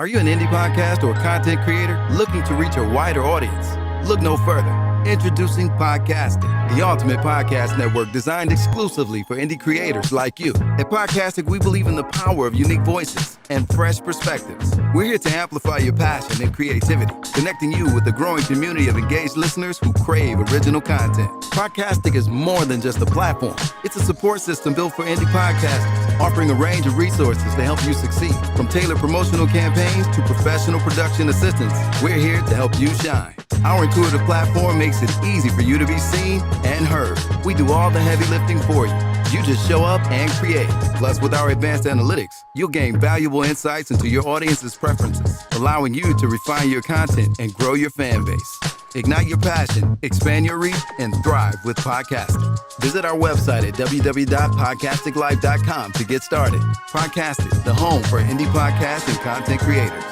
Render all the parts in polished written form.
Are you an indie podcast or content creator looking to reach a wider audience? Look no further. Introducing Podcastic, the ultimate podcast network designed exclusively for indie creators like you. At Podcastic, we believe in the power of unique voices and fresh perspectives. We're here to amplify your passion and creativity, connecting you with a growing community of engaged listeners who crave original content. Podcastic is more than just a platform. It's a support system built for indie podcasters, offering a range of resources to help you succeed. From tailored promotional campaigns to professional production assistance, we're here to help you shine. Our intuitive platform makes it easy for you to be seen and heard. We do all the heavy lifting for you. You just show up and create. Plus, with our advanced analytics, you'll gain valuable insights into your audience's preferences, allowing you to refine your content and grow your fan base. Ignite your passion, expand your reach, and thrive with podcasting. Visit our website at www.podcasticlife.com to get started. Podcastic, the home for indie podcasts and content creators.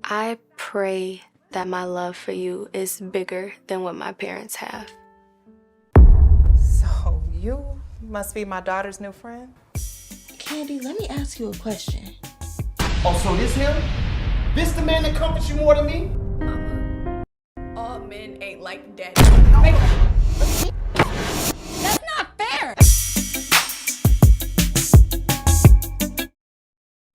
I pray that my love for you is bigger than what my parents have. So you must be my daughter's new friend? Candy, let me ask you a question. Oh, so this him? This the man that comforts you more than me? Mama, all men ain't like daddy. That's not fair!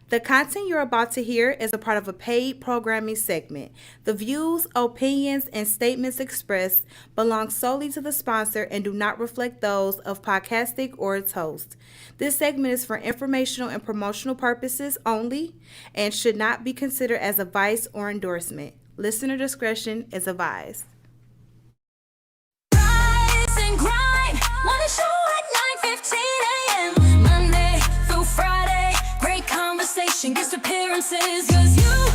The content you're about to hear is a part of a paid programming segment. The views, opinions, and statements expressed belong solely to the sponsor and do not reflect those of Podcastic or its host. This segment is for informational and promotional purposes only and should not be considered as advice or endorsement. Listener discretion is advised. Rise and grind, wanna show at 9:15 a.m. Monday through Friday, great conversation, guest appearances, cause you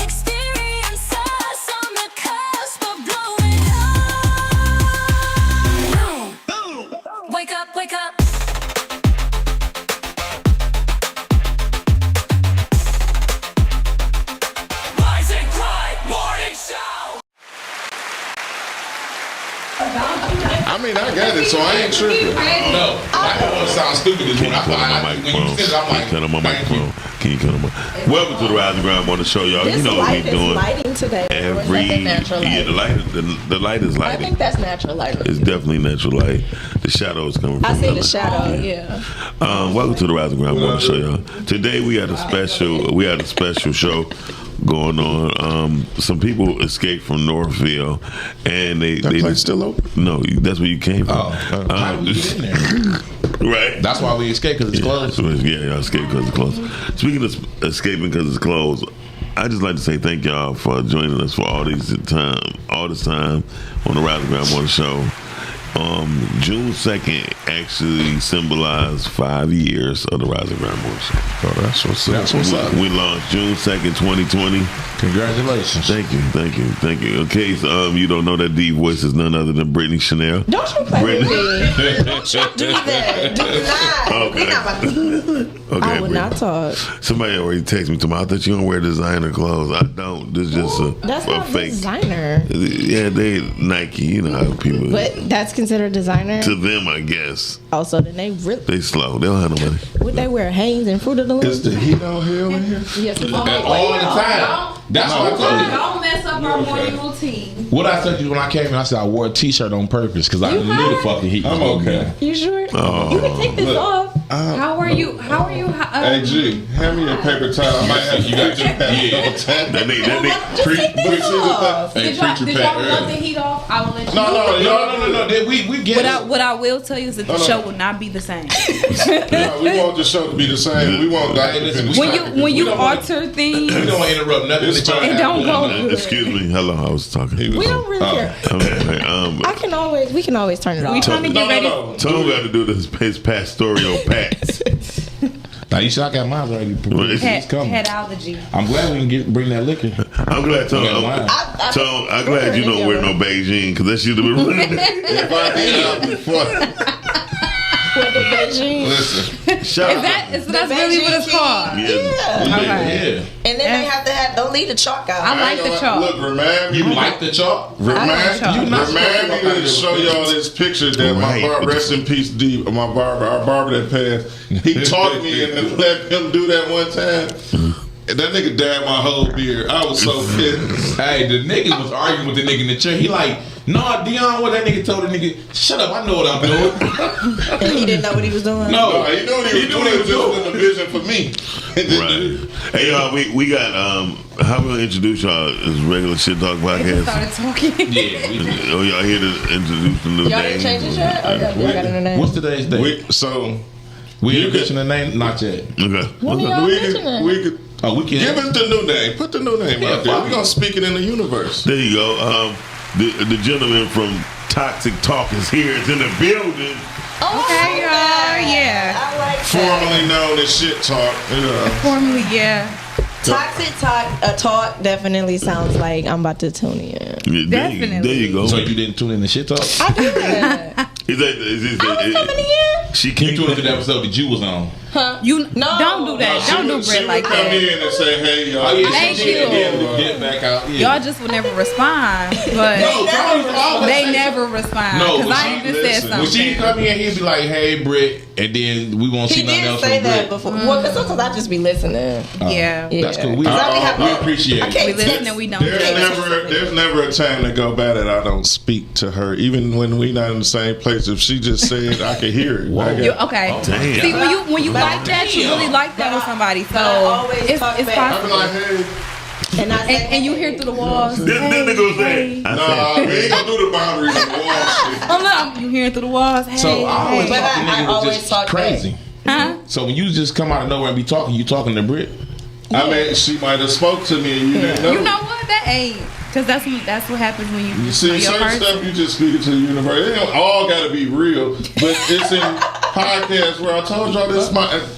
experience us on the cusp of blowing up. Boom. Wake up, wake up. Rise and grind, morning show. I mean, I got it, so I ain't tripping. No, I don't want to sound stupid as when I find when you said it, I'm like, Can you cut on my microphone? Can you cut on my... Welcome to the Rise and Grind on the show, y'all. This You know what we light is doing lighting today. every... Natural light? Yeah, the light is I lighting. think that's natural light. It's definitely natural light. The shadow is coming from I see the another. shadow, yeah. Welcome to the Rise and Grind on the show, y'all. Today we had a special show going on. Some people escaped from Northville, and they place still open? No, that's where you came from. how we get in there? Right. That's why we escaped, because it's closed. Yeah, y'all escaped because it's closed. Speaking of escaping because it's closed, I just like to say thank y'all for joining us for all this time on the Rise and Grind Morning Show. June 2nd actually symbolized 5 years of the Rise and Grind Morning Show. Oh, that's what's up. We launched June 2nd, 2020. Congratulations. Thank you. In case you don't know, that D voice is none other than Brittany Chanel. Don't you play with me. Don't you do that. Do not. Okay. We're not about to... Okay, I would not talk. Somebody already texted me tomorrow. I thought you don't wear designer clothes. I don't. This is just That's a not fake designer. Yeah, they Nike. You know how people. But that's considered designer? To them, I guess. Also, then they really... They slow. They don't have no money. Would they wear Hanes and Fruit of the Loom? Is the heat out here in here? Yes. All the time. That's what I told you. Don't mess up our morning routine. What I said to you when I came in, I said I wore a t-shirt on purpose because I knew the fucking heat. I'm okay. You sure? Oh. You can take this off. How are you? Hey, G, hand me a paper towel. I might have You got your That they Take this off. Did y'all want the heat off? I will let you know. No. We get it. What I will tell you is that the show will not be the same. No, we want the show to be the same. We want that. When you alter things, We don't want to interrupt nothing. It's fine. it don't go good. Excuse me. Hello, I was talking. We don't really care. Okay. We can always turn it off. We trying to get ready. Tom got to do his pastoral pats. Now you see, I got mine already. It's coming. Head allergy. I'm glad we can bring that liquor. I'm glad, Tom. I'm glad you don't wear no Beijing because that should have been running. If I did, I'd be fucked. With the Beijing. Listen. So that's really what it's called. Yeah. Okay. And then they don't leave the chalk out. I like the chalk. Look, remind me. You like the chalk? Remind me to show y'all this picture that my barber, rest in peace, D, my barber, our barber that passed. He taught me and then let him do that one time. And that nigga dyed my whole beard. I was so pissed. Hey, the niggas was arguing with the nigga in the chair. He like, nah, Dion, what that nigga told the nigga, shut up, I know what I'm doing. And he didn't know what he was doing? No, he knew what he was doing. He was just in the vision for me. Right. Hey, y'all, we got, how we gonna introduce y'all as regular Shit Talk podcast? Started talking. Yeah. Oh, y'all here to introduce the new Y'all name? didn't change it yet? Or y'all got a new name? What's today's date? We ain't mention the name? Not yet. Okay. When y'all mention We could we can give us the new name. Put the new name out there. We're gonna speak it in the universe. There you go. The gentleman from Toxic Talk is here. It's in the building. Okay, yeah. I like that. Formerly known as Shit Talk. Formerly, yeah. Toxic talk definitely sounds like I'm about to tune in. Yeah, Definitely. There you go. So you didn't tune in to Shit Talk? I did. I was coming in. She You came tuned into the episode that you was on. Huh? Don't do that. Don't do Brett like Come that. in and say, hey, y'all. Oh, yeah, Thank she you. Get back out. Yeah. Y'all just will never respond, but they never respond. No, because when I she even said When she something. come in, he'd be like, hey, Britt, and then we won't He see nothing did else say from that Britt. before. Well, because sometimes I just be listening. Yeah. That's cool. We I appreciate I it. can't We listen and we don't. There's never a time to go by that I don't speak to her, even when we not in the same place. If she just said, I can hear it. Okay. Oh, damn. See, when you like that, you really like that with somebody. So it's I be possible. like, hey. And you hear through the walls. This nigga say, Nah, we ain't gonna do the boundaries of the wall shit. You hearing through the walls. Hey, So I always hey. thought the nigga was always just talk crazy. Huh? So when you just come out of nowhere and be talking, you talking to Britt? I mean, she might have spoke to me and you didn't know. You know what? That ain't. Because that's what happens when you You see, your certain person. stuff you just speak it to the universe. It don't all got to be real, but it's in podcasts where I told y'all this.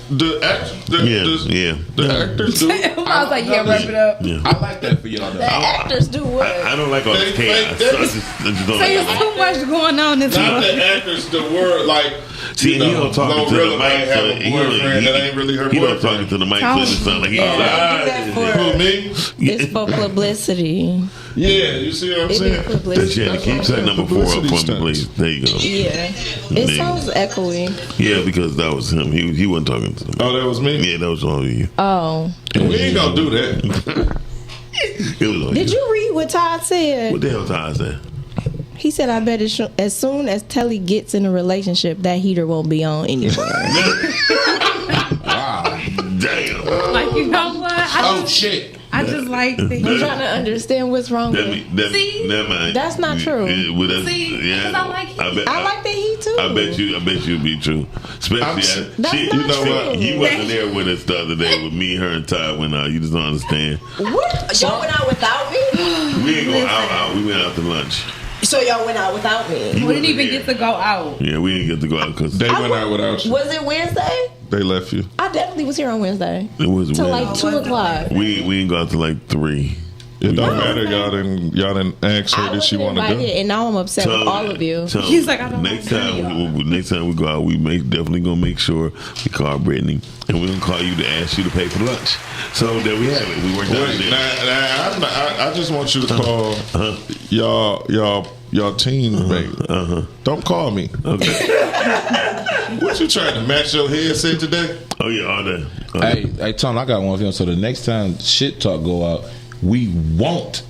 The actors do. I was like, yeah, wrap it up. Yeah. I like that for y'all though. The actors do what? I don't like all this chaos. So I just don't So like there's too much going on in this Not world. the actors, the word like. See, he don't talking to the Glorilla might mic, have so a boyfriend that ain't really her he don't boyfriend. talking to the mic, so it sound like he's Who, me? It's for publicity. Yeah, you see what I'm It be saying? publicity. Chanie, keep that number 4 up for me, please. There you go. Yeah. It sounds echoey. Yeah, because that was him. He wasn't talking to me. Oh, that was me? Yeah, that was all you. Oh. We ain't gonna do that. It was all Did you read what Todd said? What the hell Ty said? He said, I bet as soon as Telly gets in a relationship, that heater won't be on anymore. Wow. Damn. Like, you know what? Shit. I just like the I'm trying to understand what's wrong with it. See? Never mind. That's not true. See? Yeah, Because I like heat. I like the heat too. I bet you it'd be true. Especially That's she, not you know true. what? He wasn't there with us the other day with me, her, and Ty went out. You just don't understand. What? Y'all went out without me? We ain't go out. We went out to lunch. So y'all went out without me? We didn't even get to go out. Yeah, we didn't get to go out because They went out without you. Was it Wednesday? They left you. I definitely was here on Wednesday. it was Till weird. like 2 o'clock. We didn't go out till like 3. It don't matter. Y'all didn't ask her I that she wasn't wanted to invited, go. and now I'm upset with all of you. He's like, I don't next time we go out, we definitely gonna make sure we call Brittany, and we're gonna call you to ask you to pay for lunch. So there we have it. We worked out Wait, there. I just want you to call y'all teammate. Don't call me. Okay. What you trying to match your headset today? Oh yeah, all that. Hey, Tom, I got one for him. So the next time Shit Talk go out, we won't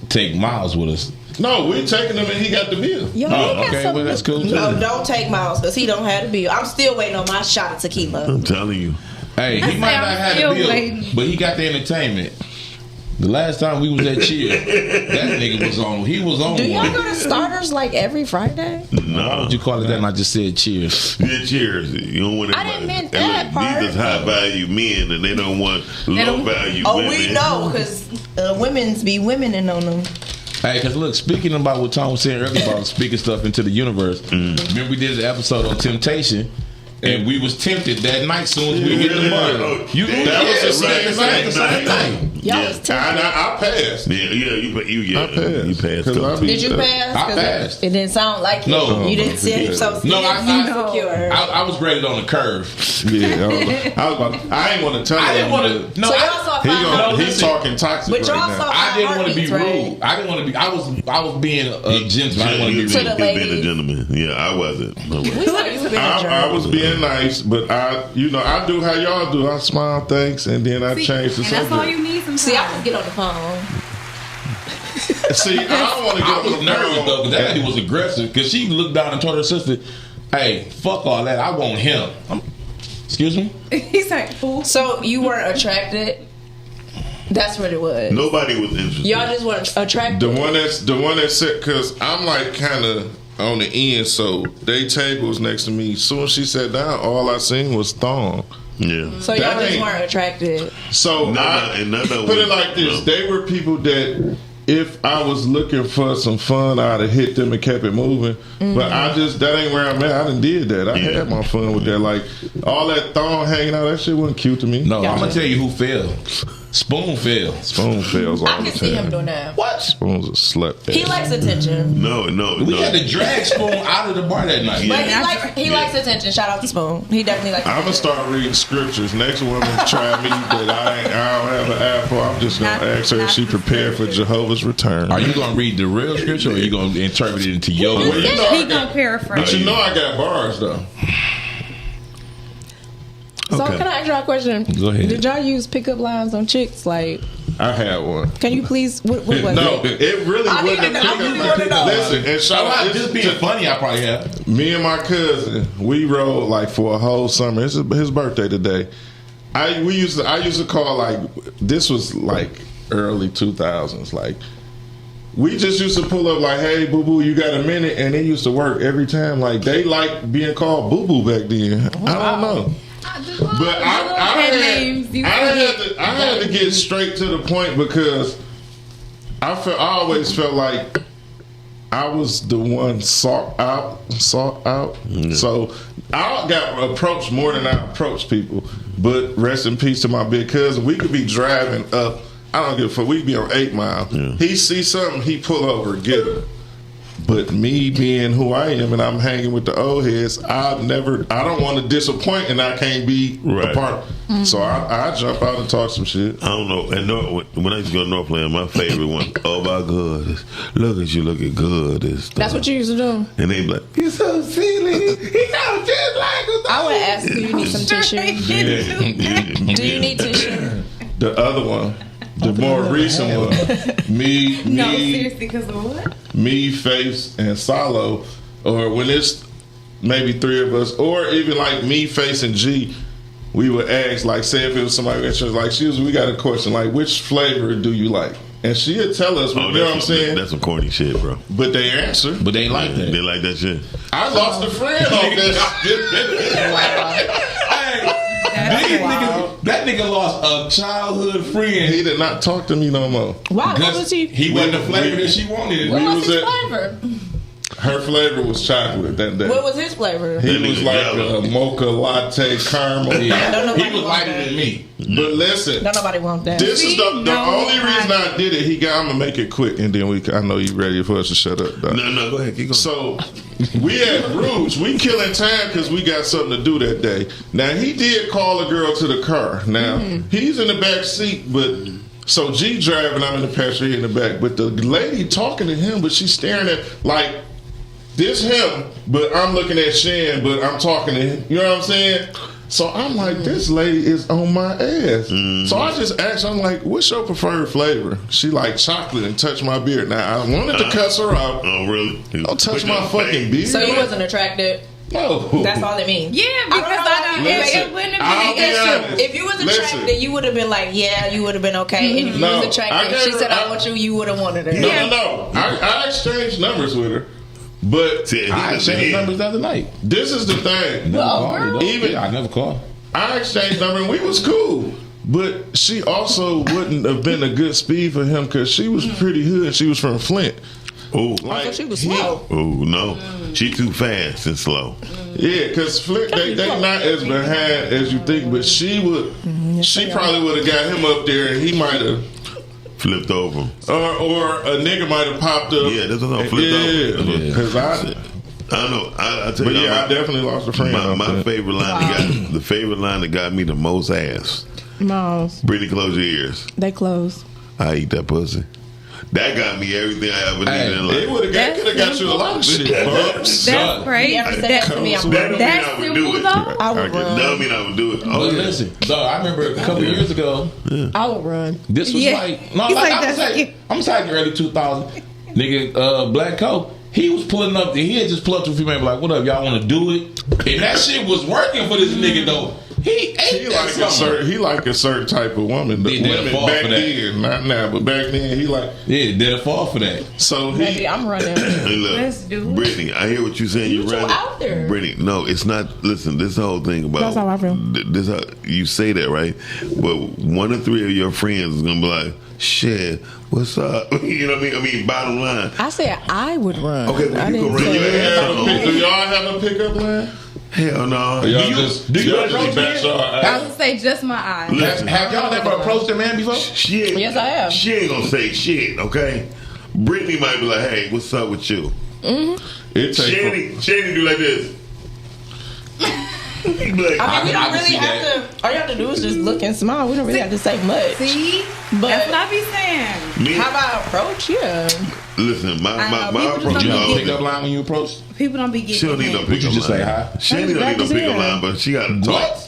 take Miles with us. No, we're taking him and he got the bill. Yo, he got Okay, something well that's cool too. No, don't take Miles because he don't have the bill. I'm still waiting on my shot of tequila. I'm telling you. Hey, he might not have the still bill, waiting. but he got the entertainment. The last time we was at Cheers, that nigga was on. He was on. Do y'all one. go to Starters like every Friday? Why would you call it that? And I just said Cheers. Yeah, cheers. You don't want I didn't everybody- mean that look, part. These is high value men, and they don't want low value Oh, women. we know because women's be women on them. Hey, because look, speaking about what Tom was saying earlier about speaking stuff into the universe, remember we did an episode on temptation, and we was tempted that night soon as we hit the money. That was the same thing. Y'all was tempted. I passed. You passed. Did you pass? I passed. It didn't sound like you. No. You didn't seem so secure. I was graded on the curve. Yeah, I ain't want to tell him. I didn't want to. No, So y'all saw he's talking toxic But y'all right saw now. I didn't want to be heartbeats, rude. I didn't want to be. I was being a gentleman. I didn't want to be To rude. the Being a ladies. gentleman. Yeah, I wasn't. We thought you was being a jerk. I was being nice, but I do how y'all do. I smile, thanks, and then I change the And that's all subject. you need sometimes. See, I just get on the phone. See, I don't want to I get was on the nervous though, phone. because that lady was aggressive. Because she looked down and told her sister, "Hey, fuck all that. I want him." Excuse me. He's like, "Who?" So you weren't attracted? That's what it was. Nobody was interested. Y'all just weren't attracted. The one that said, because I'm like kind of on the end, so they table was next to me. Soon as she sat down, all I seen was thong. Yeah. So y'all That just ain't- weren't attracted. So None put of it like this: they were people that if I was looking for some fun, I'd have hit them and kept it moving. But that ain't where I'm at. I done did that. I had my fun with that. Like all that thong hanging out, that shit wasn't cute to me. No, I'm gonna tell you who fell. Spoon fell. Spoon fails all I the can time. see him doing that. What? Spoon's a slut. He likes attention. No. We had to drag Spoon out of the bar that night. But he likes attention. Shout out to Spoon. He definitely likes I'm gonna attention. start reading scriptures. Next woman try me that I don't have an app for. I'm just gonna ask her if she prepared for Jehovah's return. Are you gonna read the real scripture, or are you gonna interpret it into your Well, words? you know I He got- gonna paraphrase. But you know I got bars though. So Okay. can I ask y'all a question? Go ahead. Did y'all use pickup lines on chicks? Like, I had one. can you please? What was No, it? it really I wasn't a need to know. I really wanna pickup know. line. Listen, and shout out Just it's being funny, I probably have. me and my cousin, we rode like for a whole summer. It's his birthday today. I used to call like this was like early 2000s. Like we just used to pull up like, hey boo boo, you got a minute, and it used to work every time. Like they liked being called boo boo back then. I don't know. But I had to get straight to the point because I always felt like I was the one sought out. Yeah. So I got approached more than I approached people. But rest in peace to my big cousin. We could be driving up. I don't give a fuck. We'd be on 8 Mile. Yeah. He see something, he pull over, get him. But me being who I am and I'm hanging with the old heads, I don't want to disappoint and I can't be a part. So I jump out and talk some shit. I don't know. And when I used to go to Northland, my favorite one, oh my goodness, look at you looking good. That's what you used to do. And they be like, you're so silly. He sounds just like us. I would ask, do you need some tissue? Do you need tissue? The other one, the more recent one, No, seriously, because of what? me, Face, and Solo, or when it's maybe 3 of us, or even like me, Face, and G, we would ask, like, say if it was somebody that was like, we got a question, like, which flavor do you like? And she'd tell us, you know what I'm saying? That's some corny shit, bro. But they answer. But they ain't like that. They like that shit. I lost a friend on this. That nigga lost a childhood friend. He did not talk to me no more. Why? What was he? He wasn't the flavor that she wanted. What was his at- flavor? Her flavor was chocolate that day. What was his flavor? He That was nigga like yellow. a mocha latte caramel. He was lighter than me. But listen, Don't nobody want that. this is the No, only reason I did it. I'm gonna make it quick, and then I know you ready for us to shut up. Doc. No, go ahead. Keep going. So we had Rouge. We killing time because we got something to do that day. Now he did call a girl to the car. Now he's in the back seat, but so G driving, I'm in the passenger in the back. But the lady talking to him, but she's staring at like this him, but I'm looking at Shan, but I'm talking to him. You know what I'm saying? So I'm like, this lady is on my ass. So I just asked, I'm like, what's your preferred flavor? She like chocolate and touched my beard. Now I wanted to cuss her out. Oh, really? Don't touch my fucking beard. So you wasn't attracted? No. That's all it means. Yeah, because it wouldn't have been an issue. If you was attracted, you would have been like, yeah, you would have been okay. And if you was attracted, she said, I want you would have wanted her. No. I exchanged numbers with her. But I exchanged numbers the other night. This is the thing. I never called. I exchanged numbers and we was cool. But she also wouldn't have been a good speed for him because she was pretty hood. She was from Flint. Oh, So she was slow. oh no, she too fast and slow. Yeah, because Flint, they not as behind as you think, but she would. She probably would have got him up there, and he might have Flipped over. Or a nigga might have popped up. Yeah, that's what I'm flipped over. Yeah, because I don't know. I tell but you, I definitely lost a friend. My favorite line, the favorite line that got me the most ass. Moms. Brittany, close your ears. They close. I eat that pussy. That got me everything I ever needed in life. It could have got you a lot of shit. That's great. That's simple, though. I would run. That don't mean I would do it. But listen, dog, I remember a couple years ago. I would run. This was I'm talking early 2000. Nigga, Black Coat. He was pulling up. He had just pulled up to a female like, "What up, y'all want to do it?" And that shit was working for this nigga though. He like a certain type of woman. The women back then, not now, but back then, he like did a fall for that. So Maybe I'm running. Hey, look, Let's do it. Brittany, I hear what you're saying. You're running out there. Brittany, no, it's not. Listen, this whole thing about That's how I feel. This how you say that, right? But one or three of your friends is gonna be like, "Shit, what's up?" You know what I mean? I mean, bottom line. I said I would run. Okay, well, you can run your ass on. Do y'all have a pickup line? Hell no. Do you approach men? I would say just my eyes. Listen, have y'all ever approached a man before? Yes, I have. She ain't gonna say shit, okay? Brittany might be like, "Hey, what's up with you?" Mm-hmm. Chanie do like this. Like, we don't really have to. All you have to do is just look and smile. We don't really have to say much. See, but that's what I be saying. How about approach? Yeah. Listen, my approach. You have a pickup line when you approach? People don't be getting. She don't need no pickup line. Just say hi. She don't need no pickup line, but she got to talk.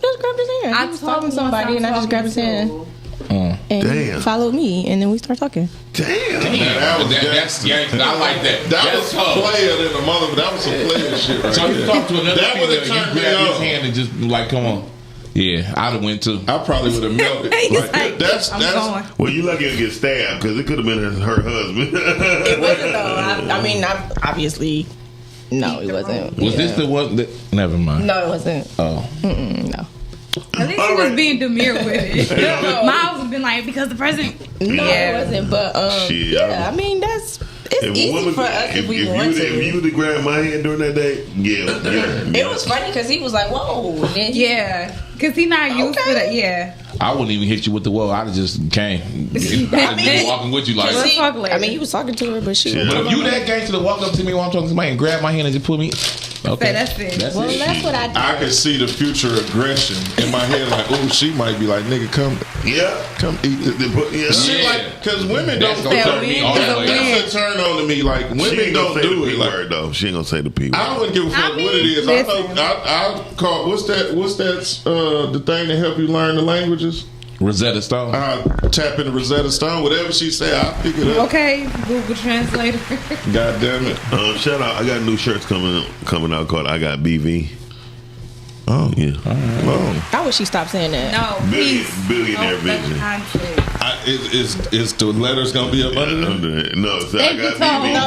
Just grab his hand. I was talking to somebody and I just grabbed his hand. And he followed me, and then we start talking. Damn. That's gangster. I like that. That was player than the mother. That was some player shit right So you talk to another that female, would have you turned me grab his on. hand and just like, come on. Yeah, I'd have went too. I probably would have melted. Like, that's well, you lucky to get stabbed because it could have been her husband. It wasn't though. I mean, obviously, no, it wasn't. Was this the one that? Never mind. No, it wasn't. Oh, no. At least he was being demure with it. Miles would been like, because the president. No, it wasn't. But yeah, I mean, it's easy for us if we want to. If you would have grabbed my hand during that day, yeah. It was funny because he was like, "Whoa!" Yeah, because he not used to that. Yeah. I wouldn't even hit you with the whoa. I'd have just came. I'd be walking with you like. I mean, he was talking to her, but she. But if you that gangster to walk up to me while I'm talking to somebody and grab my hand and just pull me. Okay, that's it. That's what I did. I could see the future aggression in my head. Like, oh, she might be like, "Nigga, come eat this." Yeah. Like, because women that's don't turn me all the way. That's a turn on to me. Like, women don't do it. Like, though she ain't gonna say the P word. I wouldn't give a fuck what it is. I know. I call what's that? The thing to help you learn the languages. Rosetta Stone. I tap into Rosetta Stone. Whatever she say, I'll pick it up. Okay, Google Translator. God damn it! Shout out! I got new shirts coming out called "I Got BV." Oh yeah. Oh. I wish she stopped saying that. No, please. Billionaire vision. Is the letters gonna be up under there? No, so I got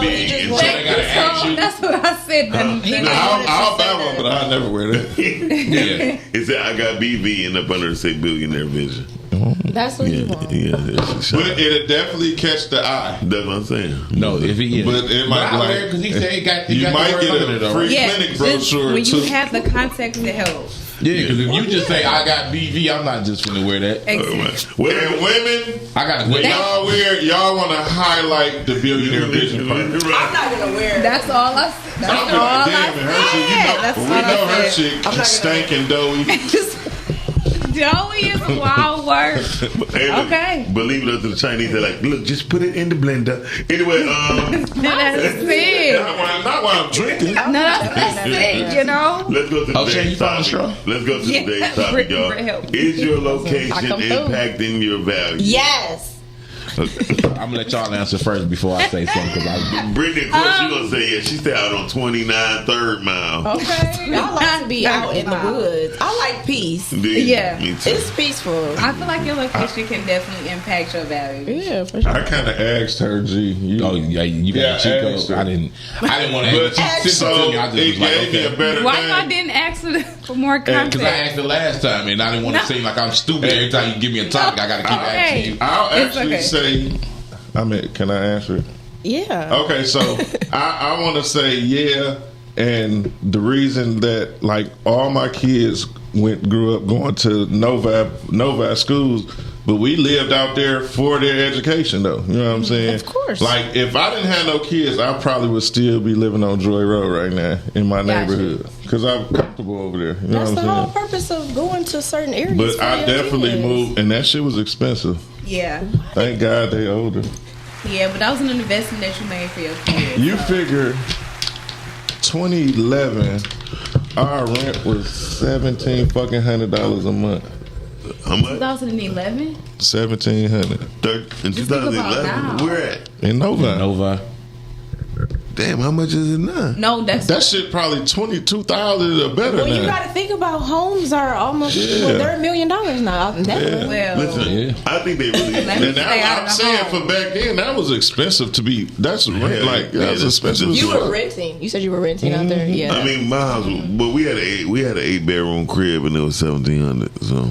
BV. So they gotta ask you. That's what I said. I'll buy one, but I'll never wear that. Yeah. It said I got BV and up under it say billionaire vision. That's what you want. Yeah, but it'll definitely catch the eye. That's what I'm saying. No, if he is. But it might like because he said he you got might get a free yeah, clinic brochure when too. you have the context to help. Yeah, because if you just say I got BV, I'm not just gonna wear that. Exactly. And women, I gotta wear. y'all want to highlight the billionaire vision part. I'm not gonna wear it. That's all I. That's all I said. We know her chick stinking doughy. Doughy is a wild word. Okay. Believe it or not, the Chinese, they're like, look, just put it in the blender. Anyway, that's it. Not while I'm drinking. No, that's it, you know? Let's go to today's topic. Let's go to today's topic, y'all. Is your location impacting your value? Yes. I'm gonna let y'all answer first before I say something because Brittany, of course, she gonna say she stay out on 29 3rd Mile. Okay, I like to be out in the woods. I like peace. Yeah, me too. It's peaceful. I feel like your location can definitely impact your value. Yeah, for sure. I kind of asked her, G. You got a cheat code. I didn't want to ask her. So it gave me a better Why thing. I didn't ask for more context? Because I asked it last time and I didn't want to seem like I'm stupid every time you give me a topic. I got to keep asking you. I'll actually say. Can I answer it? Yeah. Okay, so I want to say yeah, and the reason that like all my kids grew up going to Novi schools, But we lived out there for their education, though. You know what I'm saying? Of course. Like, if I didn't have no kids, I probably would still be living on Joy Road right now in my neighborhood. Because I'm comfortable over there. You know That's what I'm the saying? whole purpose of going to certain areas. But I definitely moved, and that shit was expensive. Yeah. Thank God they older. Yeah, but that was an investment that you made for your kids. You figure 2011, our rent was $1,700 a month. How much? 2011? $1,700. In 2011, where at? In Novi. Damn, how much is it now? No, that shit probably $22,000 or better. Well, now. you got to think about homes are almost they're $1 million now. Listen, I think they really. And I'm saying for back then, that was expensive to be. That's rent, like that's expensive. You were renting. You said you were renting out there. Yeah. I mean, my house, but we had an 8-bedroom crib and it was $1,700. So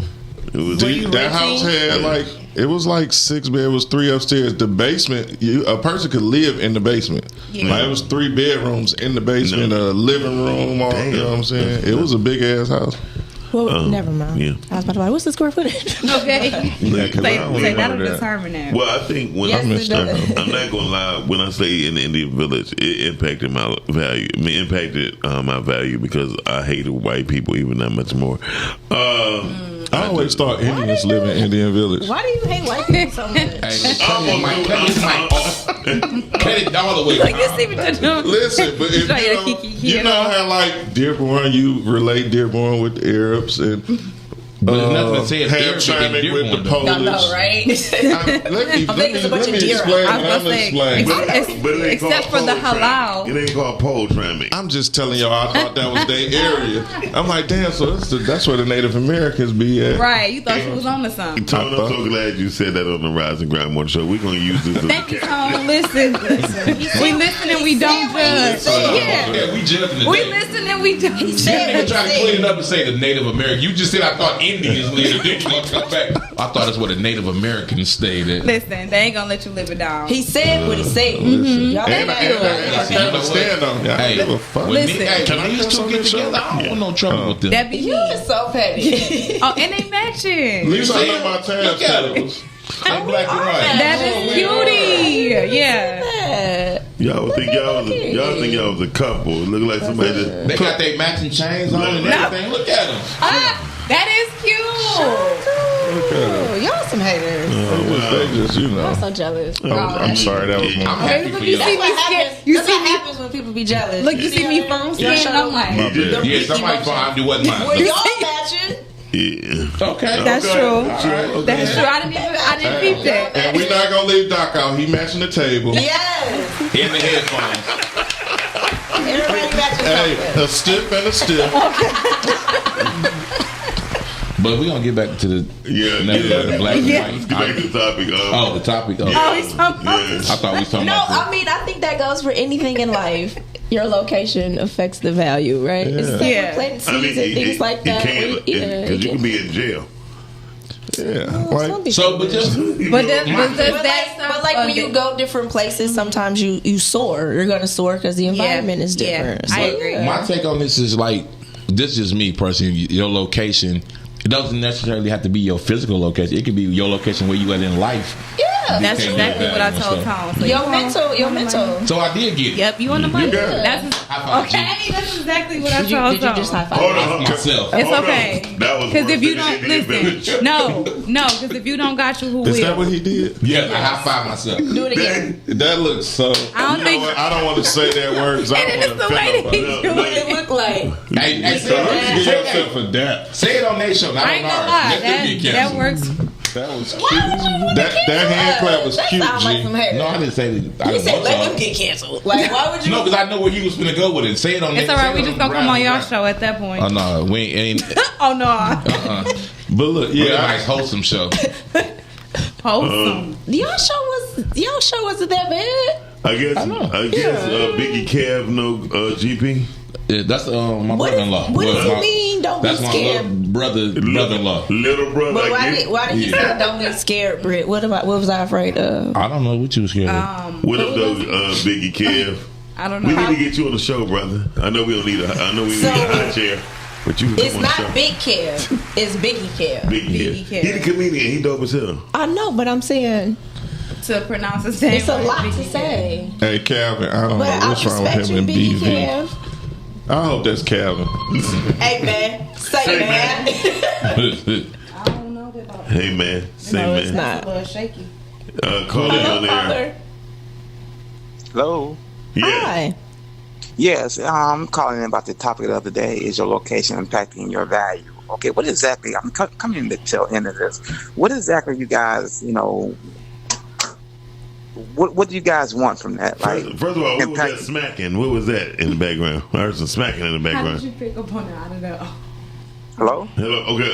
it was that house had like. It was like 6 beds. It was 3 upstairs. The basement, a person could live in the basement. Yeah. Like it was 3 bedrooms in the basement, a living room. All, you know what I'm saying? It was a big ass house. Well, never mind. Yeah. I was about to be like, what's the square footage? Okay. Yeah, say that'll determine that. Well, I think when I'm not gonna lie, when I say in the Indian village, it impacted my value. I mean, impacted my value because I hated white people even that much more. I always thought Indians live in Indian village. Why do you hate white people so much? Cut it all the way. Listen, but if you know how like Dearborn, you relate Dearborn with the Arabs and but nothing says Hamtramck with the Polish. I know, right? Let me explain. Except for the halal. It ain't called pole tramming. I'm just telling y'all, I thought that was their area. I'm like, damn, so that's where the Native Americans be at. Right, you thought she was on to something. Tone, I'm so glad you said that on the Rise and Grind Morning Show. We're going to use this as a Thank you, Tone. Listen. We listen and we don't judge. Yeah, we judging the We listen and we don't judge. Nigga try to clean it up and say the Native American. You just said I thought Indians lived. Then you gonna come back. I thought that's where the Native Americans stayed at. Listen, they ain't gonna let you live it down. He said what he said. And I can't stand on y'all. Hey, listen. Can I these two get together? I don't want no trouble with them. That be You is so petty. Oh, and they matching. At least I know my tab tables. They black and white. That is cutie. Yeah. Y'all think y'all was a couple. It look like somebody just They got their matching chains on and everything. Look at them. That is cute. Y'all some haters. They just, you know. I'm so jealous. I'm sorry, that was my. I'm happy for You y'all. see me scared. You see me. happens when people be jealous. Look, you see me phone scanning. I'm like, Yeah, somebody find do what mine. Well, y'all matching. yeah. Okay. that's true. Right. That's true. I didn't peep that. And we're not gonna leave Doc out. He matching the table. Yes. In the headphones. Everybody matching Hey, something. a stiff and a stiff. But we're gonna get back to the the black and white. Let's get back to the topic. The topic. Oh, he's talking about I thought we was talking No, about I mean, I think that goes for anything in life. Your location affects the value, right? It's the same with planting seeds and things like that. Because you can be in jail. Yeah. So, but like when you go different places, sometimes you soar. You're gonna soar because the environment is different. Yeah, I agree. My take on this is like, this is me personally. Your location, it doesn't necessarily have to be your physical location. It could be your location where you at in life. Yeah, that's exactly what I told Tom. So your mental. So I did get it. Yep, you on the money. That's okay. That's exactly what I told Tom. Hold on, myself. It's okay. Because if you don't listen, no, because if you don't got you, who will? Is that what he did? Yeah, I high five myself. Do it again. That looks so. I don't want to say that word. And it's the way that he do What it look like. Hey, Give yourself a dap. say it on their show. I ain't gonna lie. That works. That was cute. That hand clap was cute, Sound like some G. haters. No, I didn't say that. You said let them get canceled. Like, why would you? No, because I know where you was finna go with it. Say it on. It's alright. We just gonna come on y'all show at that point. Oh no, we ain't. Oh no. But look, Yeah, a nice wholesome show. Wholesome. Y'all show wasn't that bad. I guess Biggie Kev no GP. Yeah, that's my brother-in-law. What does it mean? Don't be that's scared. my brother-in-law. Little brother. But why did you say don't be scared, Britt? What was I afraid of? I don't know what you was scared of. What up, though, Biggie Kev? I don't know. We need to get you on the show, brother. I know we don't need a high chair. But you It's not Big Kev. It's Biggie Kev. Biggie Kev. He the comedian. He dope as hell. I know, but I'm saying to pronounce his name. It's a lot to say. Hey, Calvin, I don't know what's wrong with him and BV. I hope that's Calvin. Hey, man. Say, man. I don't know about that. Hey, man. Say, no, man. It's not. A little shaky. Caller on there. Hello. Yeah. Hi. Yes, I'm calling in about the topic of the other day. Is your location impacting your value? Okay, what exactly? I'm coming to the tail end of this. What exactly you guys, what do you guys want from that? Like, first of all, what was that smacking? What was that in the background? I heard some smacking in the background. How did you pick up on that? I don't know. Hello? Hello. Okay.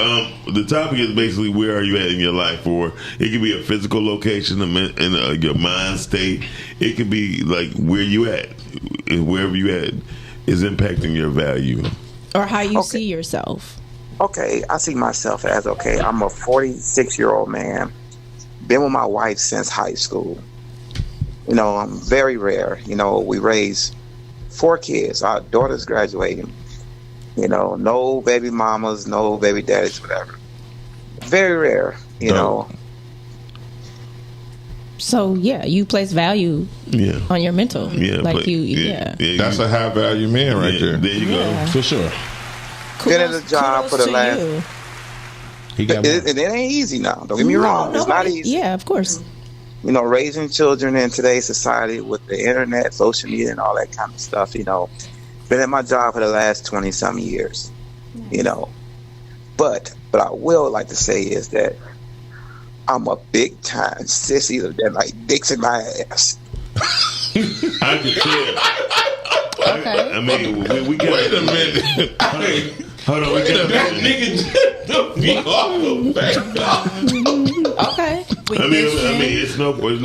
The topic is basically where are you at in your life, or it could be a physical location in your mind state. It could be like where you at, wherever you at is impacting your value, or how you see yourself. Okay, I see myself as I'm a 46-year-old man, been with my wife since high school. I'm very rare. We raised 4 kids. Our daughter's graduating. No baby mamas, no baby daddies, whatever. Very rare, So yeah, you place value on your mental. Yeah, like That's a high value man right there. There you go, for sure. Been at a job for the last. It ain't easy now. Don't get me wrong. It's not easy. Yeah, of course. Raising children in today's society with the internet, social media, and all that kind of stuff. Been at my job for the last 20-some years. But I will like to say is that I'm a big time sissy that like Dixon my ass. I can tell. Okay. I mean, we got. Wait a minute. Hold on. We got that nigga just be Okay. I mean, it's no problem.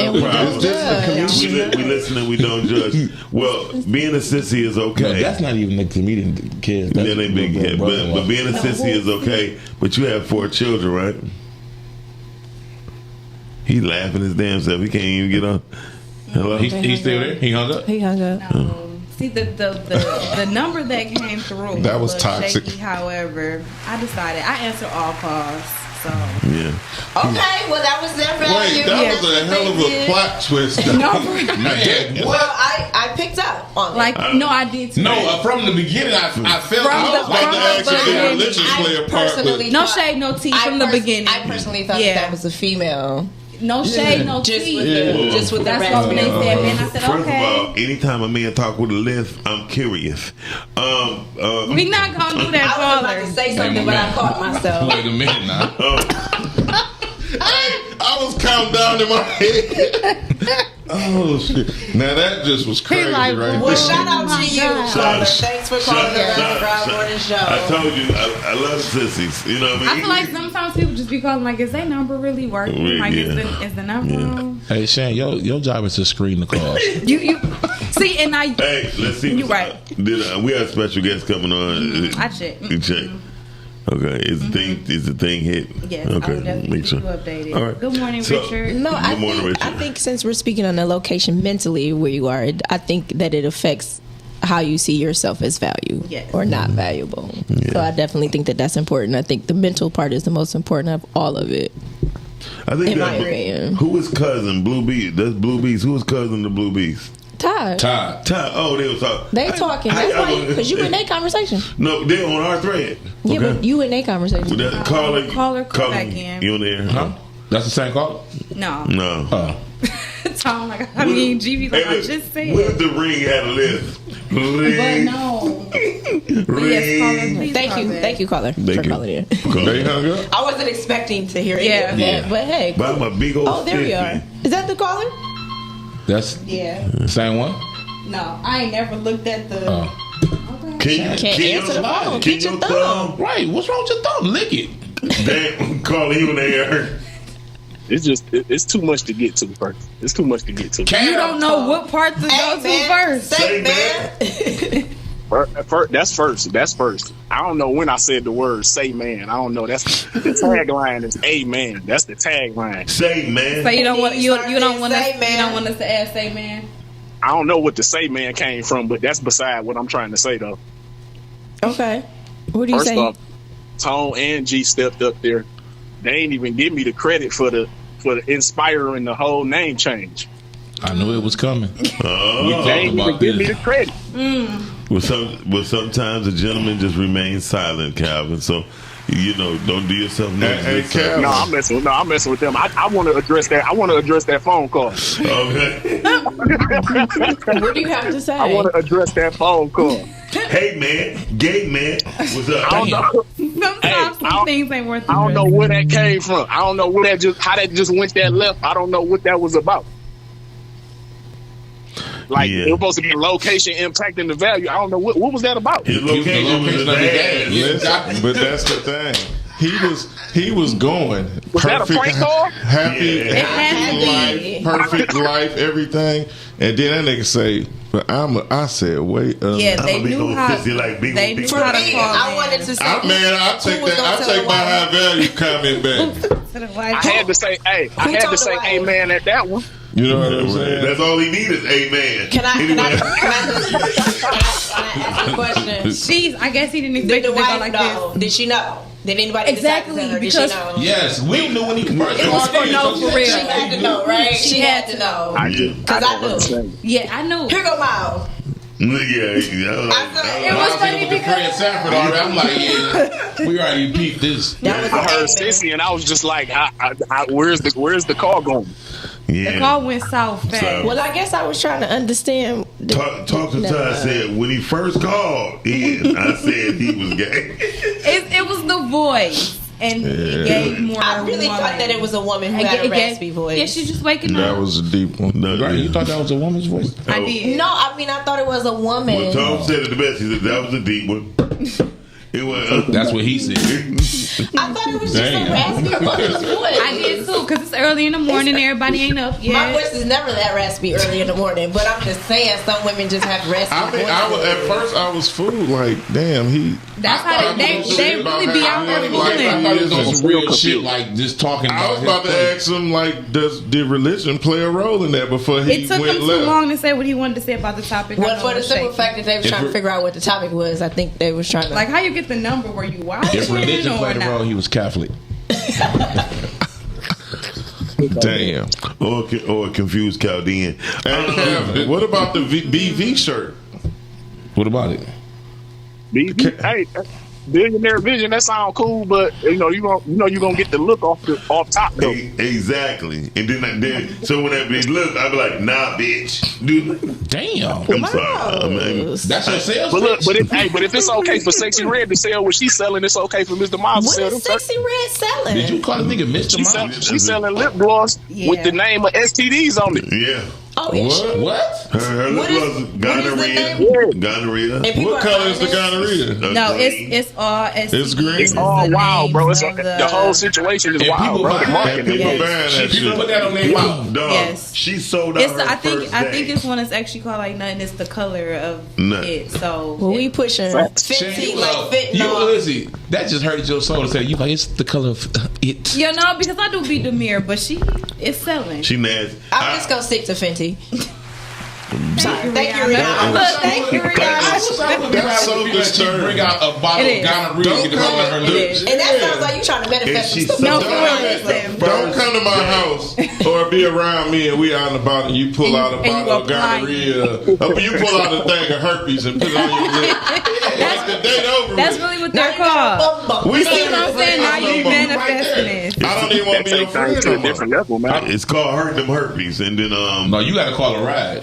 We listen and we don't judge. Well, being a sissy is okay. No, that's not even a comedian kid. That ain't big kid. But being a sissy is okay. But you have 4 children, right? He laughing his damn self. He can't even get on. Hello? He's still there? He hung up? He hung up. No. See, the number that came through that was toxic. Shaky, however, I decided I answer all calls. So yeah. Okay, well that was their value. Wait, that was a hell of a plot twist. Man. Well, I picked up on it. No, I did too. No, from the beginning, I felt the religious play a part. No shade, no tea from the beginning. I personally thought that was a female. No shade, no tea. Just with the that's what they said. And I said, first of all, anytime a man talk with a lisp, I'm curious. We not gonna do that, I was about to say something, but I caught myself. Wait a minute now. I was counting down in my head. Oh shit! Now that just was crazy, right? Well, shout out to you, Father. Thanks for calling the Round Morning Show. I told you, I love sissies. You know what I mean? I feel like sometimes people just be calling like, is that number really working? Like, is the number on? Hey, Shane, your job is to screen the calls. you see, and I. Hey, let's see. You right. We have special guests coming on. I check. You check. Okay, is the thing hit? Yes. Okay, make sure. Updated. All right. Good morning, Richard. No, I think since we're speaking on the location mentally where you are, I think that it affects how you see yourself as value or not valuable. Yeah. So I definitely think that that's important. I think the mental part is the most important of all of it. I think in my opinion. Who is cousin Blue Bees? That's Blue Bees. Who is cousin to Blue Bees? Todd. Oh, they was talking. They talking. That's why, because you in their conversation. No, they're on our thread. Yeah, okay. But you in their conversation. Caller, come back in. You in there? Huh? That's the same caller? No. Tom, like I mean, GB, like I just said. What if the ring had a list? But no. Yes, caller, please. Thank you, caller. For calling in. I wasn't expecting to hear any of that, but hey. But I'm a big old. Oh, there we are. Is that the caller? That's the same one? No, I ain't never looked at the. Can't answer the phone. Get your thumb. Right. What's wrong with your thumb? Lick it. Damn, call you in there. It's too much to get to first. It's too much to get to. You don't know what part to go to first. Say man. That's first. I don't know when I said the word "say man." I don't know. That's the tagline. Is "amen." That's the tagline. Say man. So you don't want us to add "say man." I don't know what the "say man" came from, but that's beside what I'm trying to say though. Okay. What do you First say? off, Tone and G stepped up there. They ain't even give me the credit for the inspiring the whole name change. I knew it was coming. They ain't even give me the credit. Well, sometimes a gentleman just remains silent, Calvin. So, don't do yourself no. No, I'm messing with them. I want to address that. I want to address that phone call. Okay. What do you have to say? I want to address that phone call. Hey man, gay man, what's up? I don't know. Sometimes some things ain't worth. I don't know where that came from. I don't know how that just went that left. I don't know what that was about. Like it was supposed to be location impacting the value. I don't know what was that about. His location was bad. Listen, but that's the thing. He was going was perfect, that a prank call? Happy life, perfect life, everything, and then that nigga say, "But I said, wait, they knew how. They knew how to call. I wanted to say, I take my high value comment back. I had to say, hey man, at that one. You know what I'm saying? That's all he needs is amen. Can I ask a question? I guess he didn't expect Did the it to go wife like know? this. Did she know? Did anybody Exactly, decide to because did she know? Yes, we knew when he first. It was for no for real. She had to know, right? She had to know. I do. Because I knew. Yeah, I knew. Here go Miles. It was funny because Sanford already. I'm like, yeah, we already peeped this. I heard Sissy and I was just like, where's the call going? Yeah. The call went south fast. Well, I guess I was trying to understand. Talk to Todd said when he first called in, I said he was gay. It was the voice. And it gave more. I really thought that it was a woman who had a raspy voice. Yeah, she's just waking up. That was a deep one. Right, you thought that was a woman's voice? I did. No, I mean I thought it was a woman. Well, Tom said it the best. He said that was a deep one. It was. That's what he said. I thought it was just a raspy woman's voice. I did too, because it's early in the morning. Everybody ain't up yet. My voice is never that raspy early in the morning, but I'm just saying some women just have raspy voices. At first I was fooled. Like, damn, That's how they really be out there fooling. I thought it was on some real shit, like just talking. I was about to ask him, like, did religion play a role in that before he It took went him too left? long to say what he wanted to say about the topic. Well, for the simple fact that they were trying to figure out what the topic was, I think they was trying to like how you get the number where you watching. If religion or played a not. role, he was Catholic. Damn. Or a confused Chaldean. Hey, Kevin, what about the BV shirt? What about it? BV, hey, billionaire vision. That sound cool, but you gonna get the look off top though. Exactly. And then so when they look, I be like, nah, bitch. Dude, damn. I'm sorry. That's your sales. But look, but if it's okay for Sexy Red to sell what she's selling, it's okay for Mr. Miles to sell What them. is Sexy Red selling? Did you call a nigga Mr. Miles? She's selling lip gloss with the name of STDs on it. Yeah. Oh, is she? What? Her lip gloss is gonorrhea. Gonorrhea. What color is the gonorrhea? No, it's all It's green. It's all wild, bro. The whole situation is wild, bro. The marketing. People buying that People shit. put that on their mouth. Dog, Yes. she sold out her I think first I day. think it's one that's actually called like nothing. It's the color of it. So Well, we pushing Fenty, like You fentanyl. Uzi, that just hurt your soul to say you like it's the color of it. you know because I do beat the mirror, but it's selling. She nasty. I'm just gonna stick to Fenty. Sorry, Thank you, Rihanna. Thank you, Rihanna. That's so disturbing. Bring out a bottle It of gonorrhea and get the color of her lips. And that sounds like you trying to manifest some stuff. No, Don't come to my house or be around me and we out and about and you pull out a bottle of gonorrhea. Or you pull out a thing of herpes and put it on your lip. Like the date over That's with. really what they're called. We You see what I'm saying? Now you manifesting it. I don't even want to be your friend to a no more. different level, man. It's called hurt them herpes, and then No, you gotta call a ride.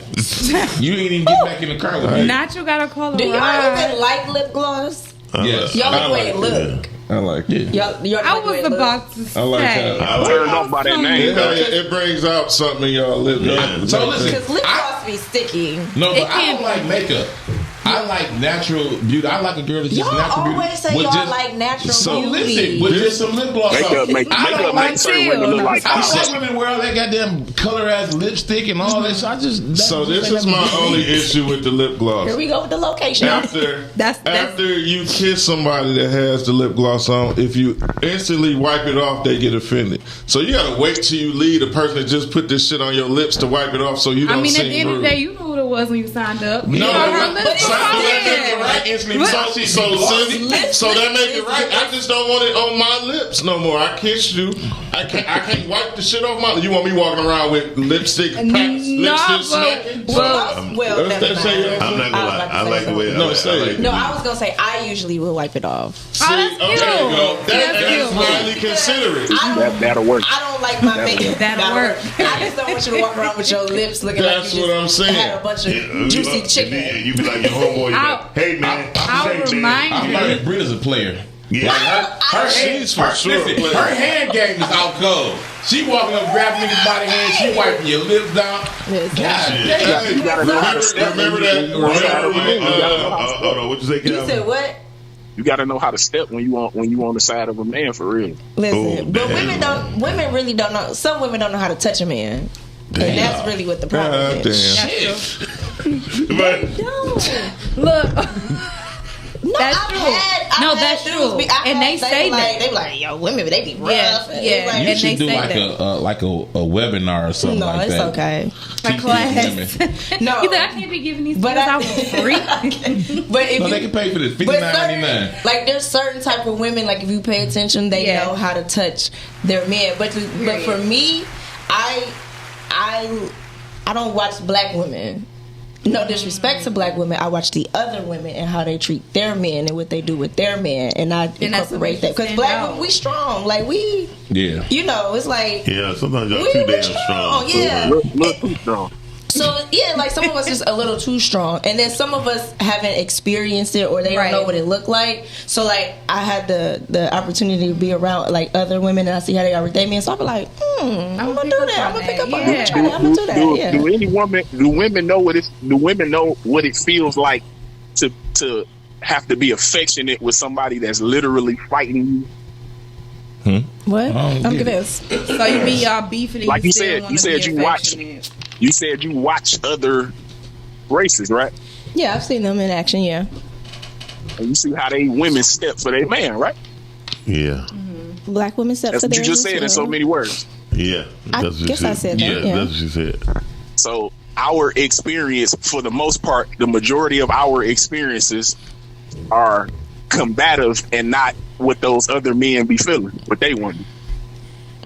You ain't even get back in the car with me. Not you gotta call a Do y'all ride. even like lip gloss? Yes. Y'all like the way it look. I like it. Y'all I like the way was it look. about to say. I like that. I'm turned off by that name. It brings out something in y'all lip. Yeah. So listen, Because lip gloss be sticky. no, It but I can don't like makeup. I like natural beauty. I like a girl that's just Y'all natural beauty. always say with y'all just- like natural So beauty. listen, with just some lip gloss on. Makeup makes certain women look like I don't like women wear all that goddamn color ass lipstick and all that. So this is my only issue with the lip gloss. Here we go with the location. After That's you kiss somebody that has the lip gloss on, if you instantly wipe it off, they get offended. So you gotta wait till you leave the person that just put this shit on your lips to wipe it off, so you don't I mean, at seem the end of rude. the day, you know was when you signed up. No, her lips so were that red. make it right instantly. So that make it right. I just don't want it on my lips no more. I kissed you. I can't wipe the shit off my. You want me walking around with lipstick packs, lipstick smacking? Well, never mind. I'm not gonna lie. I like the way. No, I was gonna say I usually will wipe it off. See, okay, there you go. That's highly considerate. That'll work. I don't like my face. That'll work. I just don't want you to walk around with your lips looking That's like you what I'm saying. had a bunch of juicy chicken. You be like your homeboy. You like, hey man, I'll remind I'm you. like Britta's a player. Yeah, her hand game is out cold. She walking up, grabbing niggas by the hand, she wiping your lips down. Hey, remember that? Hold on, what you say, Calvin? You said what? You got to know how to step when you on the side of a man for real. Listen, but women really don't know. Some women don't know how to touch a man. And that's really what the problem is. Look. No, that's true. That's true. And they say that. They be like, yo, women, they be rough. Yeah. You And should they do say like that. a webinar or something No, like it's that. okay. My class. No. You think I can't be giving these but out for free? But if No, you, they can pay for this $59.99. like there's certain type of women, like if you pay attention, they know how to touch their men. But for me, I don't watch black women. No disrespect to black women, I watch the other women and how they treat their men and what they do with their men, and I incorporate that because black women, we strong, like we, you know, it's like sometimes y'all too damn strong. Yeah, look too strong. So like some of us is a little too strong, and then some of us haven't experienced it or they don't know what it looked like. So like I had the opportunity to be around like other women and I see how they are with their men. So I be like, I'm gonna do that. I'm gonna pick up on that. I'm gonna do that. Yeah. Do women know what it feels like to have to be affectionate with somebody that's literally fighting you? What? I'm confused. So you mean y'all beefing? And like you said you said you watch other races, right? Yeah, I've seen them in action. Yeah, and you see how they women step for their man, right? Yeah. Black women step That's for what their. you just said in so many words. Yeah, I guess I said that. Yeah, that's what you said. So our experience, for the most part, the majority of our experiences are combative and not what those other men be feeling, what they want.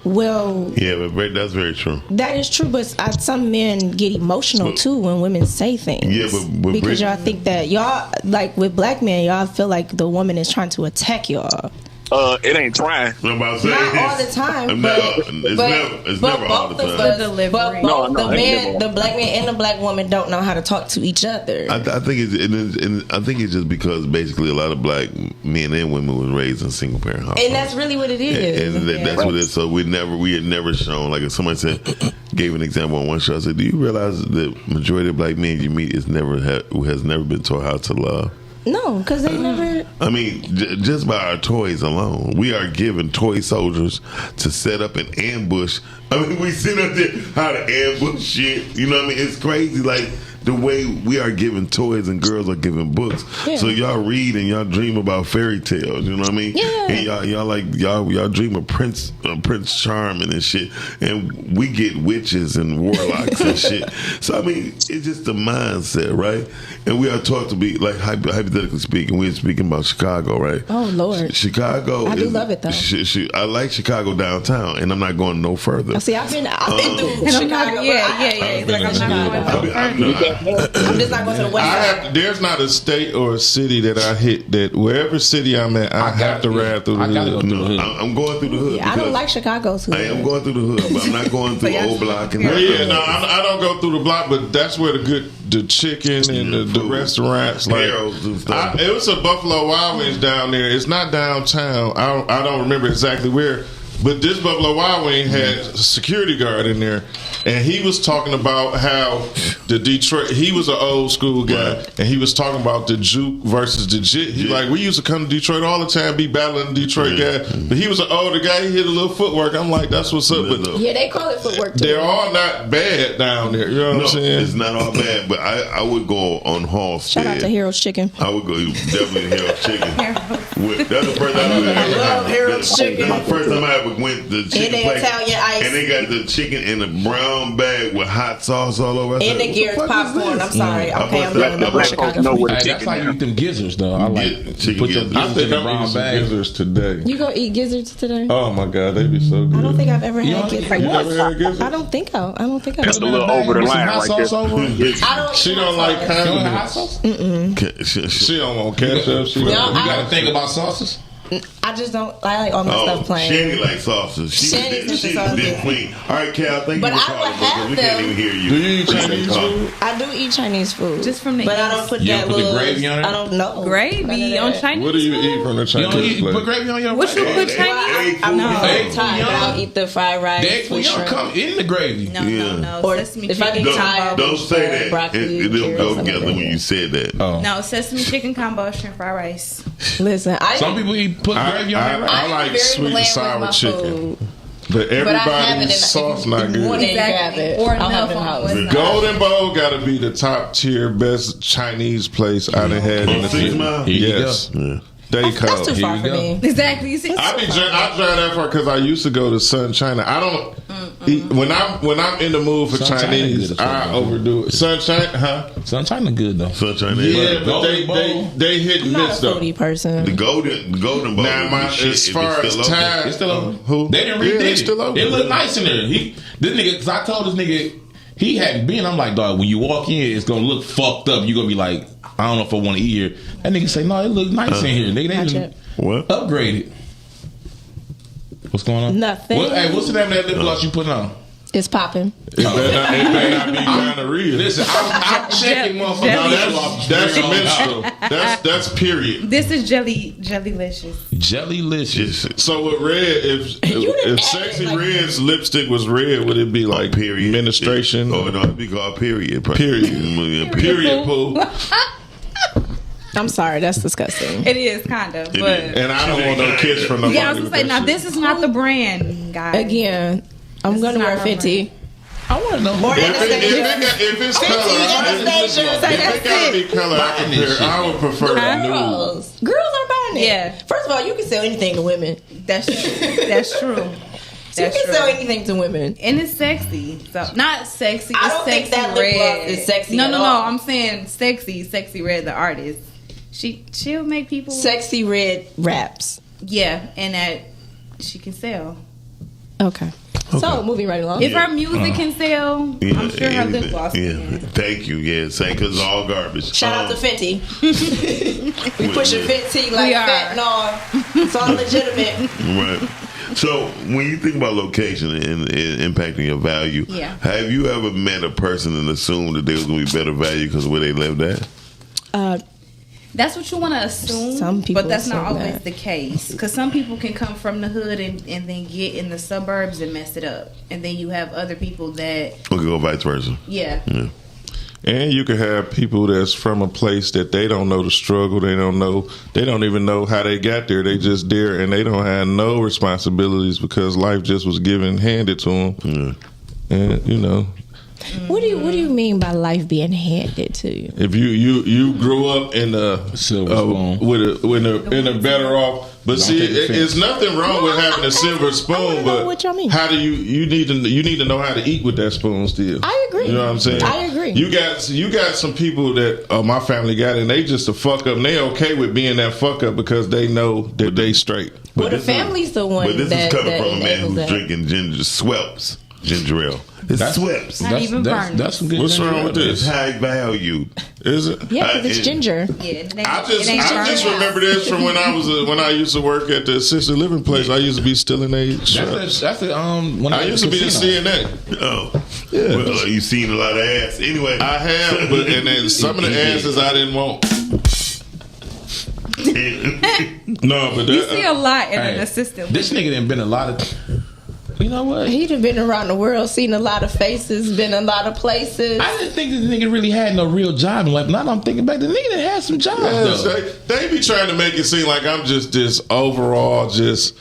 Well, yeah, but that's very true. That is true, but some men get emotional too when women say things. Yeah, but because y'all think that y'all, like with black men, y'all feel like the woman is trying to attack y'all. It ain't trying. Not all the time, but never all the time. The black man and the black woman don't know how to talk to each other. I think it's just because basically a lot of black men and women was raised in single parent households, and that's really what it is. And that's what it is. So we had never shown, like if somebody gave an example on one show, I said, "Do you realize the majority of black men you meet has never been taught how to love?" No, because they never. I mean, just by our toys alone, we are given toy soldiers to set up an ambush. I mean, we sit up there how to ambush shit. You know what I mean? It's crazy, like the way we are given toys and girls are given books. Yeah. So y'all read and y'all dream about fairy tales. You know what I mean? Yeah. And y'all dream of Prince Charming and shit. And we get witches and warlocks and shit. So I mean, it's just the mindset, right? And we are taught to be, like, hypothetically speaking, we're speaking about Chicago, right? Oh Lord, Chicago. I do love it though. I like Chicago downtown, and I'm not going no further. See, I've been through Chicago. I'm just not going to the west side. There's not a state or a city that I hit that wherever city I'm at, I have to ride through the hood. I'm going through the hood. Yeah, I don't like Chicago's hood. I am going through the hood, but I'm not going through Old Block. And I don't go through the block, but that's where the chicken and the restaurants, like it was a Buffalo Wild Wings down there. It's not downtown. I don't remember exactly where, but this Buffalo Wild Wing had a security guard in there, and he was talking about how the Detroit. He was an old school guy, and he was talking about the juke versus the jit. He like, we used to come to Detroit all the time, be battling the Detroit guy, but he was an older guy. He hit a little footwork. I'm like, that's what's up. But yeah, they call it footwork too. They're all not bad down there. You know what I'm saying? It's not all bad, but I would go on Halstead. Shout out to Harold's Chicken. I would go definitely Harold's Chicken. That's the first time I love Harold's Chicken. The first time I ever went to chicken place, Italian ice, and they got the chicken in a brown bag with hot sauce all over. And they ears popcorn. I'm sorry. Okay, I'm going to Chicago. That's how you eat them gizzards, though. I like put your I gizzards think in the I'm brown eating some bag. gizzards today. You gonna eat gizzards today? Oh my god, they be so good. I don't think I've ever had gizzards. You never had gizzards? I don't think I. That's a little over the line right there. She don't like condiments. She don't want ketchup. She You don't. got to think about sauces. I just don't. I like all my stuff plain. Chanie likes sauces. She's a big queen. All right, Cal, thank But you for I calling would have because we can't even hear you. Do you eat Chinese food? I do eat Chinese food, just from the. But I don't put You that don't put the little gravy on it? I don't know Gravy on Chinese. What do you eat from the You don't Chinese place? put gravy on your What you put Chinese? I'm not Egg Thai, but I'll fouillon. eat the fried rice. The egg fouillon come in the gravy. No. Or Sesame if I chicken get tired, combo. Don't say that. broccoli, It'll carrots, go something together like when you said that. No, sesame chicken combo, shrimp fried rice. Listen, Some people put gravy on their rice. I like sweet and sour chicken. But But I have it everybody's in sauce not good. One grab it. Or I'll have it in enough house. on The Golden Bowl got to be the top tier best Chinese place I done had in the 6 city. Mile? Yes. They That's cold. too far for me. Exactly. You see? I drive that far because I used to go to Sun China. I don't eat, when I'm in the mood for Sun China Chinese. good as I fuck, overdo it. Sun China, huh? Sun China good though. Sun China. Yeah, but Golden Bowl. they hit and I'm not miss a though. foodie person. The golden bowl. Now, as far as time, It's still open. who? They didn't Yeah, redid it's it. still open. It looked nice in there. This nigga, because I told this nigga he hadn't been. I'm like, dog, when you walk in, it's gonna look fucked up. You're gonna be like, I don't know if I want to eat here. That nigga say, no, it look nice in here. Nigga, they Not didn't yet. What? upgrade it. What's going on? Nothing. What's the name of that lip gloss you putting on? It's popping. It may not be gonorrhea. Listen, I'm checking motherfuckers. No, that's menstrual. That's period. This is Jellylicious. Jellylicious. So with red, if Sexy Red's lipstick was red, would it be like period menstruation? Oh no, it'd be called period. Period poo. I'm sorry, that's disgusting. It is kind of, but And I don't want no kiss from nobody. yeah, I was with gonna say that now shit. this is not the brand, guys. Again, I'm This gonna is wear not 50. I want to know more. If it's color, if it gotta be color, I would prefer nude. Girls are buying it. Yeah. First of all, you can sell anything to women. That's true. You can sell anything to women. And it's sexy. So not sexy. I It's don't think sexy that lip red. gloss is sexy No, at no, all. no. I'm saying sexy red, the artist. She'll make people Sexy Red raps. Yeah, and that she can sell. Okay. So moving right along. If her music can sell, I'm sure her lip gloss can. Thank you. Yeah, same because it's all garbage. Shout out to Fenty. We pushing Fenty like We are. fentanyl. It's all legitimate. Right. So when you think about location and impacting your value, Yeah. have you ever met a person and assumed that they was going to be better value because of where they lived at? That's what you want to assume, Some people but that's not assume always that. the case. Because some people can come from the hood and then get in the suburbs and mess it up, and then you have other people that, We could go vice versa. yeah. And you could have people that's from a place that they don't know the struggle. They don't even know how they got there. They just there and they don't have no responsibilities because life just was handed to them. And you know, What do you mean by life being handed to you? if you grew up in a Silver spoon. in a better off, but Don't see, take offense. it's nothing wrong with having a silver spoon. But what y'all mean. how do you need to know how to eat with that spoon still? I agree. You know what I'm saying? I agree. You got some people that my family got, and they just a fuck up. And they okay with being that fuck up because they know that they straight. Well, the family's the one But this that is coming that from a man enables who's that. drinking ginger ale. It's Sweps. Not even burned. That's some good. What's ginger wrong with ale. It's this? high value. Is it? Yeah, because it's ginger. Yeah, I just remember this from when I used to work at the assisted living place. I used to be stealing That's the when I used to be in casino. CNN. Oh, Yeah. well, you've seen a lot of ass. Anyway, I have, but and then some of the asses I didn't want. No, but You see a lot in an assistant. This nigga done been a lot of. You know what? He done been around the world, seen a lot of faces, been a lot of places. I didn't think this nigga really had no real job in life. Now I'm thinking back, the nigga that had some jobs Yes, though. they be trying to make it seem like I'm just this overall just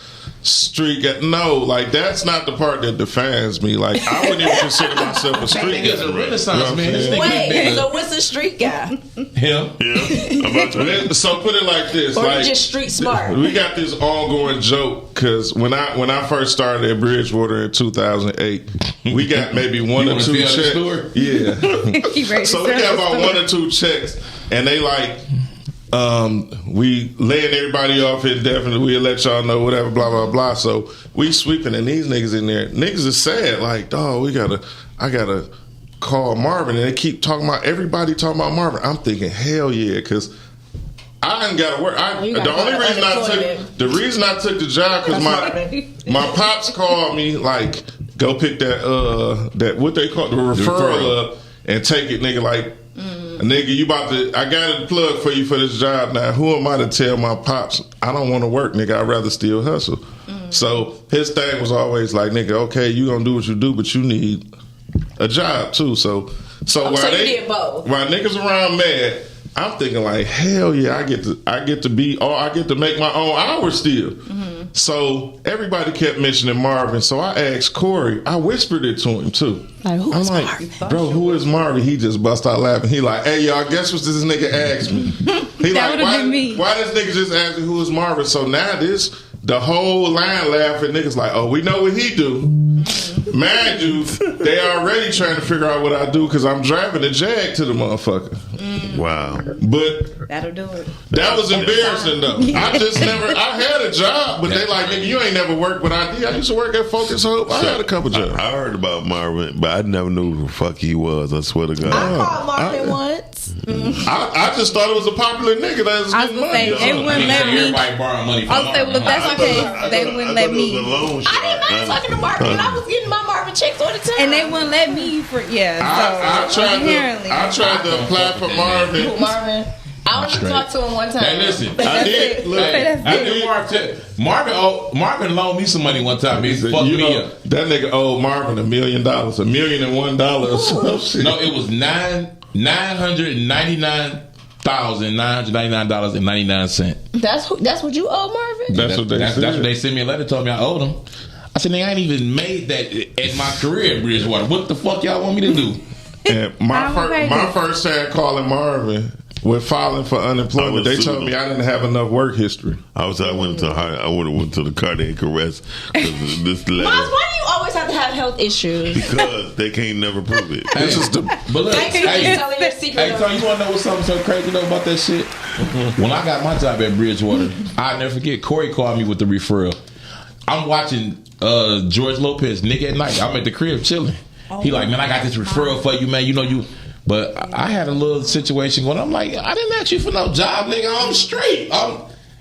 street guy. No, like that's not the part that defines me. Like I wouldn't even consider myself a street guy. It's a renaissance man. Wait, so what's a street guy? Him. Yeah. So put it like this, Or like you just street smart? we got this ongoing joke because when I first started at Bridgewater in 2008, we got maybe one or two checks. Yeah. So we got about one or two checks, and they like. We laying everybody off indefinitely. We'll let y'all know whatever, blah blah blah. So we sweeping, and these niggas in there, niggas is sad. Like, dog, I gotta call Marvin, and they keep talking about everybody talking about Marvin. I'm thinking, hell yeah, because I ain't gotta work. The reason I took the job because my pops called me like, go pick that what they call the referral up and take it, nigga. Like. Nigga, I got a plug for you for this job now. Who am I to tell my pops I don't want to work, nigga? I'd rather still hustle. So his thing was always like, nigga, okay, you gonna do what you do, but you need a job too. So while niggas around mad, I'm thinking like, hell yeah, I get to make my own hours still. So everybody kept mentioning Marvin. So I asked Corey. I whispered it to him too. Like, who is Marvin? Bro, who is Marvin? He just bust out laughing. He like, hey y'all, guess what this nigga asked me? He like, why this nigga just asked me who is Marvin? So now the whole line laughing. Niggas like, oh, we know what he do. Mind you, they already trying to figure out what I do because I'm driving the Jag to the motherfucker. Wow. But that'll do it. That was embarrassing though. I had a job, but they like, nigga, you ain't never worked, but I did. I used to work at Focus Hope. I had a couple jobs. I heard about Marvin, but I never knew who the fuck he was. I swear to God. I called Marvin once. I just thought it was a popular nigga that was getting money. They wouldn't let me. Everybody borrow money from I was like, that's okay. They wouldn't let me. I didn't mind talking to Marvin. I was getting my Marvin checks all the time. And they wouldn't let me for I tried to apply for Marvin. Marvin. I only talked to him one time. Hey, listen. I did. Look, I did. Marvin loaned me some money one time. He fucked me up. That nigga owed Marvin $1 million. $1,001,000 or some shit. No, it was $999.99. That's what you owe Marvin? That's what they sent me a letter told me I owed them. I said, nigga, I ain't even made that in my career at Bridgewater. What the fuck y'all want me to do? And my first time calling Marvin with filing for unemployment, they told me I didn't have enough work history. I would have went to the cardiac arrest because this letter. Mom, why do you always have to have health issues? Because they can't never prove it. But look, telling your secret. So you want to know what's something so crazy though about that shit? When I got my job at Bridgewater, I'll never forget. Corey called me with the referral. I'm watching George Lopez, Nigga at Night. I'm at the crib chilling. He like, man, I got this referral for you, man. You know you. But I had a little situation going. I'm like, I didn't ask you for no job, nigga. I'm straight.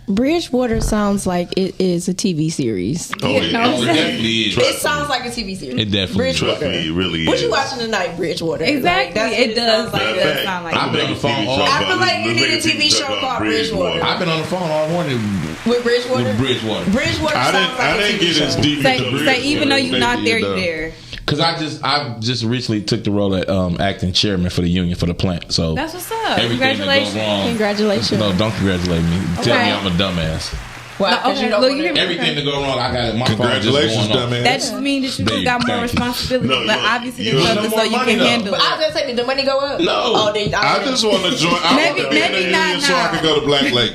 Bridgewater sounds like it is a TV series. Oh, it definitely is. It sounds like a TV series. It definitely is. Bridgewater. It really is. What you watching tonight, Bridgewater? Exactly. Like, it does. Like, it does sound like I've been on the phone all I feel like you need a TV show called Bridgewater. I've been on the phone all morning with Bridgewater. Bridgewater sounds like I didn't get as deep into Bridgewater. Say even though you're not there, you're there. Because I just recently took the role at acting chairman for the union for the plant. So that's what's up. Everything Congratulations. that goes wrong. Congratulations. No, don't congratulate me. Tell me I'm a dumbass. Well, everything to go wrong, I got it. My Congratulations, dumbass. That just means that you got more responsibility, but obviously there's something so you can handle it. I was gonna say, did the money go up? No. I just want to join. I want to be in the union so I can go to Black Lake.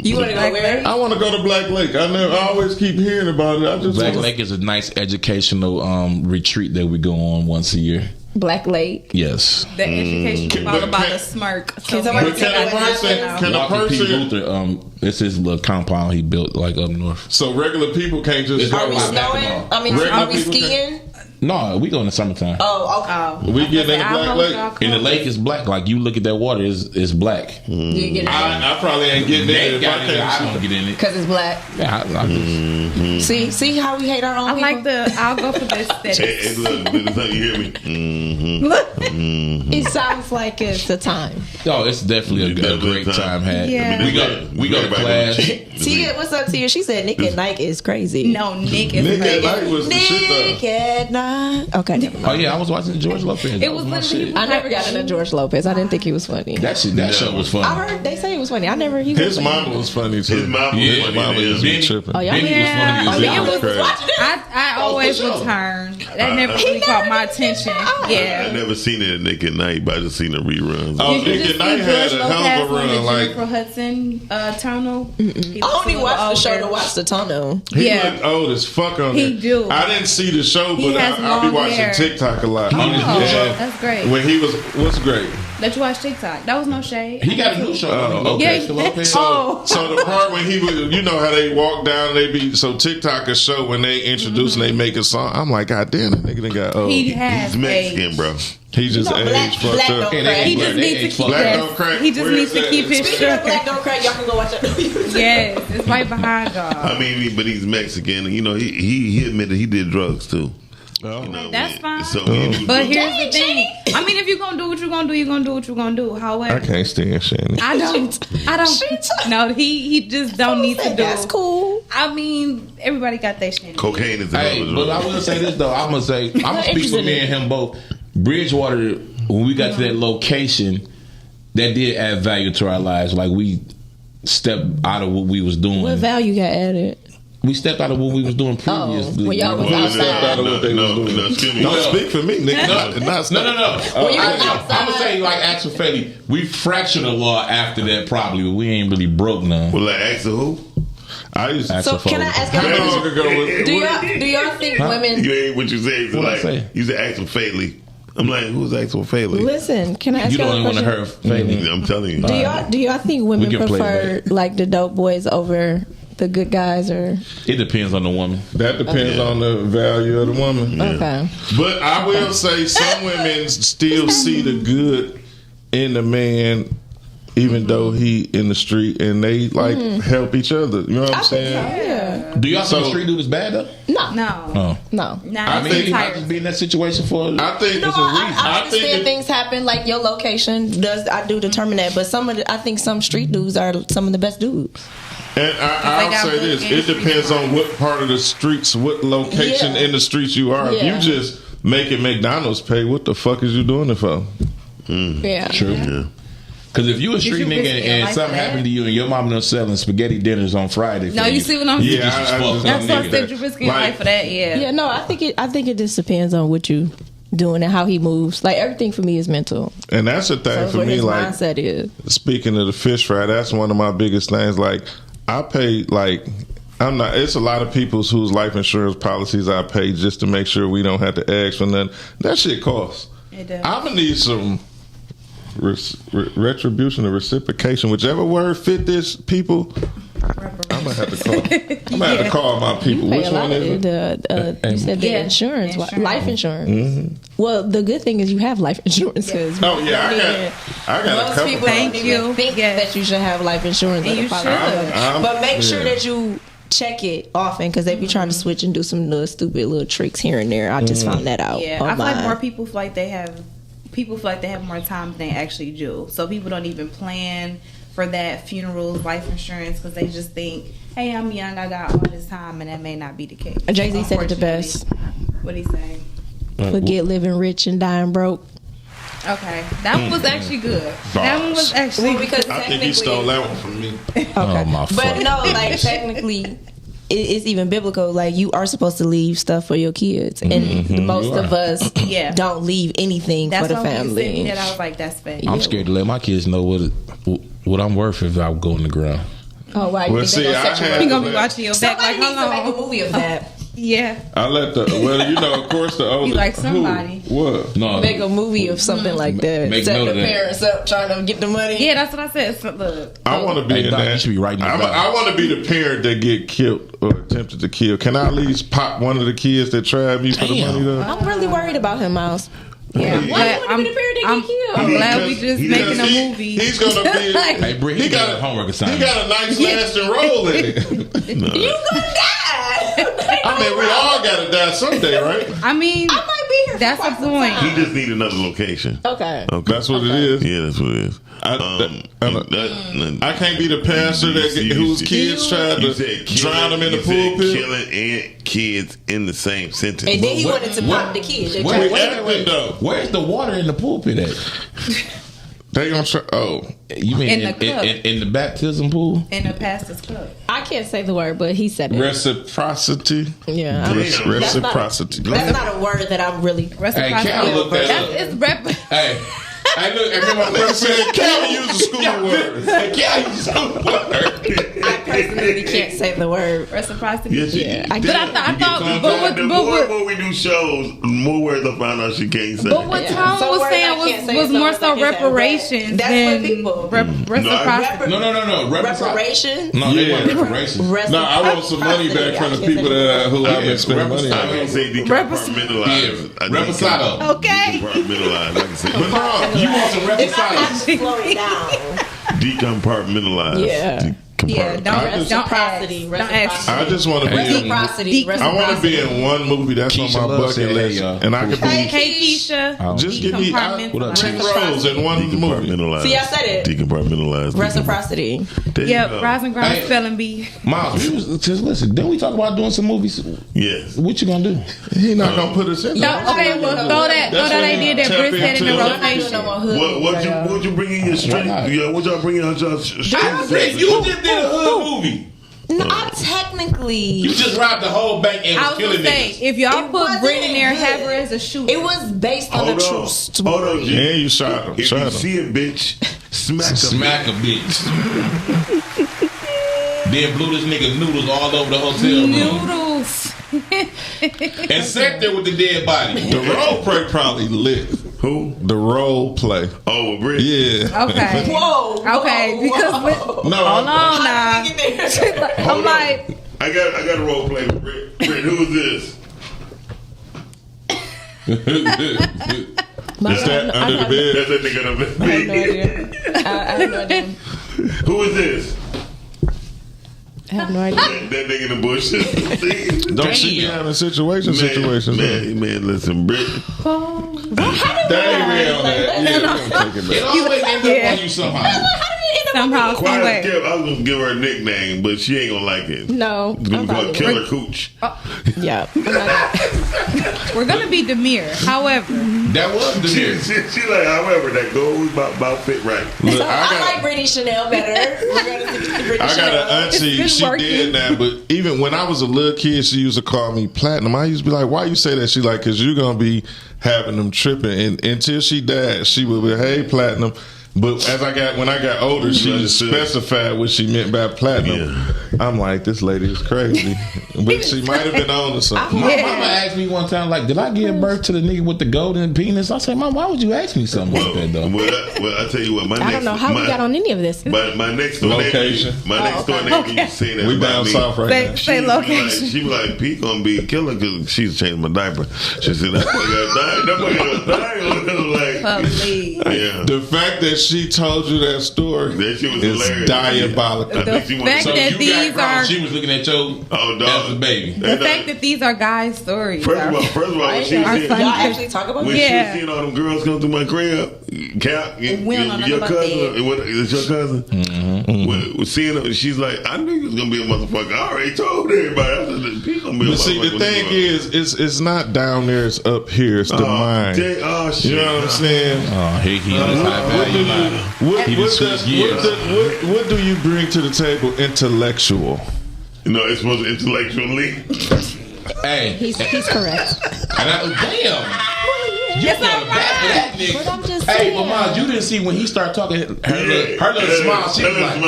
You want to go where? I want to go to Black Lake. I always keep hearing about it. Black Lake is a nice educational retreat that we go on once a year. Black Lake. Yes. The education is all about the smirk. So can a person? It's his little compound he built like up north. So regular people can't just. Are we snowing? Are we skiing? No, we go in the summertime. Oh, okay. We get in the Black Lake. And the lake is black. Like you look at that water, it's black. Do you get in I probably ain't getting in it. I don't get in it because it's black. Yeah, See how we hate our own. I'll go for this. Hey, look, you hear me? It sounds like it's a time. Oh, it's definitely a great time had. Yeah. We go to class. Tia, what's up, Tia? She said Nick at Night is crazy. No, Nick is crazy. Nick at Night was the shit though. Nick at Night. Okay. Oh yeah, I was watching George Lopez. It was literally. I never got into George Lopez. I didn't think he was funny. That show was funny. I heard they say he was funny. I never. His mama was funny too. His mama was funny. was tripping. Oh, y'all Benny was funny. I always returned. That never really caught my attention. I Yeah. never seen it at Nick at Night, but I just seen the reruns. Oh, Did you Nick just at Night see had George a hell of a Lopez on run. the Like Jennifer Hudson tunnel? I only watched the show to watch the tunnel. he Yeah. looked old as fuck on He there. do. I didn't see the show, He but has I'll be long watching hair. TikTok a lot. Oh, Yeah. that's great. When he was, what's great? That you watch TikTok. That was no shade. He got a new show. Okay. Yeah. Lopez. Oh. So the part when he was, you know how they walk down, they be so TikTok a show when they introduce and they make a song. I'm like, God damn, that nigga done got old. He has He's Mexican, aged. bro. He just aged fucked up. He just needs to keep Black that. don't crack. He just Where needs is to keep that? his Speaking of sugar. Black Don't Crack, y'all can go watch that. Yes, it's right behind y'all. I mean, but he's Mexican. You know, he admitted he did drugs too. You know, That's fine. So But here's the thing. I mean, if you're gonna do what you're gonna do, you're gonna do what you're gonna do. I However, can't stand Chanie. I don't. No, he just don't need to do. That's cool. I mean, everybody got their shit. cocaine is Hey, another but drug. I will say this though. I'm gonna speak for me and him both. Bridgewater, when we got to that location, that did add value to our lives. Like we stepped out of what we was doing. What value got added? We stepped out of what we was doing previously. when y'all was outside. What they was doing. Don't speak for me, nigga. No. When you was I'm outside. gonna say like Axel Fetty, we fractured a lot after that. Probably, but we ain't really broke none. Well, like Axel who? I used to. So can I ask y'all? Do y'all think women? You ain't what you say. It's What'd I like say? you said Axel Faley. I'm like, who's Axel Faley? Listen, can I ask You the y'all only a one that question? heard Fetty. I'm telling you. Do y'all think women We can play prefer like the dope boys over the good guys, or It depends on the woman. That depends on the value of the woman. okay? But I will say some women still see the good in the man, even though he in the street, and they like help each other. You know what I'm saying? Yeah. Do y'all think street dude is bad though? No. Oh. No. I mean, he might just be in that situation for. I think No, it's a reason. I understand things happen. Like your location I do determine that, but I think some street dudes are some of the best dudes. And I'll say this: it depends on what part of the streets, what location in the streets you are. If you just making McDonald's pay, what the fuck is you doing it for? Yeah, true. Yeah. Because if you a street nigga and something happened to you and your mom done selling spaghetti dinners on Friday, No, you see what I'm saying? saying? That's what I said. You're risking your life for that. Yeah. Yeah, no, I think it just depends on what you doing and how he moves. Like everything for me is mental. And that's the thing So for what me. his Like mindset is. speaking of the fish fry, that's one of my biggest things. Like I pay I'm not. It's a lot of people's whose life insurance policies I pay just to make sure we don't have to ask for nothing. That shit costs. It does. I'm gonna need some retribution or reciprocation, whichever word fit this people. I'm gonna have to call. I'm gonna have to call my people. You pay Which a lot one of is it? you said the Yeah. insurance, life insurance. Mm-hmm. Well, the good thing is you have life insurance because Oh yeah, I got a most couple. people don't even think that you should have life insurance. And on you the policy. should. But make sure yeah. that you check it often because they be trying to switch and do some little stupid little tricks here and there. I just found that out. Yeah, I feel online. like more people feel like they have more time than they actually do. So people don't even plan for that funerals, life insurance, because they just think, hey, I'm young, I got all this time, and that may not be the case. Jay-Z said it the best. What'd he say? Forget living rich and dying broke. Okay, that one was actually good. That one was actually Well, because I think he stole that one from me. Oh my But fuck. no, like technically, it's even biblical. Like you are supposed to leave stuff for your kids, and most of us don't leave anything That's for the why when you said family. that, I was like, that's fake. I'm scared to let my kids know what I'm worth if I go in the ground. Oh, why? Well, see, I had You gonna be watching your back Somebody like, needs hold to make a on. movie of that. Yeah, I let of course, the older. You like somebody. Who? What? No, Make a movie of something like that. Make Set note the of that. parents up trying to get the money. yeah, that's what I said. So, look, I want to be Hey, in Doc, that. you should be writing it down. I want to be the parent that get killed or attempted to kill. Can I at least pop one of the kids that tried me for the money though? I'm really worried about him, Miles. yeah, Why but you want to be the parent that get killed? I'm glad we just making a movie. He's gonna be. Hey, Britt, he got a homework He assignment. got a nice lasting role in it. You gonna die. I mean, we all gotta die someday, right? I mean, I might be here. that's the point. He just need another location. Okay. That's what it is. Yeah, that's what it is. I can't be the pastor whose kids tried to drown him in the pulpit. kids in the same sentence. And then he wanted to pop the kids. Where's the water in the pulpit at? They gonna try. Oh, you mean In the cup. in the baptism pool? In the pastor's club. I can't say the word, but he said it. Reciprocity. Yeah. Reciprocity. That's not a word that I'm really. Hey, Cal, look that up. Hey, look. Everybody said Cal use a school word. Hey, Cal use a school word. I personally can't say the word. Reciprocity. Yes, But I thought, the more and more we do shows, more words I find out she can't say. But what Tom was saying was more so reparations than reciprocity. No. Reparation? No, they want reparations. No, I want some money back from the people who have been spending money. I can say decompartmentalize. Reposado. Okay. Decompartmentalize. I can say. You want some reposado? Slow it down. Decompartmentalize. Yeah. Yeah, don't ask. I just want to be Reciprocity. I want to be in one movie that's Keisha on my bucket list, and I could be. Hey, Keisha. Just give me 2 roles in one movie. See, I said it. Decompartmentalize. Reciprocity. Yep, Rise and Grind Spelling Bee. Miles, just listen. Didn't we talk about doing some movies? Yes. What you gonna do? He not gonna put us in. Okay, well, throw that idea that Britt said in the rotation. What you bring in your straight? Yeah, what y'all bring in your straight? You just did a hood movie. No, I technically. You just robbed the whole bank and was killing niggas. If y'all put Brittany there and have her as a shooter. It was based on a true story. Hold on, Yeah, you shot him. If you see a bitch, smack a bitch. Then blew this nigga noodles all over the hotel room. Noodles. And sat there with the dead body. The role play probably lit. Who? The role play. Oh, with Britt? Yeah. Okay. Whoa. Okay, because hold on now. I'm like, I got a role play with Britt. Britt, who is this? Is that under the bed? That's that nigga under the bed. I have no idea. Who is this? I have no idea. That nigga in the bushes. Don't she be having situations? Man, listen, Britt. That ain't real, man. Yeah, we're gonna take it It back. always ends up on you somehow. somehow, some Quiet way. as kept, I was gonna give her a nickname, but she ain't gonna like it. No, It's gonna be called Killer Cooch. Yeah. We're gonna be demure. However, that was demure. She like, however, that goes about fit right. So I like Brittany Chanel better. We're gonna do Brittany I got Chanel. an auntie, she did that, but even when I was a little kid, she used to call me Platinum. I used to be like, why you say that? She like, because you're going to be having them tripping. And until she died, she would be, hey, Platinum. But when I got older, she specified what she meant by platinum. Yeah. I'm like, this lady is crazy. But she might have been on to something. My mama asked me one time, like, did I give birth to the nigga with the golden penis? I said, Mom, why would you ask me something like that, though? Well, I tell you what, I don't know how we got on any of this. My next door location. My next door neighbor used to say that. We down south right now. Say location. She was like, Pete gonna be a killer because she's changing my diaper. She said, that boy got dying. Yeah. The fact that she told you that story that she was is hilarious. diabolical. The fact that these are she was looking at your as a baby. The fact that these are guys' stories. First of all, when she was seeing, y'all actually talk about when she was seeing all them girls come through my crib, Cap, your cousin, is your cousin? Mm-hmm. Seeing her, she's like, I knew you was gonna be a motherfucker. I already told everybody. I said, Pete gonna be a motherfucker. But see, the thing is, it's not down there. It's up here. It's the mind. Shit. You know what I'm saying? Oh, he what do you bring to the table intellectual? No, it's supposed to intellectually. Hey, he's correct. Damn. You got a back for that nigga. But I'm just hey, saying. but Mom, you didn't see when he started talking. Her little smile. She was like,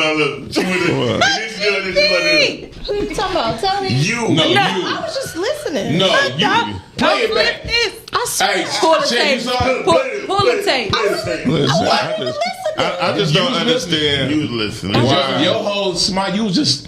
Who you talking about? Tell me. You. I was just listening. No, you. Play it back. Hey, pull the tape. Pull the tape. I just don't understand. You was listening. Why? Your whole smile, you was just.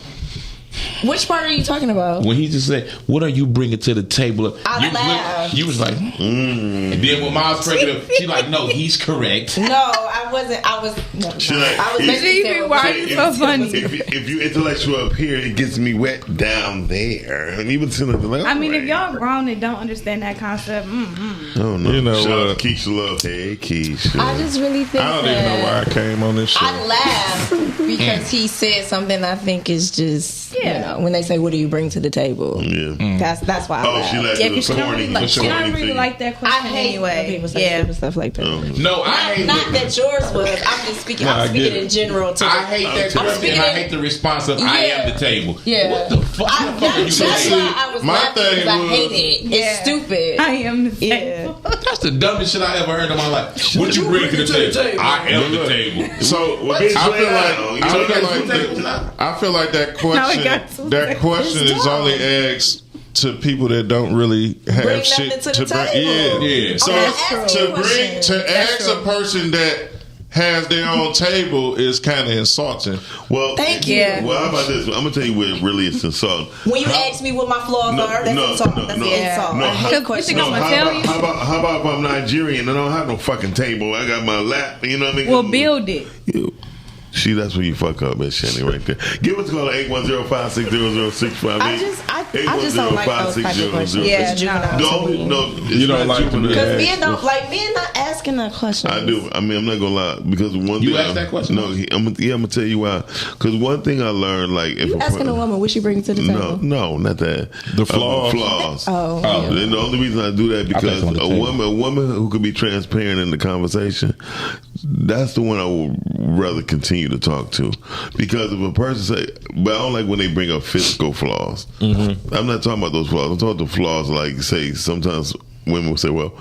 Which part are you talking about? When he just said, "What are you bringing to the table?" I laughed. You was like, And then when Miles pregnant, she like, "No, he's correct." No, I wasn't. I was. No, She like, I was making. Why are you so funny? If you intellectual up here, it gets me wet down there. And even like, I mean, if y'all grown and don't understand that concept, Oh no! You know Shout out what? to Keisha Love. Hey, Keisha. I just really think. I don't even know why I came on this show. I laughed because he said something I think is just. response. You know, when they say, "What do you bring to the table?" Yeah, that's why. Oh, she like because she don't really like that question I hate anyway. when people say stupid stuff like that. No, I hate not that yours was. I'm just speaking. No, I'm speaking in general. I hate that question. And I hate the response of "I am the table." Yeah. What the fuck? That's why I was laughing because I hate it. Yeah. It's stupid. I am the table. That's the dumbest shit I ever heard in my life. What you bring to the table? I am the table. So I feel like that question is only asked to people that don't really have Bring shit nothing to the bring. table. Yeah. So to ask a person that has their own table is kind of insulting. Well, Thank you. Well, how about this? I'm gonna tell you where it really is insulting. When you ask me what my flaws are, that's insult. That's an insult. I hate questions. How about if I'm Nigerian and I don't have no fucking table? I got my lap. You know what I mean? Well, build it. See, that's where you fuck up, Miss Chanie, right there. Give us a call at 810-560-0658. I just don't like those type of questions. Yeah, you don't like them because men don't like men not asking that question. I do. I mean, I'm not gonna lie because one thing. You asked that question? No, I'm gonna tell you why. Because one thing I learned, like, if you asking a woman what she brings to the table? No, not that. The flaws. And the only reason I do that because a woman who could be transparent in the conversation, that's the one I would rather continue to talk to. Because if a person say, but I don't like when they bring up physical flaws. Mm-hmm. I'm not talking about those flaws. I'm talking about the flaws like, say, sometimes women will say, well,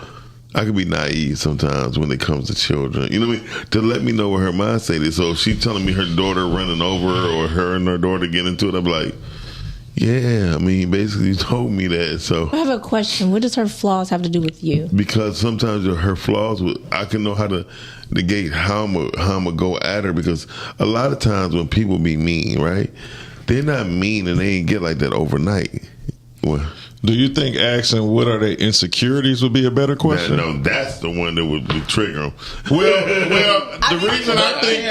I could be naive sometimes when it comes to children. You know what I mean? To let me know where her mindset is. So if she's telling me her daughter running over or her and her daughter get into it, I'm like, yeah, I mean, basically you told me that. So I have a question. What does her flaws have to do with you? Because sometimes her flaws, I can know how to negate how I'm gonna go at her. Because a lot of times when people be mean, right? They're not mean and they ain't get like that overnight. Well, do you think asking what are their insecurities would be a better question? No, that's the one that would trigger them. Well, the reason I think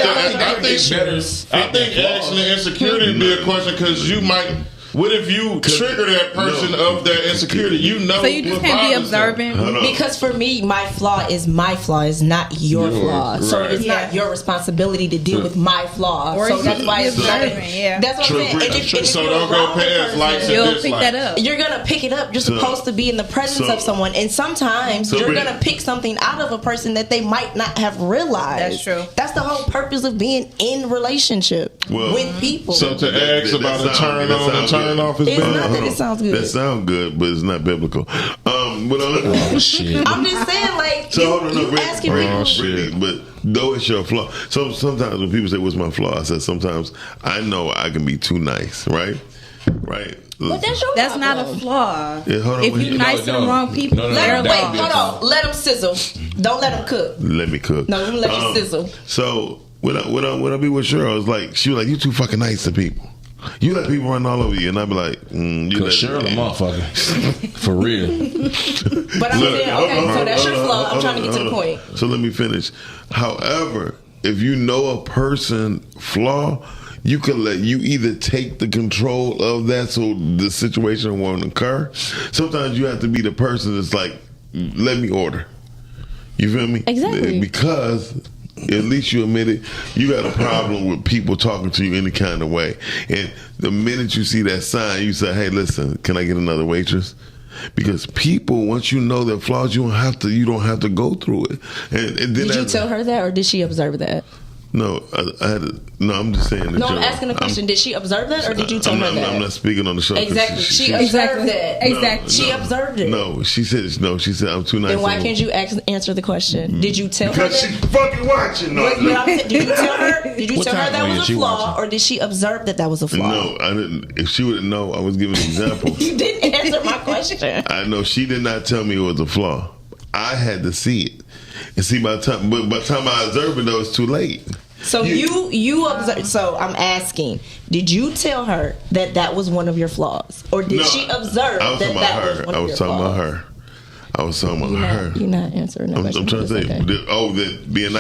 asking the insecurity would be a question because you might. What if you trigger that person of their insecurity? You know, so you just can't be observant. Because for me, my flaw is not your flaw. Right. So it's not your responsibility to deal with my flaw. Or so that's why it's observant. Yeah, that's what I'm saying. And if so don't go past likes and dislikes. Pick that up. You're gonna pick it up. You're supposed to be in the presence of someone, and sometimes you're gonna pick something out of a person that they might not have realized. That's true. That's the whole purpose of being in relationship with people. So to ask about a turn on and turn off is it's bad. not that it sounds good. That sounds good, but it's not biblical. Shit. I'm just saying, like, you asking people. But though it's your flaw. So sometimes when people say, "What's my flaw?" I said, sometimes I know I can be too nice, right? Right. But that's not a flaw. Yeah, hold on. If you nice to the wrong people, hold on. Let them sizzle. Don't let them cook. Let me cook. No, let you sizzle. So when I be with Cheryl, it's like she was like, "You too fucking nice to people. You let people run all over you," and I'd be like, "You let Cheryl a motherfucker for real." But I'm saying, okay, so that's your flaw. I'm trying to get to the point. So let me finish. However, if you know a person flaw, you can you either take the control of that so the situation won't occur. Sometimes you have to be the person that's like, let me order. You feel me? Exactly. Because at least you admit it, you got a problem with people talking to you any kind of way. And the minute you see that sign, you say, hey, listen, can I get another waitress? Because people, once you know their flaws, you don't have to go through it. And then did you tell her that, or did she observe that? No, I'm just saying. No, I'm asking a question. Did she observe that, or did you tell her that? I'm not speaking on the show. Exactly. She observed that. Exactly. She observed it. No, she said I'm too nice. Then why can't you answer the question? Did you tell her? Because she's fucking watching. No, did you tell her? Did you tell her that was a flaw, or did she observe that was a flaw? No, I didn't. If she would know, I was giving an example. You didn't answer my question. I know she did not tell me it was a flaw. I had to see it. And see, by the time I observed it, though, it's too late. So you observed. So I'm asking, did you tell her that was one of your flaws, or did she observe that was one of your flaws? I was talking about her. You're not answering that question. I'm trying to say, that being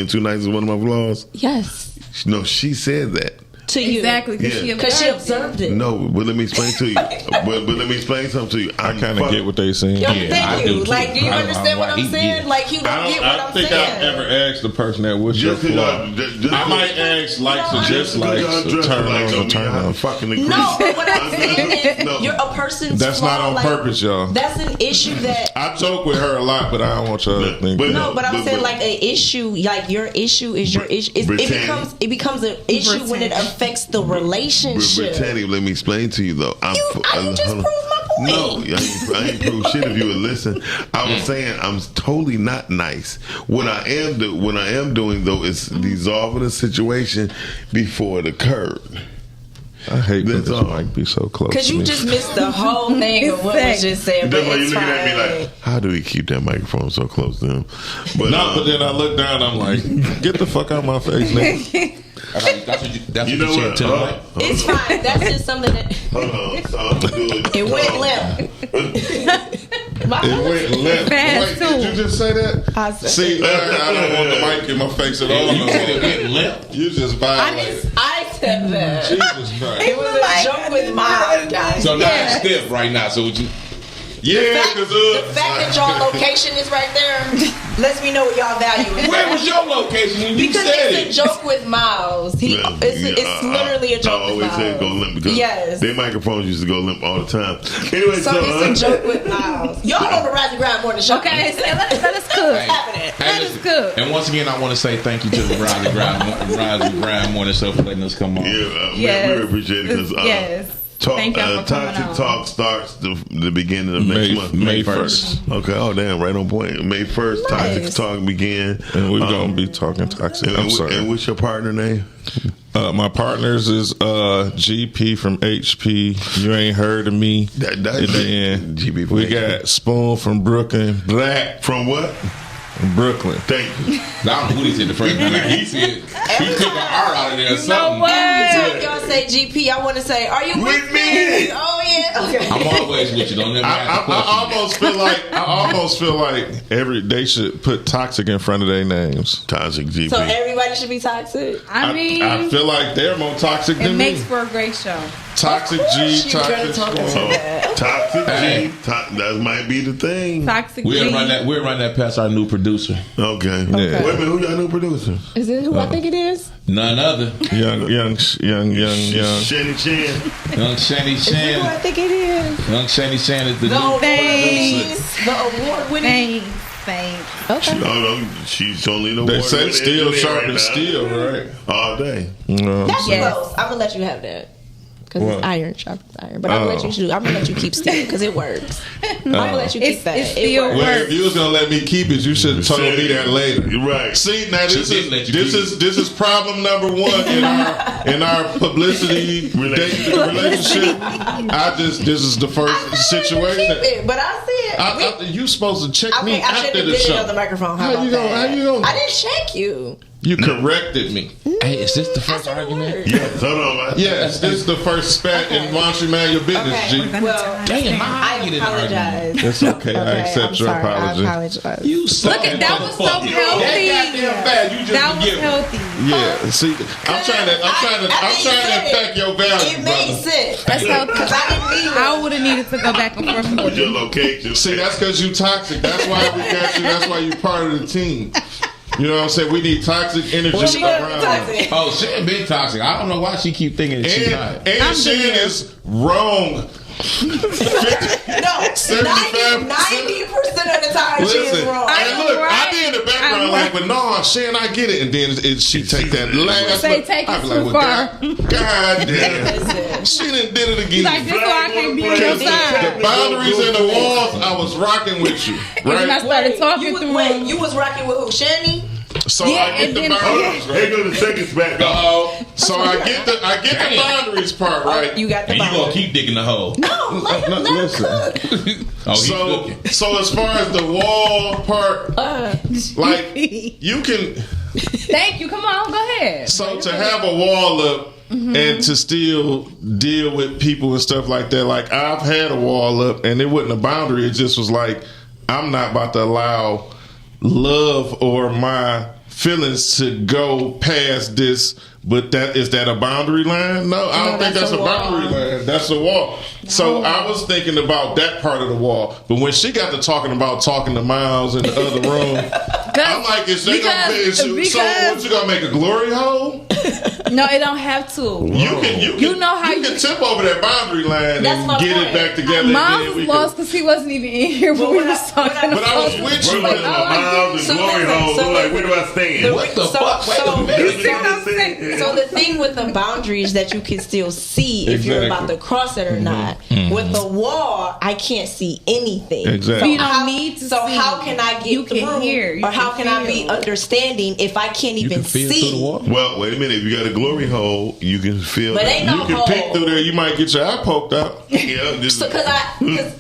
too nice is one of my flaws. Yes. No, she said that. to you. Exactly, because she observed it. No, but let me explain to you. but let me explain something to you. I kind of get what they saying. Yo, thank you. Like, do you understand what I'm saying? Like, you don't get what I'm saying. I don't think I've ever asked the person that was your flaw. I might ask likes or dislikes, turn on or turn off. No, but what I'm saying is, you're a person's That's flaw, not on purpose, y'all. That's an issue that I joke with her a lot, but I don't want y'all to think. but I'm saying like an issue, like your issue is your issue. It becomes an issue when it affects the relationship. Brittany, let me explain to you though. I just proved my point. No, I ain't prove shit if you would listen. I was saying I'm totally not nice. What I am doing though is dissolving the situation before it occurred. I hate when this mic be so close. Because you just missed the whole thing of what was just said. That's why you're looking at me like, how do we keep that microphone so close to him? But but then I look down, I'm like, get the fuck out of my face, nigga. That's you know what? It's fine. That's just something that. Hold on. So I'm doing it went limp. It went limp. Wait, did you just say that? I said See, I don't want the mic in my face at all. You said it went limp. You just violated. I said that. Jesus Christ. It was a joke with my guys. So now it's stiff right now. So would you? Yeah, because the fact that your location is right there lets me know what y'all value. Where was your location when you because said it's a joke with Miles. It's literally a joke with Miles. I always say it go limp because their microphones used to go limp all the time. Anyway, so it's a joke with Miles. Y'all on the Rise and Grind Morning Show. Okay, so let us cook. Let us cook. And once again, I want to say thank you to the Rise and Grind Morning Show for letting us come on. Yeah, we really appreciate it because Thank y'all for coming Toxic on. Talk starts the beginning of next month. May 1st. Okay, oh damn, right on point. May 1st, Toxic Talk begin. And we're going to be talking toxic. I'm sorry. And what's your partner name? My partners is GP from HP. You ain't heard of me. That's GP from we got Spoon from Brooklyn. Black. From what? Brooklyn. Thank you. I don't know who he said the first time. He said he took an R out of there or something. Every time y'all say GP, I want to say, are you with me? Oh yeah. Okay. I'm always with you. Don't let me ask a question. I almost feel like they should put toxic in front of their names. Toxic GP. So everybody should be toxic. I mean, I feel like they're more toxic than it makes me. for a great show. Toxic G, toxic Spoon. Toxic G. That might be the thing. Toxic We'll G. run that past our new producer. Okay. Yeah. Wait a minute, who your new producer? Is it who I think it is? None other. Young. Chanie Chan. Young Chanie Is it who I Chan. think it is? Young Chanie Chan is the new Thanks. producer. The award winning. Thanks. Okay. She's only the They award say winning steel engineer sharp right as now. steel, right? All day. That's Yes. close. I'm gonna let you have that. Because What? it's iron sharpens iron. But I'm gonna let you keep steel because it works. I'm gonna let you keep that. It It still works. Well, if you was gonna let me keep it, you should have told me that later. You're right. See, now this didn't let you this is problem number one in our publicity relationship. This is the first situation. Keep it, but I said You supposed to check me okay, I after should have the did it on show. the microphone. How How about you gonna? that? How you gonna? I didn't check you. You corrected me. Hey, is this the first argument? Yeah, hold on, man. Yes, this is the first spat, and why don't you mind your business, Okay. G? Well, Damn, I apologize. It's okay. I accept I'm your sorry. apology. I apologize. You Look at that was so healthy. That goddamn bad. You just That was forgive me. healthy. Yeah, see, I'm trying to affect your value, It made brother. sense. That's healthy. Because I didn't mean I would have needed to go back and forth What's with your you. location? See, that's because you toxic. That's why we got you. That's why you part of the team. You know what I'm saying? We need toxic energy Well, she gotta be around. toxic. Oh, she ain't been toxic. I don't know why she keep thinking that she's not. And she is wrong. No, 90% of the time she is Listen, wrong. and look, I be in the background like, but no, Shan, I get it. And then she take that last. Say, take it too far. God damn. She done did it again. Like, this why I can't be on your side. The boundaries and the walls, I was rocking with you. And then I Right? started talking You through was, him. you was rocking with who? Chanie? So Yeah, I get and the then- boundaries, Here right? go the seconds back. So I get the boundaries part, right? You got the And you gonna boundaries. keep digging the hole. No, let her listen. cook. Oh, he's So, cooking. so as far as the wall part, like you can. Thank you. Come on, go ahead. So to have a wall up and to still deal with people and stuff like that, like I've had a wall up and it wasn't a boundary. It just was like I'm not about to allow love or my feelings to go past this. But is that a boundary line? No, I don't think that's a boundary line. That's a wall. So I was thinking about that part of the wall. But when she got to talking to Miles in the other room, I'm like, so what, you gonna make a glory hole? No, it don't have to. You can tip over that boundary line and get it back together. Miles was lost because he wasn't even in here when we was talking. But I was with you. Miles and glory hole. So like, where do I stand? What the fuck? So the thing with the boundary is that you can still see if you're about to cross it or not. With the wall, I can't see anything. Exactly. So you don't need to. So how can I get through? Or how can I be understanding if I can't even see? Well, wait a minute. If you got a glory hole, you can feel. But ain't no you can hole. peek through there. You might get your eye poked out. Yeah.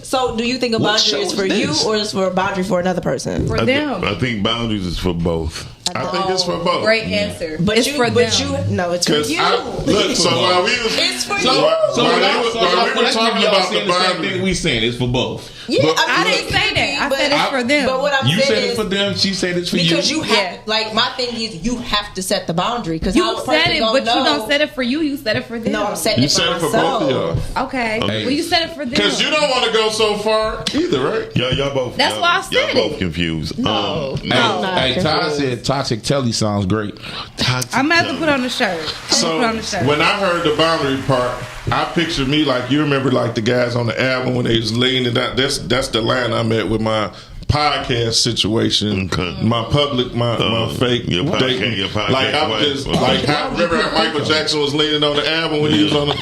So do you think a boundary is for you or is for a boundary for another person? For them. I think boundaries is for both. I think it's for both. Great answer. But it's for them. No, it's for you. While we was, it's for you. While we were talking about the boundary, we saying it's for both. Yeah, I didn't say that. I said it's for them. But what I'm You saying said is, it's for them. She said it's for you. because you have, like, my thing is you have to set the boundary. Because you said it, but you don't set it for you. You set it for them. No, I'm setting it for myself. You said it for both of y'all. Okay. Well, you said it for them. Because you don't want to go so far either, right? Y'all both. That's why I said y'all both confused. No. Hey, Todd said Toxic Telly sounds great. I'm gonna have to put on the shirt. So when I heard the boundary part, I pictured me like, you remember like the guys on the album when they was laying it out. That's the line I met with my podcast situation, my public, my fake dating. Like I'm just like, remember how Michael Jackson was leaning on the album when he was on the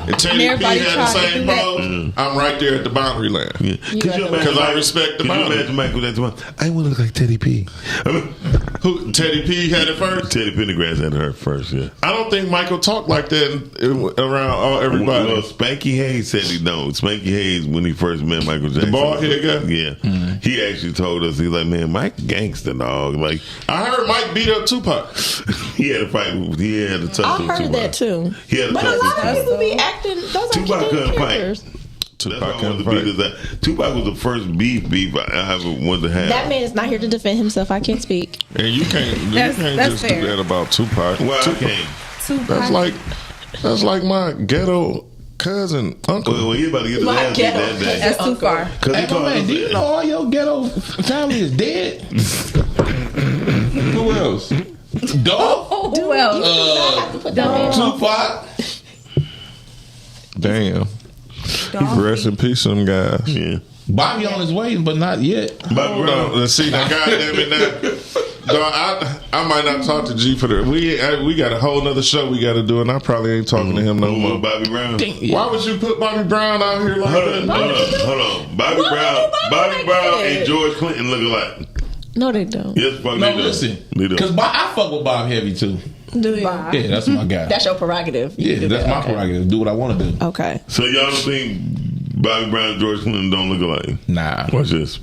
and Teddy P had the same pose. I'm right there at the boundary line because I respect the boundary. Imagine Michael Jackson. I want to look like Teddy P. Who Teddy P had it first? Teddy Pendergrass had her first. Yeah. I don't think Michael talked like that around everybody. Well, Spanky Hayes said he don't. Spanky Hayes, when he first met Michael Jackson, the bald head guy. Yeah, he actually told us, he's like, man, Mike gangster, dog. Like, I heard Mike beat up Tupac. He had a fight. He had a tough. I heard that too. He had but a lot of people be acting. Those Tupac couldn't characters. fight. Tupac was the first beef I ever wanted to have. That man is not here to defend himself. I can't speak. And you can't just fair. do that about Tupac. Well, I can't. That's like my ghetto cousin, uncle. Well, he about to get his ass beat that day. That's too far. Hey, man, do you know all your ghetto family is dead? Who else? Dog? Who else? Tupac? Damn. Rest in peace, some guys. Yeah. Bobby on his way, but not yet. Bobby Brown. Let's see that. Goddamn it now. Dog, I might not talk to G for the. We got a whole nother show we got to do, and I probably ain't talking to him no more. Bobby Brown. Why would you put Bobby Brown out here like that? Hold on. Bobby Brown and George Clinton look alike. No, they don't. Yes, fuck No, they do. listen. They do. Because I fuck with Bob heavy too. Do you? Yeah, that's my guy. That's your prerogative. Yeah, that's my prerogative. Do what I want to do. Okay. So y'all don't think Bobby Brown and George Clinton don't look alike? Nah. Watch this.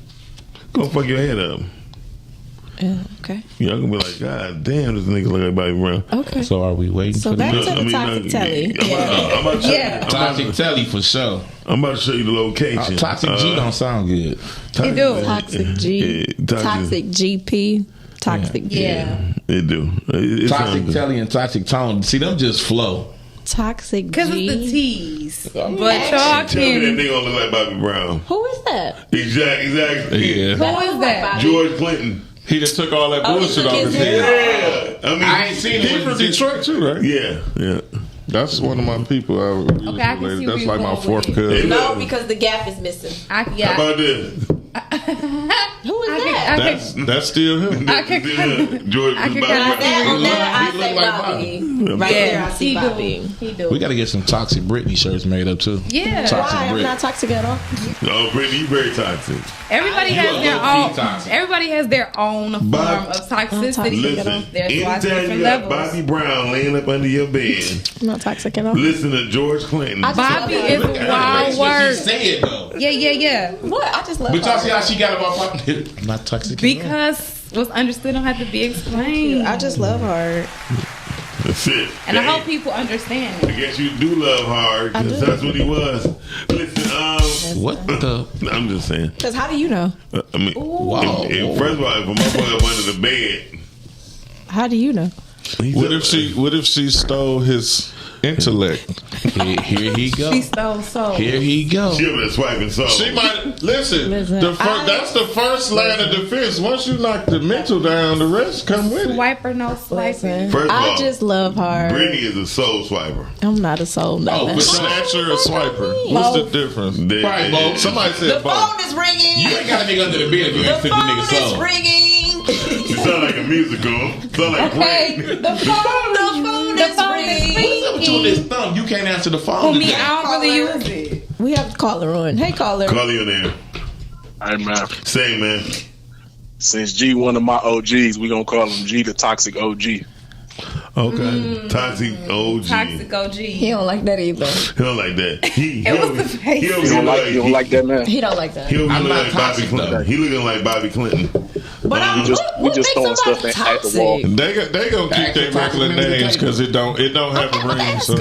Go fuck your head up. Yeah, okay. Y'all gonna be like, God damn, this nigga look like Bobby Brown. Okay. So are we waiting So for back the to the Toxic Telly. I'm about to Yeah. Toxic Telly for sure. I'm about to show you the location. Toxic G don't sound good. It do. Toxic G. Toxic GP. Toxic G. Yeah. It do. It Toxic Telly and Toxic Tone. See, them just flow. Toxic G. Because it's the T's. But y'all Tell me that can. nigga don't look like Bobby Brown. Who is that? Exactly. Yeah. Who is that? George Clinton. He just took all that bullshit off his head. Yeah. I mean, I ain't seen He him from Detroit too, right? Yeah. That's one of my people. Okay, I can see That's where like you're my going fourth with cousin. No, because the gap is missing. How about this? Who is that? That's still him. George I was can Bobby kinda Brown. I He say look like Bobby. Right there, I see Bobby. He do. We got to get some Toxic Brittany shirts made up too. Yeah. Toxic Why? I'm Brit. not toxic at all. Oh, Brittany, you very toxic. Everybody You has a their low-key own. toxic. Everybody has their own form of toxicity. Listen, There's lots of anytime different you got levels. Bobby Brown laying up under your bed, I'm not toxic at all. listen to George Clinton. Bobby is a wild That's what she word. said though. Yeah. What? I just love But y'all her. see how she got about Bobby? I'm not toxic. Because what's understood don't have to be explained. I just love her. That's it. And I Dang. hope people understand I it. guess you do love hard because that's what he was. Listen, What the? I'm just saying. Because how do you know? I mean, Wow. first of all, if a motherfucker up under the bed, How do you know? What if she stole his intellect? Here he go. She stole soul. Here he go. She been swiping soul. She might listen. That's the first line of defense. Once you knock the mental down, the rest come with it. Swiper, no swiping. First of all, I just love her. Brittany is a soul swiper. I'm not a soul. Oh, but snatcher or swiper? What's the difference? Right, both. Somebody said The both. phone is ringing. You ain't got a nigga under the bed if you ain't The 50 niggas phone is soul. ringing. She sound like a musical. Sound like Okay, Brittany. the phone is ringing. What's up with you on this thumb? You can't answer the phone. For me, today. I don't really use it. We have to call her on. Hey, caller. Call you in there. Hey man, Say, man. since G one of my OGs, we gonna call him G the toxic OG. Okay. Toxic OG. Toxic OG. He don't like that either. He don't like that. He was the face. He You don't like that, man? He don't like that. He don't I'm look not like Bobby toxic, Clinton. though. He looking like Bobby Clinton. But We just throwing stuff at the wall. They gonna keep their regular names because it don't have a ring. So.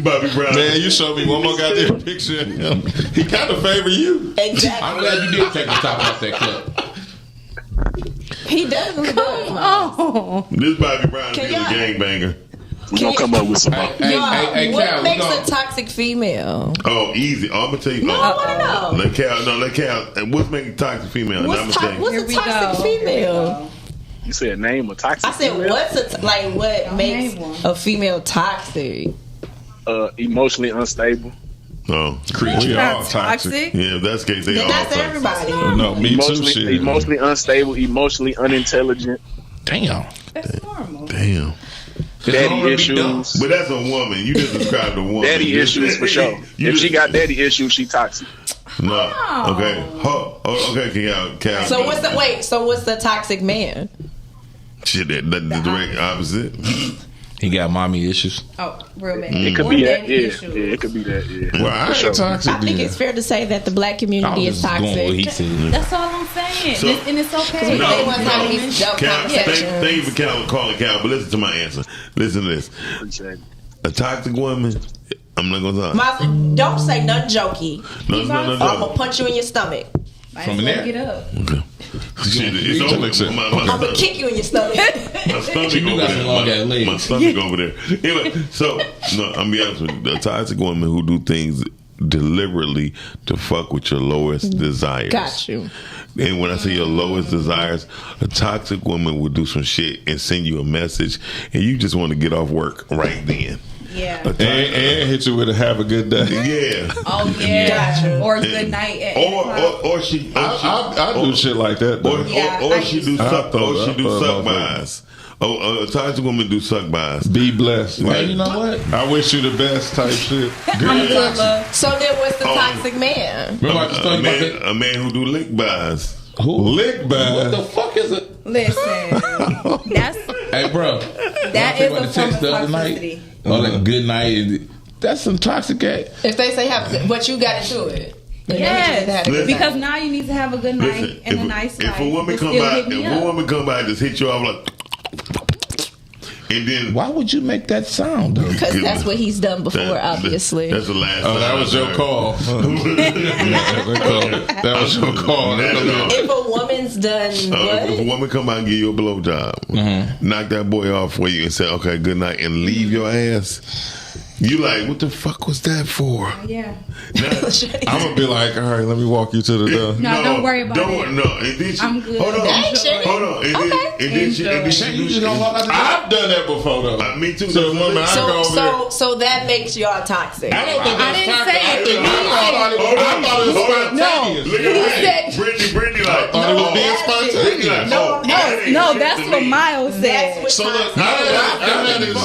Bobby Brown. Man, you showed me one more goddamn picture of him. He kind of favor you. Exactly. I'm glad you did take the top off that clip. He definitely does. Oh. This Bobby Brown Can is a y'all- gangbanger. We gonna come up with some. Hey, What Cal, makes we a toxic female? Oh, easy. I'm gonna tell you. No, I want to know. Let Cal. And what's making toxic female? And I'm What's, gonna tell you. what's Here a we toxic go. female? You said name a toxic. I said, female? what makes name one. a female toxic? Emotionally unstable. Oh, We all Toxic. toxic. yeah. If that's the case, they Then all that's toxic. everybody. No, me too. Shit. Emotionally unstable, emotionally unintelligent, Damn. That's normal. Damn. daddy issues. But that's a woman. You just described a woman. Daddy issues for sure. You If she just- got daddy issues, she toxic. No. Okay. Okay. Cal. So what's the toxic man? Shit, that the direct opposite. He got mommy issues. Oh, real bad. It could Or be that. daddy Yeah, issues. yeah, it could be that. Yeah. Well, I ain't toxic. I think it's fair to say that the black community is Going what he toxic. said. That's all I'm saying. So- and it's okay. No, They want to have these dumb Cal, conversations. thank you for calling Cal, but listen to my answer. Listen to this. Appreciate it. A toxic woman, I'm not gonna lie. Don't say nothing jokey. No. I'm gonna punch you in your stomach. Might From as well there. get up. Okay. Shit, it's over. My I'm gonna stomach. kick you in your stomach. My stomach You over got some long ass there. legs. My stomach over there. Anyway, so no, I'm gonna be honest with you. A toxic woman who do things deliberately to fuck with your lowest desires. Got you. And when I say your lowest desires, a toxic woman will do some shit and send you a message, and you just want to get off work right then. Yeah. A toxic- And hit you with a have a good day. yeah. Oh yeah. Gotcha. Or good night at 8 o'clock. Or she. I do shit like that. Though. Or she do suck. thought- Or she I do thought suck about that. buys. Oh, a toxic woman do suck buys. Be blessed. Right. You know what? I wish you the best type shit. I'm good, love. So then what's the toxic man? Remember I just told you about that? A man who do lick buys. Who? Lick What back. the fuck is it? Listen. That's Hey, bro. that I is about a to form text of the other night. toxicity. Oh, like good night. That's some toxic ass. If they say but you got into it. Then that means you had a good Because night. now you need to have a good night Listen, and a nice life. if a woman but come still by, hit me up. just hit you off like, and then Why would you make that sound though? Because that's what he's done before, obviously. That's the last. Oh, that time was I your heard. call. That was your call. If a woman's done If a what? woman come out and give you a blowjob, knock that boy off for you and say, "Okay, good night," and leave your ass. You like, what the fuck was that for? Yeah. I'm gonna be like, all right, let me walk you to the door. No, don't worry about it. No, and then she, I'm good. Hold on, Dang, Chanie. hold on, and then she, You just gonna walk out the door? I've done that before though. Me too. So, woman, I go over there. So that makes y'all toxic. I don't think I that's didn't toxic. say I it. think- He I thought it was spontaneous. Look at that. Brittany like, I thought it was being spontaneous. No, that's what Miles said. So look, I had this.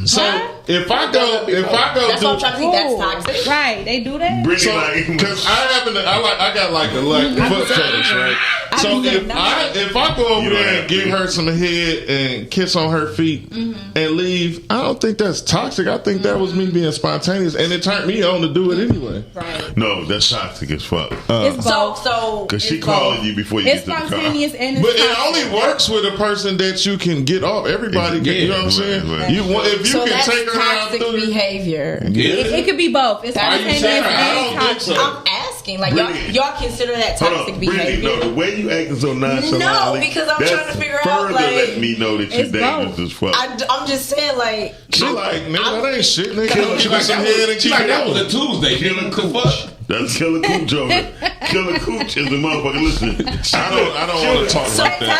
So if I go That's what I'm do. trying to see. That's toxic. Right, they do that. Brittany like, Because I got like a foot fetish, right? So if I go over there and give her some head and kiss on her feet and leave, I don't think that's toxic. I think that was me being spontaneous, and it turned me on to do it anyway. Right. no, that's toxic as fuck. It's both. So Cause she it's calling both. you before you It's get to the car. spontaneous and it's But it toxic. only works with a person that you can get off. Everybody can, you know what I'm saying? Right. You want if you So can that's take her out toxic through. behavior. Yeah. It could be both. It's Are you spontaneous saying? I and don't think toxic. so. I'm asking. asking. Like y'all consider that toxic behavior? No, the way you acting so nonchalant. No, because I'm trying to figure out. Further Like, let me know that you're dangerous as fuck. I'm just saying, like. She like, nigga, that ain't shit. Nigga, give me some head and keep it that was going. a Tuesday. Killer Cooch. That's Killer Cooch over there. Killer Cooch is the motherfucker. Listen, I don't want to talk like that.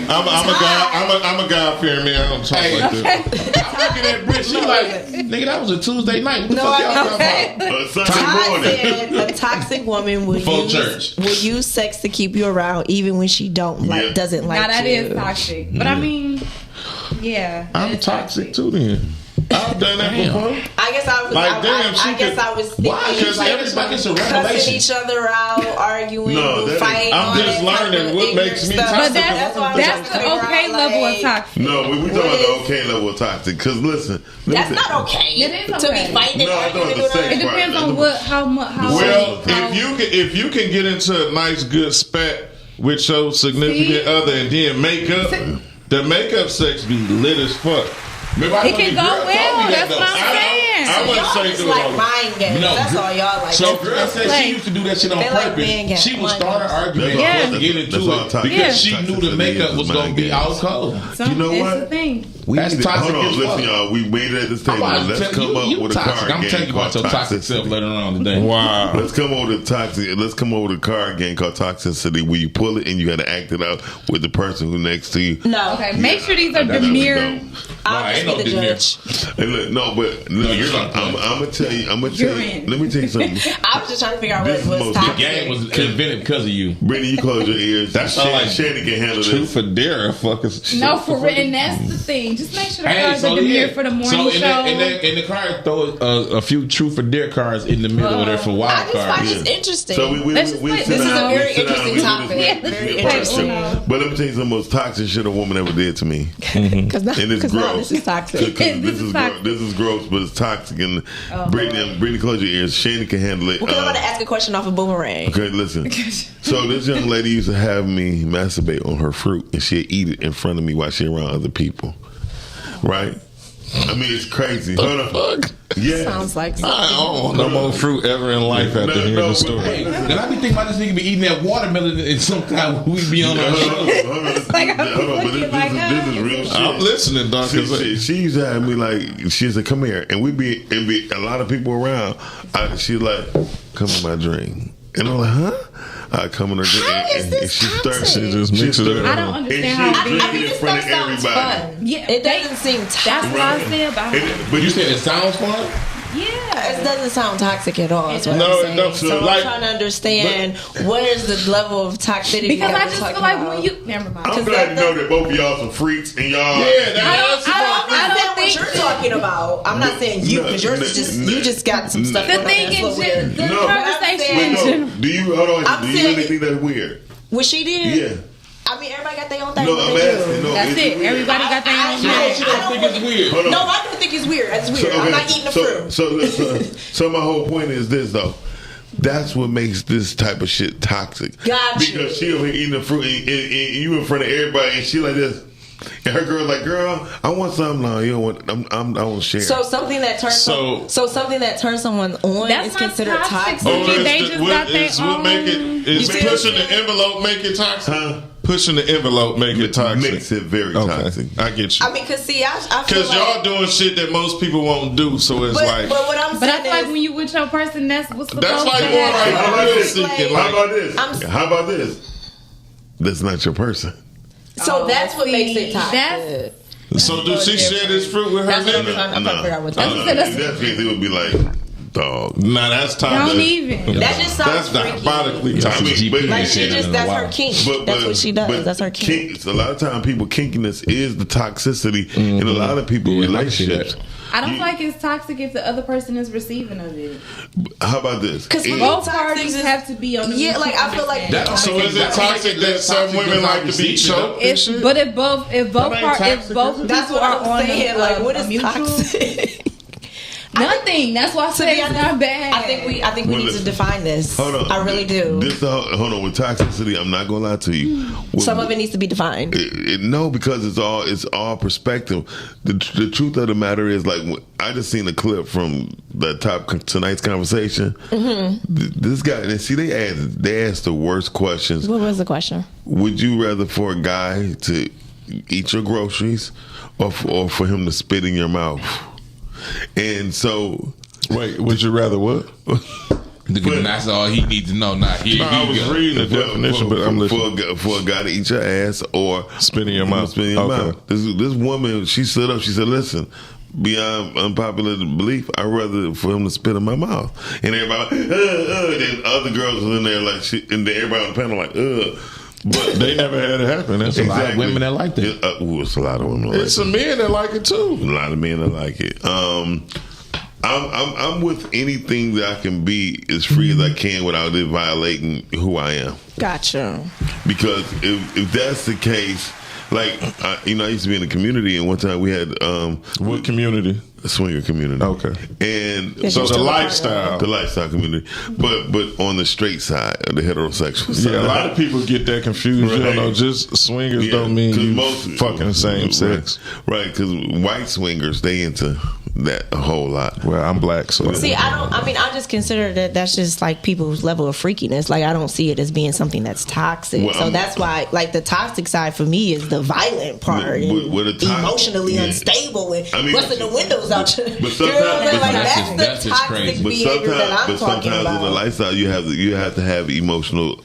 I'm a God-fearing man. I don't talk like that. I'm looking at Britt. She like, nigga, that was a Tuesday night. What the fuck y'all talking about? Sunday morning. A toxic woman will use sex to keep you around even when she doesn't like you. Now that is toxic. But I mean, yeah. I'm toxic too then. I've done that before. I guess I was like, I was thinking because everybody it's a cussing revelation. each other out, arguing, fighting. I'm just learning what makes me toxic. But that's the okay level of toxic. No, we talking about the okay level of toxic. Because listen, that's not okay. It is okay. To be fighting and arguing. It depends on how much. Well, if you can get into a nice good spat with your significant other and then make up, the makeup sex be lit as fuck. It can go well. That's what I'm saying. I wouldn't say just like mind games. That's all y'all like. So girl said she used to do that shit on purpose. She would start an argument and get into it because she knew the makeup was gonna be out cold. You know what? That's the thing. That's toxic. Hold on, listen, y'all. We made it at this table. Let's come up with a card game. I'm telling you about your toxic self later on today. Wow. Let's come over with a card game called Toxicity, where you pull it and you got to act it out with the person who's next to you. No. Okay. Make sure these are demure. I'll just be the judge. Hey, look, you're not. I'm gonna tell you. Let me tell you something. I was just trying to figure out what was toxic. The game was invented because of you. Brittany, you close your ears. That's like Chanie can handle this. Truth or dare, fuckers. No, for real, and that's the thing. Just make sure the cards are demure for the morning show. In the card, throw a few truth or dare cards in the middle of there for wild cards. I just find it interesting. So this is a very interesting topic. Very interesting. But let me tell you the most toxic shit a woman ever did to me. Because now this is toxic. This is gross, but it's toxic. And Brittany, close your ears. Chanie can handle it. Because I'm going to ask a question off a boomerang. Okay, listen. So this young lady used to have me masturbate on her fruit, and she'd eat it in front of me while she around other people. Right? I mean, it's crazy. Hold on. Yeah. Sounds like something. I don't want no more fruit ever in life after hearing the story. Hey, and I be thinking about this nigga be eating that watermelon and sometimes we be on our show. Hold on, this is real shit. I'm listening, Doc. She used to have me like, she said, come here. And it'd be a lot of people around. She's like, come in my drink. And I'm like, huh? I come in her drink and she starts. She just mixes it up. I don't understand how. I mean, this stuff sounds fun. Yeah, it doesn't seem toxic. That's what I said about it. But you said it sounds fun? Yeah, it doesn't sound toxic at all. That's what I'm saying. So I'm trying to understand what is the level of toxicity. Because I just feel like when you never mind. I'm glad to know that both of y'all some freaks and y'all. I don't think what you're talking about. I'm not saying you because you just got some stuff. The thing is, the conversation. Do you really think that's weird? What she did? Yeah. I mean, everybody got their own thing. No, I'm asking. No, that's it. Everybody got their own thing. I don't think it's weird. No, I don't think it's weird. It's weird. I'm not eating the fruit. So my whole point is this, though. That's what makes this type of shit toxic. Gotcha. Because she over here eating the fruit and you in front of everybody and she like this. And her girl like, girl, I want something. No, you don't want. I won't share. So something that turns something that turns someone on is considered toxic. They just got their own. Is pushing the envelope make it toxic? Huh? Pushing the envelope make it toxic. Makes it very toxic. I get you. I mean, cause see, I feel because y'all doing shit that most people won't do. So it's like. But what I'm saying I feel like when you with your person, that's what's supposed that's like to more like happen. How about this? How about this? That's not your person. So that's what makes it toxic. So do she share this fruit with her nigga? I'm trying to figure out what it would be like, dog. Nah, that's toxic. Don't even. That just sounds that's diabolically toxic. Like she just, that's her kink. That's what she does. That's her kink. A lot of time, people kinkiness is the toxicity in a lot of people relationships. I don't feel like it's toxic if the other person is receiving of it. How about this? Because both parties have to be on the like I feel like. So is it toxic that some women like to be choked? But if both people are on like what is toxic? Nothing. That's why sex is not bad. I think we need to define this. Hold on. I really do. Hold on. With toxicity, I'm not gonna lie to you. Some of it needs to be defined. No, because it's all perspective. The truth of the matter is, like, I just seen a clip from tonight's conversation. Mm-hmm. This guy, and see, they asked the worst questions. What was the question? Would you rather for a guy to eat your groceries or for him to spit in your mouth? And so, wait, would you rather what? That's all he needs to know. Not here. I was reading the definition, but I'm listening. For a guy to eat your ass or spit in your mouth. Spit in your mouth. This woman, she stood up. She said, "Listen, beyond unpopular belief, I'd rather for him to spit in my mouth." And everybody, then other girls was in there like, and then everybody on the panel like, But they never had it happen. That's exactly. a lot of women that like that. It's a lot of women. It's some men that like it too. A lot of men that like it. I'm with anything that I can be as free as I can without it violating who I am. Gotcha. Because if that's the case, like I used to be in the community, and one time we had what community? A swinger community. Okay. And so the lifestyle community, but on the straight side, of the heterosexual side. Yeah, a lot of people get that confused. Right. You don't know, just swingers don't mean you fucking same sex. Right, because white swingers, they into that a whole lot. Well, I'm black, so see, I just consider that's just like people's level of freakiness. Like, I don't see it as being something that's toxic. Well, so that's why, like, the toxic side for me is the violent part, emotionally unstable, and busting the windows out. But sometimes, that's the toxic behavior that I'm talking about. In the lifestyle, you have to have emotional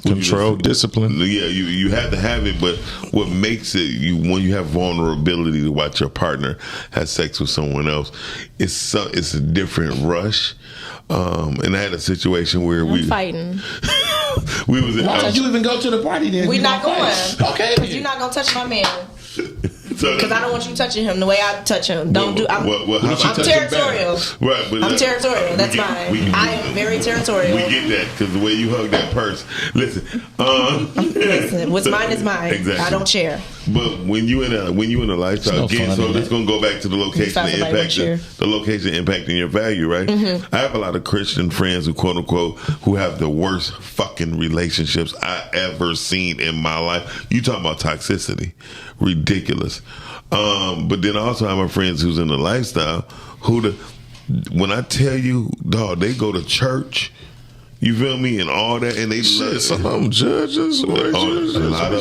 control, discipline. Yeah, you have to have it. But what makes it when you have vulnerability to watch your partner have sex with someone else, it's a different rush. And I had a situation where we fighting. We was. Why did you even go to the party then? We're not going. Okay, because you're not gonna touch my man. Because I don't want you touching him the way I touch him. I'm territorial. Right, but I'm territorial. That's fine. I am very territorial. We get that because the way you hug that purse. Listen, what's mine is mine. Exactly. I don't share. But when you in a lifestyle, again, so let's gonna go back to the location impacting your value, right? Mm-hmm. I have a lot of Christian friends who quote unquote who have the worst fucking relationships I ever seen in my life. You talking about toxicity? Ridiculous. But then also I have my friends who's in the lifestyle when I tell you, dog, they go to church. You feel me? And all that, and they some of them judges. A lot.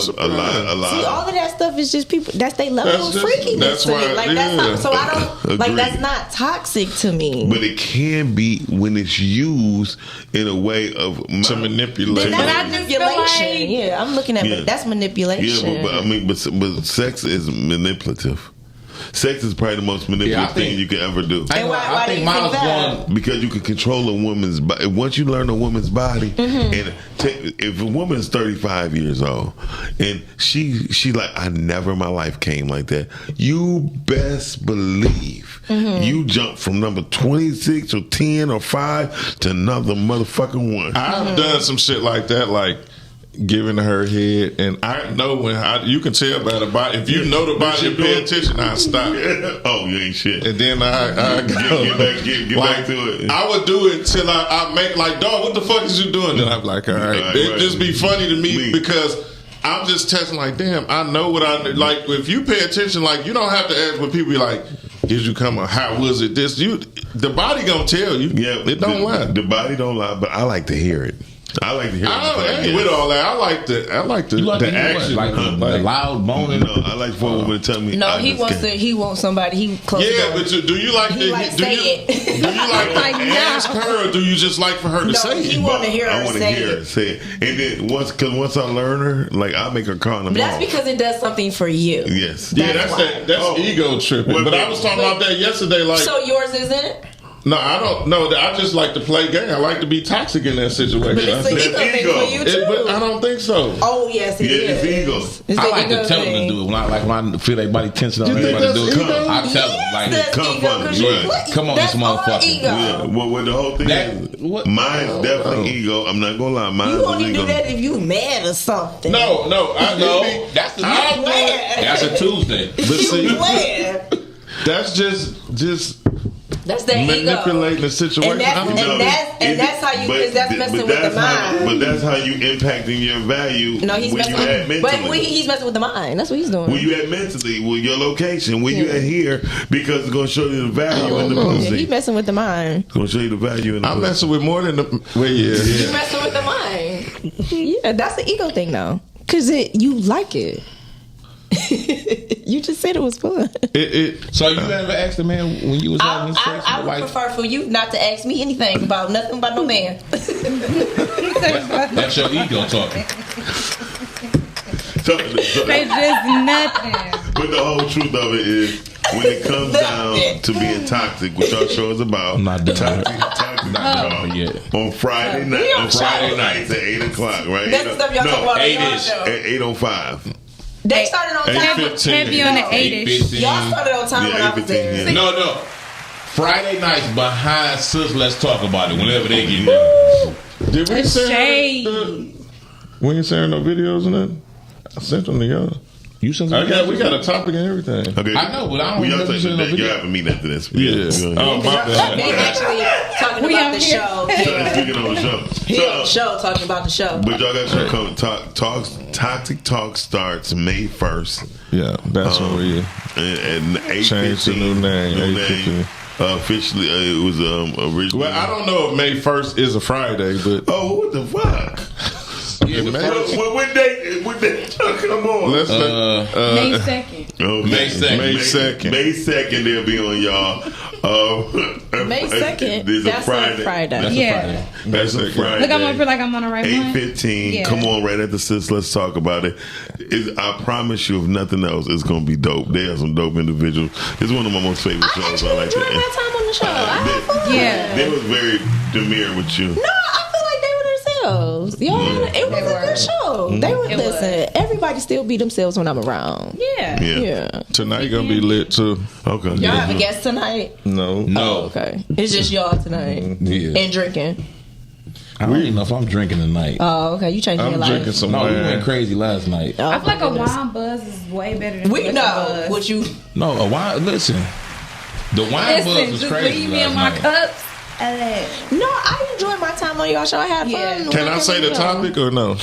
See, all of that stuff is just people. That's their level of freakiness to me. Like that's not. So I don't like. That's not toxic to me. But it can be when it's used in a way of to manipulate. That's manipulation. Yeah, I'm looking at it. That's manipulation. Yeah, but sex is manipulative. Sex is probably the most manipulative thing you can ever do. I think Miles won because you can control a woman's body. Once you learn a woman's body, and if a woman is 35 years old and she like, I never in my life came like that, you best believe you jump from number 26 or 10 or 5 to another motherfucking one. I've done some shit like that, like giving her head, and I know you can tell by the body. If you know the body and pay attention, I stop. Oh, you ain't shit. And then I go. Get back to it. I would do it till I make like, dog, what the fuck is you doing? Then I'm like, all right. It just be funny to me because I'm just testing like, damn, I know what I like. If you pay attention, like, you don't have to ask when people be like, did you come or how was it this? The body gonna tell you. Yeah, it don't lie. The body don't lie, but I like to hear it. I like to hear. I ain't with all that. I like the action, like the loud moaning. No, I like for a woman to tell me. No, he wants somebody. He close. Yeah, but do you like do you like to ask her, or do you just like for her to say it? He want to hear her say it. Say it, and then once I learn her, like I make her call. But that's because it does something for you. Yes. That's ego tripping. But I was talking about that yesterday. Like, so yours isn't it? No, I don't know. I just like to play game. I like to be toxic in that situation. But it's an ego thing for you too. But I don't think so. Oh yes, it is. It's ego. I like to tell them to do it. When I feel their body tension on everybody to do it. I tell them like, come on, this motherfucker. Yeah. Well, the whole thing is, mine's definitely ego. I'm not gonna lie. Mine's you only do that if you mad or something. No. That's a Tuesday. But see, that's just That's that manipulating ego. the situation. And that's how you, because that's messing with the mind. But that's how you impacting your value. No, he's where messing you at mentally. But he's messing with the mind. That's what he's doing. Where you at mentally, with your location, where you at here, because it's gonna show you the value in the pussy. Yeah, he's messing with the mind. It's gonna show you the value in the I'm pussy. messing with more than the. Well, yeah. He's messing with the mind. Yeah, that's the ego thing, though, because you like it. You just said it was fun. So you ever asked a man when you was having sex? I would prefer for you not to ask me anything about nothing about no man. That's your ego talking. They just nothing. But the whole truth of it is, when it comes down to being toxic, which our show is about, toxic on Friday night, nights at 8:00, right? That's the stuff y'all talk about on your show. At 8:05. They started on time. Heavy on the 8-ish. Y'all started on time when I was there. No. Friday nights behind Sis Let's Talk About It. Whenever they get there. Did we send we ain't sharing no videos and that? I sent them to y'all. You sent them? We got a topic and everything. Okay. I know, but I don't remember seeing no video. You have a meeting after this. Yeah. Oh, my bad. They actually talking about the show. Speaking on the show. He on the show talking about the show. But y'all got to come Toxic Talk starts May 1st. Yeah, that's what we and 8:15. Changed the new name. 8:15. Officially, it was originally. Well, I don't know if May 1st is a Friday, but what the fuck? What day? Come on. Let's May 2nd. Okay. May 2nd. May 2nd, they'll be on y'all. May 2nd. That's a Friday. That's a Friday. Look, I'm gonna feel like I'm on the right one. 8:15. Yeah. Come on, right after Sis. Let's talk about it. I promise you, if nothing else, it's gonna be dope. They are some dope individuals. It's one of my most favorite shows. I like enjoyed my time on the show. They was very demure with you. No, I feel like they were themselves. It was a good show. They were listen. Everybody still be themselves when I'm around. Yeah. Tonight gonna be lit too. Okay. Y'all have a guest tonight? No. Oh, okay. It's just y'all tonight. Yeah. And drinking. I don't even know if I'm drinking tonight. Oh, okay. You changing your life. drinking some No, we wine. went crazy last night. Oh, I feel like a wine buzz is way better than We a know buzz. what you. No, a wine. Listen, the wine buzz was just crazy leave me last in my night. cups. No, I enjoyed my time on y'all show. I had fun. Can I say the topic or no?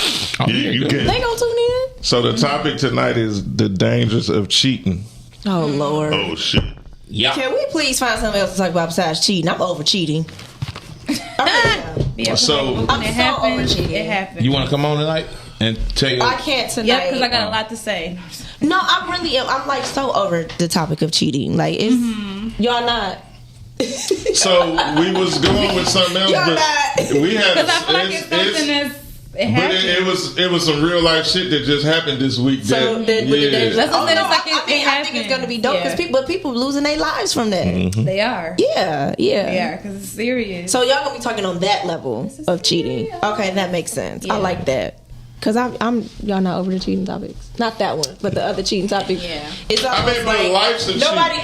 You can. They gonna tune in? So the topic tonight is the dangers of cheating. Oh Lord. Oh shit. Yeah. Can we please find something else to talk about besides cheating? I'm over cheating. So I'm so over cheating. It happened. You want to come on tonight and tell you? I can't tonight. Yeah, because I got a lot to say. No, I really am. I'm like so over the topic of cheating. Like it's y'all not. So we was going with something else, Y'all but not. we had. Because I feel like it's something that's. It But happened. it was some real life shit that just happened this week. So that, let's just say it's like I think it's gonna be dope because people losing their lives from that. They are. Yeah. They are because it's serious. So y'all gonna be talking on that level of cheating. Okay, that makes sense. I like that. Cause I'm y'all not over the cheating topics. Not that one, but the other cheating topic. Yeah. It's I mean, but like life's a nobody.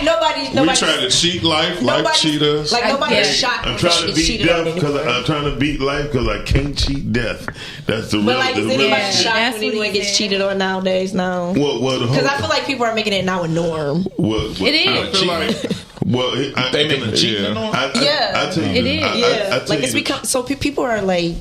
We try to cheat life cheat us. Like nobody's shocked. I'm trying to beat death because I'm trying to beat life because I can't cheat death. That's the real. But like, is anybody That's shocked when anyone gets cheated on nowadays? No. Because I feel like people are making it now a norm. It is. I feel like. Well, they make cheating on. I tell you, it is. I tell Like it's you become so people are like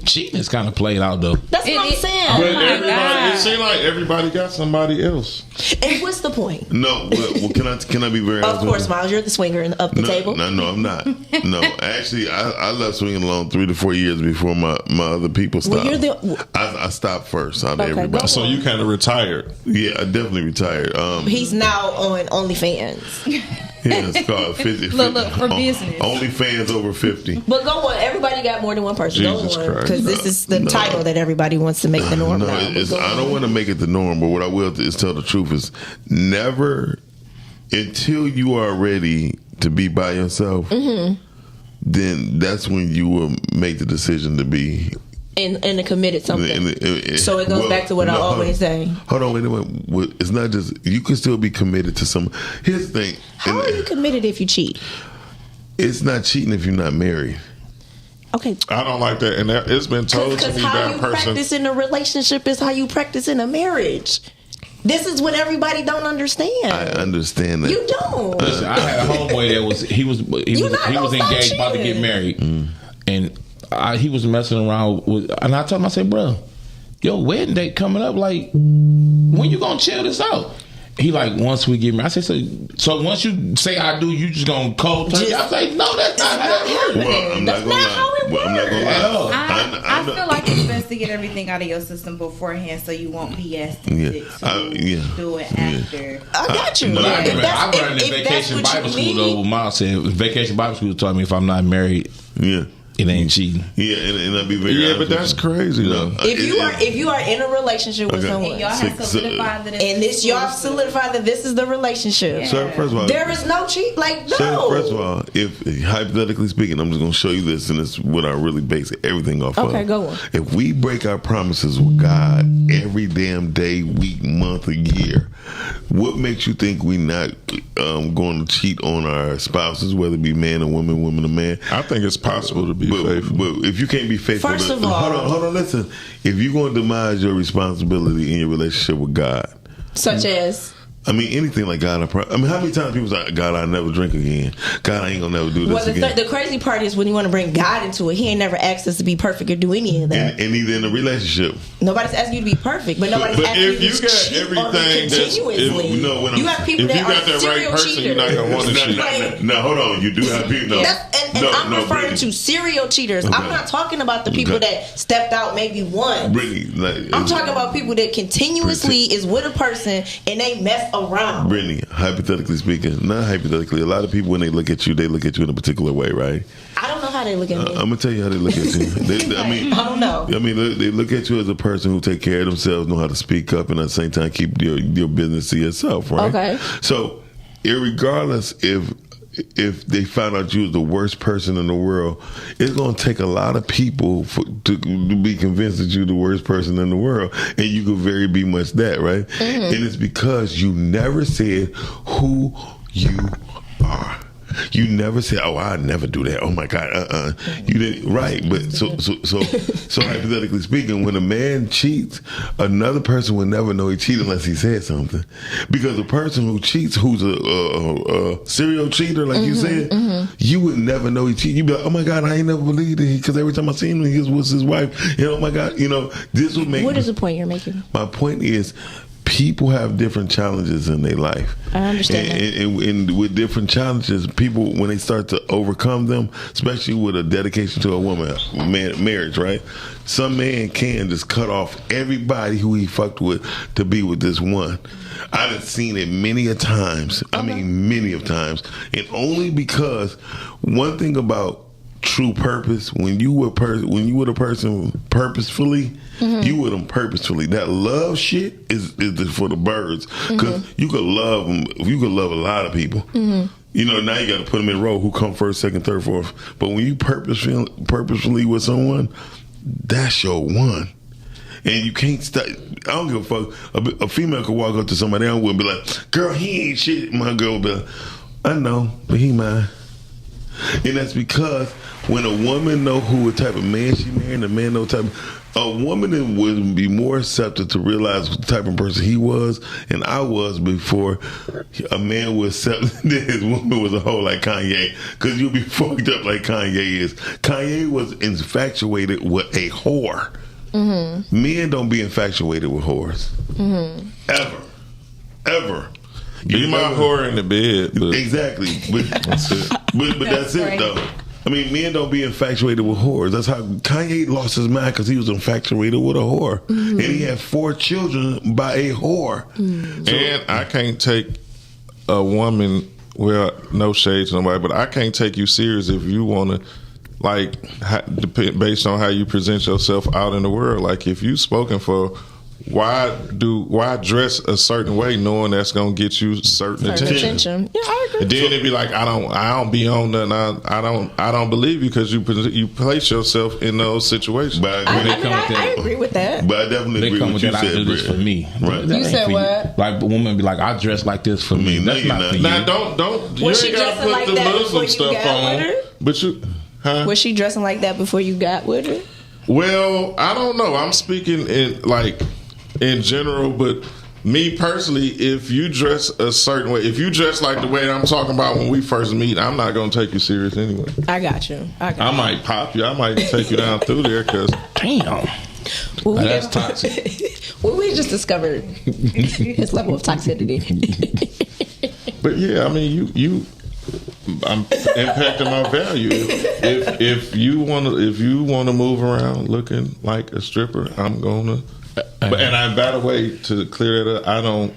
cheating is kind of played out though. that's what I'm saying. But everybody, it seems like everybody got somebody else. And what's the point? No, well, can I be very honest? Of course, Miles, you're the swinger up the table. No, I'm not. No, actually, I left swinging alone 3 to 4 years before my other people stopped. Well, you're I stopped first out of Okay, everybody. go So you kind of retired. Yeah, I definitely retired. He's now on OnlyFans. Yeah, it's called 50. Look, for business. OnlyFans over 50. But go on. Everybody got more than one person. Jesus Go on. Christ. Because this is the title that everybody wants to make the norm No, now. I don't want to make it the norm, but what I will is tell the truth is never until you are ready to be by yourself, then that's when you will make the decision to be and to committed something. So it goes back to what I always say. Hold on, wait a minute. It's not just you can still be committed to some. Here's the thing. How are you committed if you cheat? It's not cheating if you're not married. Okay. I don't like that, and it's been told to me how by you a person. practice in a relationship is how you practice in a marriage. This is what everybody don't understand. I understand that. You don't. Listen, I had a homeboy that was engaged, about to get married, and he was messing around with. And I told him, I said, bro, your wedding date coming up. Like, when you gonna chill this out? He like, once we get married. I said, so once you say I do, you just gonna cold turkey? I was like, no, that's not how it works. Well, I'm not gonna lie. I feel like it's best to get everything out of your system beforehand, so you won't be asked to do it after. I got you. But I learned in vacation Bible school though. What Mom said, vacation Bible school taught me if I'm not married, it ain't cheating. Yeah, and I'd be very but that's crazy though. If you are in a relationship with someone, and y'all have solidified that, and this y'all solidified that this is the relationship. So first of all, there is no cheat. Like no. So first of all, if hypothetically speaking, I'm just gonna show you this, and it's what I really base everything off of. Okay, go on. If we break our promises with God every damn day, week, month, or year, what makes you think we not going to cheat on our spouses, whether it be man or woman, woman or man? I think it's possible to be faithful. But if you can't be faithful, First of all, hold on, listen. If you're going to demise your responsibility in your relationship with God, such as. I mean, anything like God, how many times people say, God, I'll never drink again. God, I ain't going to never do this again. The crazy part is when you want to bring God into it, he ain't never asked us to be perfect or do any of that. And either in a relationship. Nobody's asking you to be perfect, but nobody's asking you to cheat on it continuously. You have people that are serial cheaters. You're not going to want to cheat. Now, hold on. You do have people. I'm referring to serial cheaters. Okay. I'm not talking about the people that stepped out maybe once. Brittany, I'm talking about people that continuously is with a person and they mess around. Brittany, hypothetically speaking, not hypothetically, a lot of people when they look at you in a particular way, right? I don't know how they look at me. I'm gonna tell you how they look at you. I don't know. I mean, they look at you as a person who take care of themselves, know how to speak up, and at the same time keep your business to yourself, right? Okay. So, irregardless if they found out you was the worst person in the world, it's going to take a lot of people to be convinced that you're the worst person in the world, and you could very be much that, right? Mm-hmm. And it's because you never said who you are. You never said, "Oh, I'd never do that." Oh my God, You didn't, right? But so hypothetically speaking, when a man cheats, another person would never know he cheated unless he said something. Because a person who cheats, who's a serial cheater, like you said, you would never know he cheated. You'd be like, "Oh my God, I ain't never believed it," because every time I seen him, he was his wife. Oh my God, this would make. What is the point you're making? My point is, people have different challenges in their life. I understand and with different challenges, people, when they start to overcome them, especially with a dedication to a woman, marriage, right? Some man can just cut off everybody who he fucked with to be with this one. I've seen it many a times. I mean, many of times. And only because one thing about true purpose, when you with a person purposefully, you with them purposefully. That love shit is for the birds, because you could love them. You could love a lot of people. Now you got to put them in a row. Who come first, second, third, fourth? But when you purposefully with someone, that's your one. And you can't stop. I don't give a fuck. A female could walk up to somebody else and be like, "Girl, he ain't shit." My girl would be like, "I know, but he mine." And that's because when a woman know what type of man she married, and a man know type a woman would be more accepted to realize what type of person he was and I was before a man would accept that his woman was a hoe like Kanye. Because you'll be fucked up like Kanye is. Kanye was infatuated with a whore. Men don't be infatuated with whores. Ever. Be my whore in the bed. But exactly. But that's it. But that's it, though. I mean, men don't be infatuated with whores. That's how Kanye lost his mind, because he was infatuated with a whore. And he had 4 children by a whore. So, and I can't take a woman, well, no shade to nobody, but I can't take you serious if you want to, like, based on how you present yourself out in the world. Like, if you spoken for, why dress a certain way knowing that's gonna get you certain attention? Yeah, I agree. And then it'd be like, I don't be on nothing. I don't believe you because you place yourself in those situations. But I agree with that. But I definitely agree with what you said. I do this for me. Right. You said what? Like a woman be like, I dress like this for me. That's not for you. Now don't. You Was ain't she gotta dressing put like the that Muslim before you stuff got on. with her? But you, huh? Was she dressing like that before you got with her? Well, I don't know. I'm speaking in general, but Me personally, if you dress a certain way, if you dress like the way I'm talking about when we first meet, I'm not gonna take you serious anyway. I got you. I might pop you. I might take you down through there because damn. Well, that's toxic. Well, we just discovered his level of toxicity. But yeah, I mean, I'm impacting my value. If you want to move around looking like a stripper, I'm gonna. And by the way, to clear that up, I don't.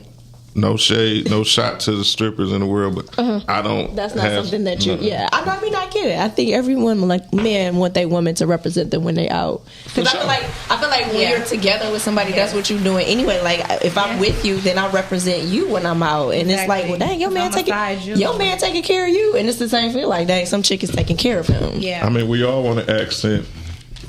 No shade, no shot to the strippers in the world, but I don't. That's not something that you. Yeah, I mean, I get it. I think everyone, like men, want their women to represent them when they out. Because I feel like when you're together with somebody, that's what you're doing anyway. Like if I'm with you, then I represent you when I'm out, and it's like, well, dang, your man taking care of you, and it's the same feel. Like, dang, some chick is taking care of him. Yeah. I mean, we all want to accent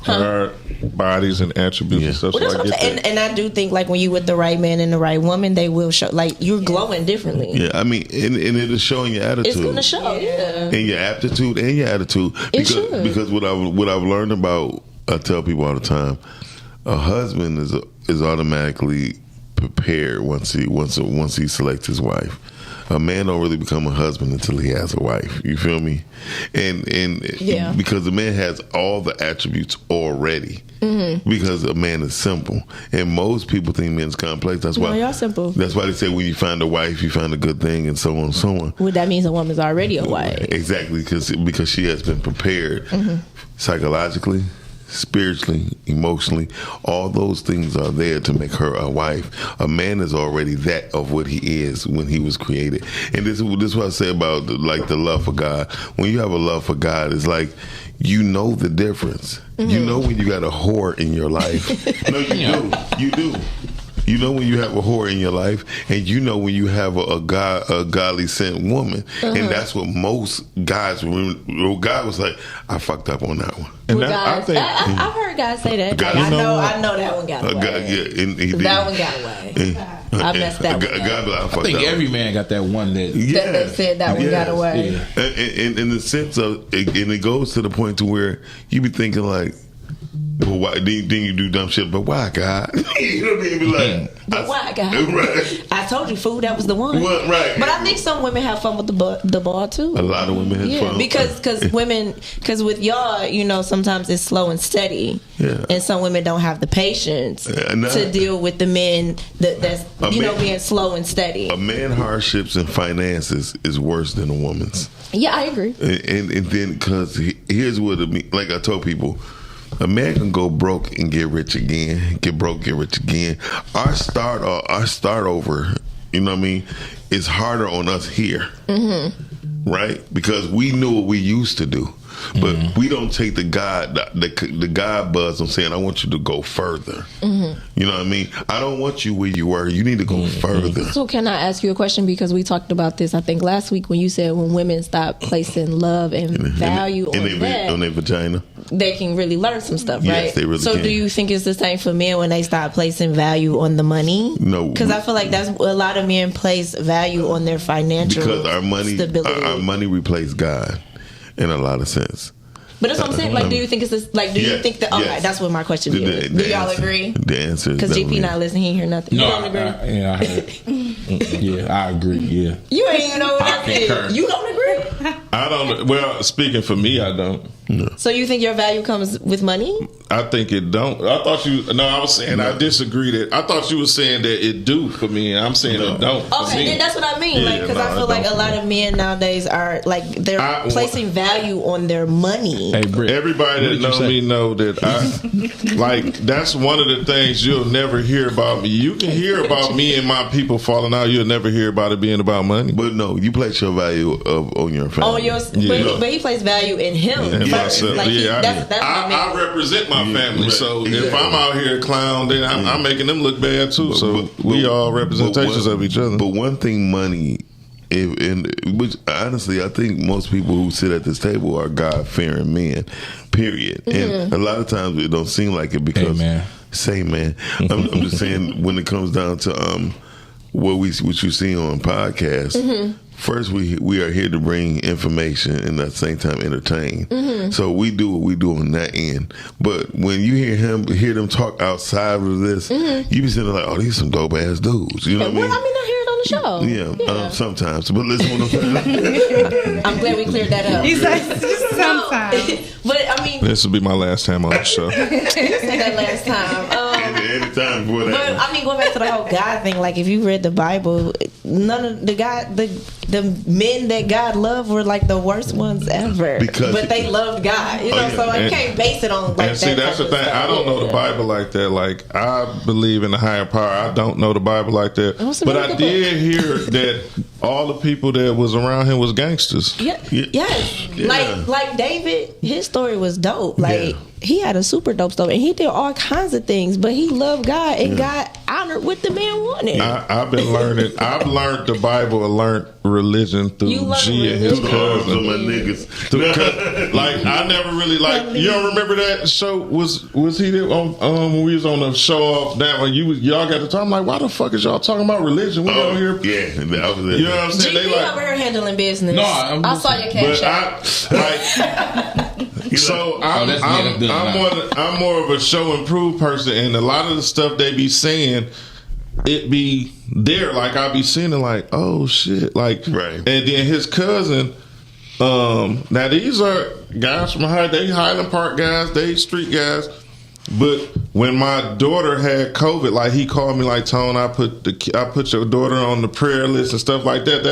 our bodies and attributes and stuff. Well, so I get that. And I do think like when you with the right man and the right woman, they will show like you're glowing differently. Yeah, I mean, and it is showing your attitude. It's gonna show, and your aptitude and your attitude. Because what I've learned about, I tell people all the time, a husband is automatically prepared once he selects his wife. A man don't really become a husband until he has a wife. You feel me? And because the man has all the attributes already. Mm-hmm. Because a man is simple, and most people think men's complex. That's why y'all simple. That's why they say when you find a wife, you find a good thing, and so on and so on. Well, that means a woman's already a wife. Exactly, because she has been prepared psychologically, spiritually, emotionally. All those things are there to make her a wife. A man is already that of what he is when he was created. And this is what I say about the love for God. When you have a love for God, it's like you know the difference. Mm-hmm. You know when you got a whore in your life. No, you do. You know when you have a whore in your life, and you know when you have a godly sent woman, and that's what most guys. God was like, I fucked up on that one. And well, I've heard guys say that. Like, I know that one got away. That one got away. I messed that one up. I think every man got that one that they said that one got away. Yeah. And in the sense of, and it goes to the point to where you be thinking like, well, why then you do dumb shit? But why, God? You know what I mean? Be like, but why, God? Right. I told you, fool, that was the one. Well, right. But I think some women have fun with the ball too. A lot of women have fun. Because with y'all, you know, sometimes it's slow and steady. Yeah. And some women don't have the patience to deal with the men that's being slow and steady. A man hardships and finances is worse than a woman's. Yeah, I agree. And then because here's what it means. Like I told people. A man can go broke and get rich again. Get broke, get rich again. Our start over, you know what I mean, is harder on us here. Mm-hmm. Right? Because we knew what we used to do. But we don't take the God buzz on saying, I want you to go further. Mm-hmm. You know what I mean? I don't want you where you were. You need to go further. So can I ask you a question? Because we talked about this, I think, last week when you said when women stop placing love and value on their vagina, they can really learn some stuff, right? Yes, they really can. Do you think it's the same for men when they stop placing value on the money? No. Because I feel like that's a lot of men place value on their financial because our stability. Our money replaced God. In a lot of sense. But that's what I'm saying. Like, do you think it's this? Like, do you think that? Okay, yes. That's what my question is. Do y'all agree? The answer is because GP not listening, he ain't hear nothing. No, you don't agree? I heard. Yeah, I agree. Yeah. You ain't even know what I said. You don't agree? I don't. Well, speaking for me, I don't. No. So you think your value comes with money? I think it don't. I thought you. No, I was saying I disagree. That I thought you were saying that it do for me. And I'm saying it don't. Okay, then that's what I mean. Like, because I feel like a lot of men nowadays are like they're placing value on their money. Hey, Britt, everybody that know me know that I like. That's one of the things you'll never hear about me. You can hear about me and my people falling out. You'll never hear about it being about money. But no, you place your value on your family. On yours, but he places value in him. Myself. Like I represent my family, so if I'm out here clown, then I'm making them look bad too. So we all representations of each other. But one thing, money, which honestly I think most people who sit at this table are God-fearing men. Period. And a lot of times it don't seem like it because same man. I'm just saying when it comes down to what you see on podcasts, first we are here to bring information and at the same time entertain. Mm-hmm. So we do what we do on that end. But when you hear them talk outside of this, you be sitting like, oh, these some dope ass dudes. You know what I mean? I mean, I hear it on the show. Yeah. Sometimes. But listen, what I'm saying. I'm glad we cleared that up. He's like, sometimes. But I mean, This will be my last time on the show. you said that last time. Anytime before that. But I mean, going back to the whole God thing, like if you read the Bible, none of the men that God loved were like the worst ones ever. But they loved God, you know. So I can't base it on like and see, that's the thing. I don't know the Bible like that. Like I believe in the higher power. I don't know the Bible like that. But I did hear that all the people that was around him was gangsters. Yes. Like David, his story was dope. Like he had a super dope story, and he did all kinds of things, but he loved God and got honored what the man wanted. I've been learning. I've learned the Bible. I learned religion through G and his cousin. My niggas. Like I never really like. You don't remember that show? Was he there on when we was on the show off that when y'all got to talk? I'm like, why the fuck is y'all talking about religion? We out here. Yeah, that was it. You know what I'm saying? They over here handling business. No, I saw your cash out. So I'm more of a show and prove person, and a lot of the stuff they be saying, it be there. Like I be seeing it, like oh shit, like right. And then his cousin. Now these are guys from they Highland Park guys, they street guys. But when my daughter had COVID, like he called me like, Tone, I put your daughter on the prayer list and stuff like that.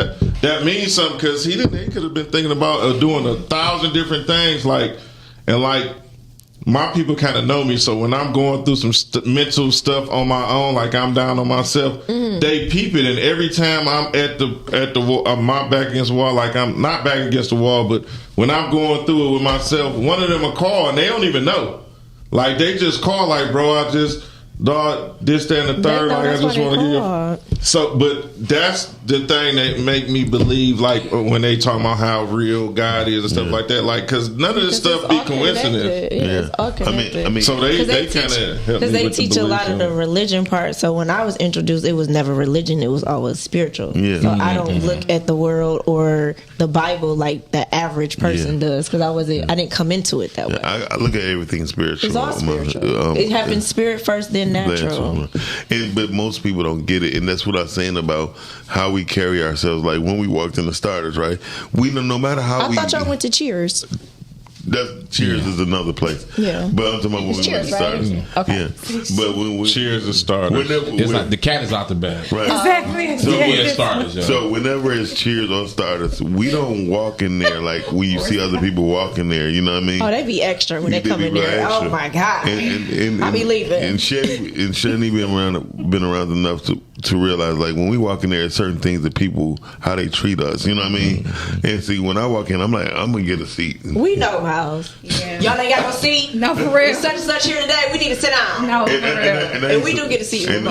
That means something because he could have been thinking about doing 1,000 different things. Like my people kind of know me, so when I'm going through some mental stuff on my own, like I'm down on myself, they peep it. And every time I'm at the wall, my back against the wall, like I'm not back against the wall, but when I'm going through it with myself, one of them will call and they don't even know. Like they just call, like, bro, I just this, that, and the third. Like I just want to give you. So, but that's the thing that make me believe, like when they talk about how real God is and stuff like that. Like, because none of this stuff be coincidence. It's all connected. I mean, so they kind of help me because they with teach the a lot of the religion part. So when I was introduced, it was never religion; it was always spiritual. Yeah. So I don't look at the world or the Bible like the average person does, because I didn't come into it that way. I look at everything spiritual. It's all spiritual. It happens spirit first, then natural. But most people don't get it, and that's what I was saying about how we carry ourselves. Like when we walked in the starters, right? We know no matter how I thought y'all went to Cheers. Cheers is another place. Yeah. But I'm talking about when we went to starters. Right? Okay. Yeah. But when we Cheers is starters. It's like the cat is out the bag. Right. Exactly. So whenever it's Cheers on starters, we don't walk in there like when you see other people walking there. You know what I mean? Oh, they be extra when they come in there. Extra. Oh my god! I be leaving. And Chanie been around enough to realize, like, when we walk in there, certain things that people, how they treat us. You know what I mean? And see, when I walk in, I'm like, I'm gonna get a seat. We know house. Yeah. Y'all ain't got no seat. No, for real. Such and such here today. We need to sit down. No, for real. And we do get a seat. And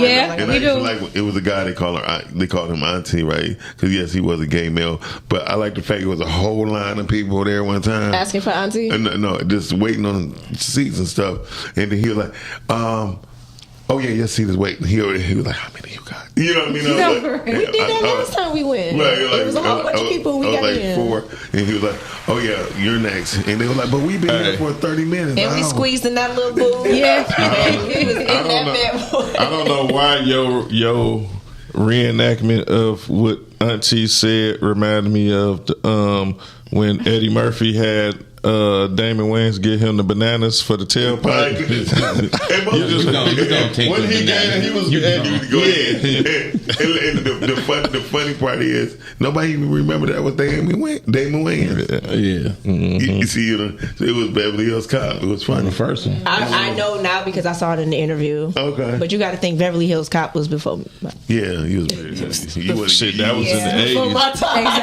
we do. Like, it was a guy they called him Auntie, right? Because yes, he was a gay male, but I like the fact it was a whole line of people there one time asking for Auntie. No, just waiting on seats and stuff. And then he was like, oh yeah, your seat is waiting. He was like, how many you got? You know what I mean? We did that last time we went. Right, it was a whole bunch of people. We got like in. 4, and he was like, oh yeah, you're next. And they were like, but we've been here for 30 minutes. And we squeezed in that little booth. Yeah. He was in that bad. I don't know why your reenactment of what Auntie said reminded me of when Eddie Murphy had Damon Wayans get him the bananas for the tailpipe. When he gave, he was go ahead. And the funny part is nobody even remember that was Damon Wayans. Yeah. Mm-hmm. You see, it was Beverly Hills Cop. It was funny. The first one. I know now because I saw it in the interview. Okay. But you got to think Beverly Hills Cop was before me. Yeah, he was. Shit, that was in the 80s. My time. I